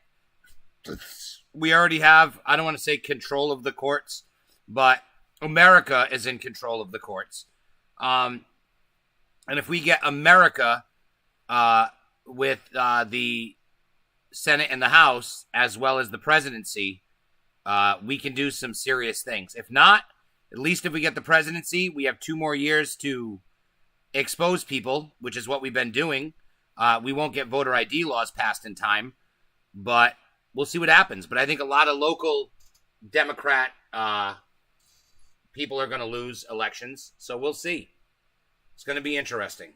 we already have, I don't want to say control of the courts, but America is in control of the courts. And if we get America with the Senate and the House, as well as the presidency, we can do some serious things. If not, at least if we get the presidency, we have 2 more years to expose people, which is what we've been doing. We won't get voter ID laws passed in time, but we'll see what happens. But I think a lot of local Democrat people are going to lose elections, so we'll see. It's going to be interesting.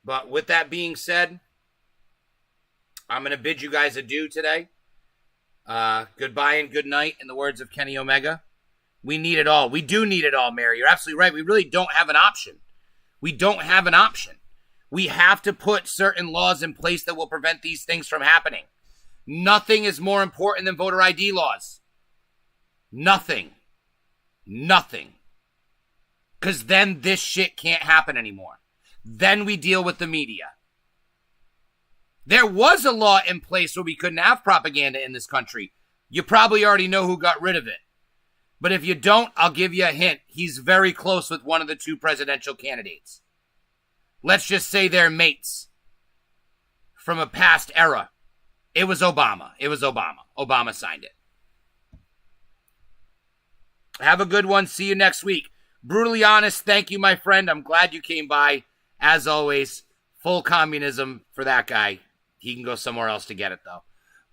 But with that being said, I'm going to bid you guys adieu today. Goodbye and good night, in the words of Kenny Omega. We need it all. We do need it all, Mary. You're absolutely right. We really don't have an option. We don't have an option. We have to put certain laws in place that will prevent these things from happening. Nothing is more important than voter ID laws. Nothing. Nothing. Because then this shit can't happen anymore. Then we deal with the media. There was a law in place where we couldn't have propaganda in this country. You probably already know who got rid of it. But if you don't, I'll give you a hint. He's very close with one of the 2 presidential candidates. Let's just say they're mates from a past era. It was Obama. It was Obama. Obama signed it. Have a good one. See you next week. Brutally honest, thank you, my friend. I'm glad you came by. As always, full communism for that guy. He can go somewhere else to get it, though.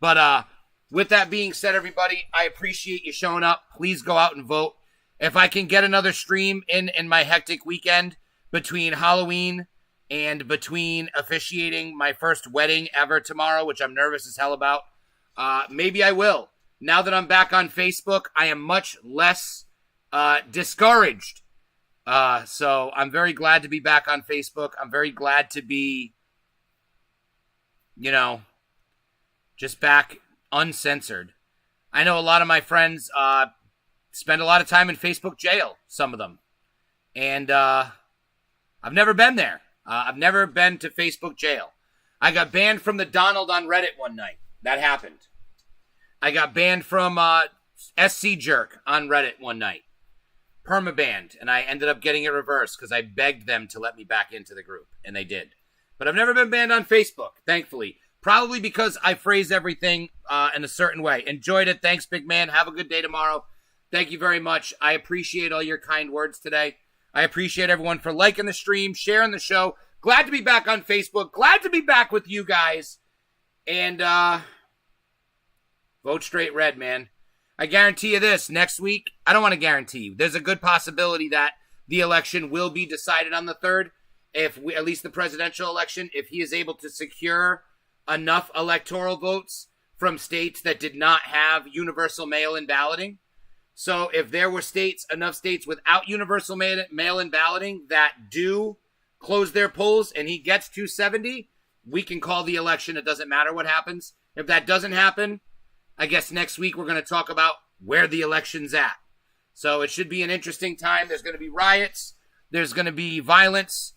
But with that being said, everybody, I appreciate you showing up. Please go out and vote. If I can get another stream in my hectic weekend between Halloween and between officiating my first wedding ever tomorrow, which I'm nervous as hell about, maybe I will. Now that I'm back on Facebook, I am much less discouraged. So I'm very glad to be back on Facebook. I'm very glad to be, just back uncensored. I know a lot of my friends spend a lot of time in Facebook jail, some of them. And I've never been there. I've never been to Facebook jail. I got banned from the Donald on Reddit one night. That happened. I got banned from SC Jerk on Reddit one night. Permabanned, and I ended up getting it reversed because I begged them to let me back into the group, and they did. But I've never been banned on Facebook, thankfully. Probably because I phrase everything in a certain way. Enjoyed it. Thanks, big man. Have a good day tomorrow. Thank you very much. I appreciate all your kind words today. I appreciate everyone for liking the stream, sharing the show. Glad to be back on Facebook. Glad to be back with you guys. And vote straight red, man. I guarantee you this, next week, I don't want to guarantee you. There's a good possibility that the election will be decided on the 3rd, at least the presidential election, if he is able to secure enough electoral votes from states that did not have universal mail-in balloting. So if there were enough states without universal mail-in balloting that do close their polls and he gets 270, we can call the election. It doesn't matter what happens. If that doesn't happen, I guess next week we're going to talk about where the election's at. So it should be an interesting time. There's going to be riots. There's going to be violence.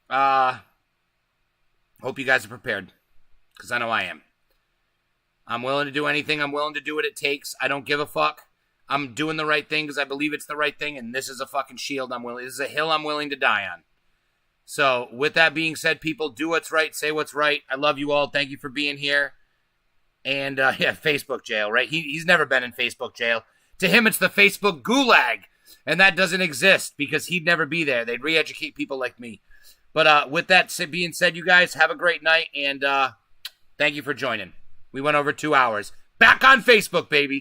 Hope you guys are prepared, because I know I am. I'm willing to do anything. I'm willing to do what it takes. I don't give a fuck. I'm doing the right thing because I believe it's the right thing, and this is a fucking shield this is a hill I'm willing to die on. So with that being said, people, do what's right, say what's right. I love you all. Thank you for being here. And, Facebook jail, right? He's never been in Facebook jail. To him, it's the Facebook gulag. And that doesn't exist because he'd never be there. They'd re-educate people like me. But with that being said, you guys, have a great night. And thank you for joining. We went over 2 hours. Back on Facebook, baby.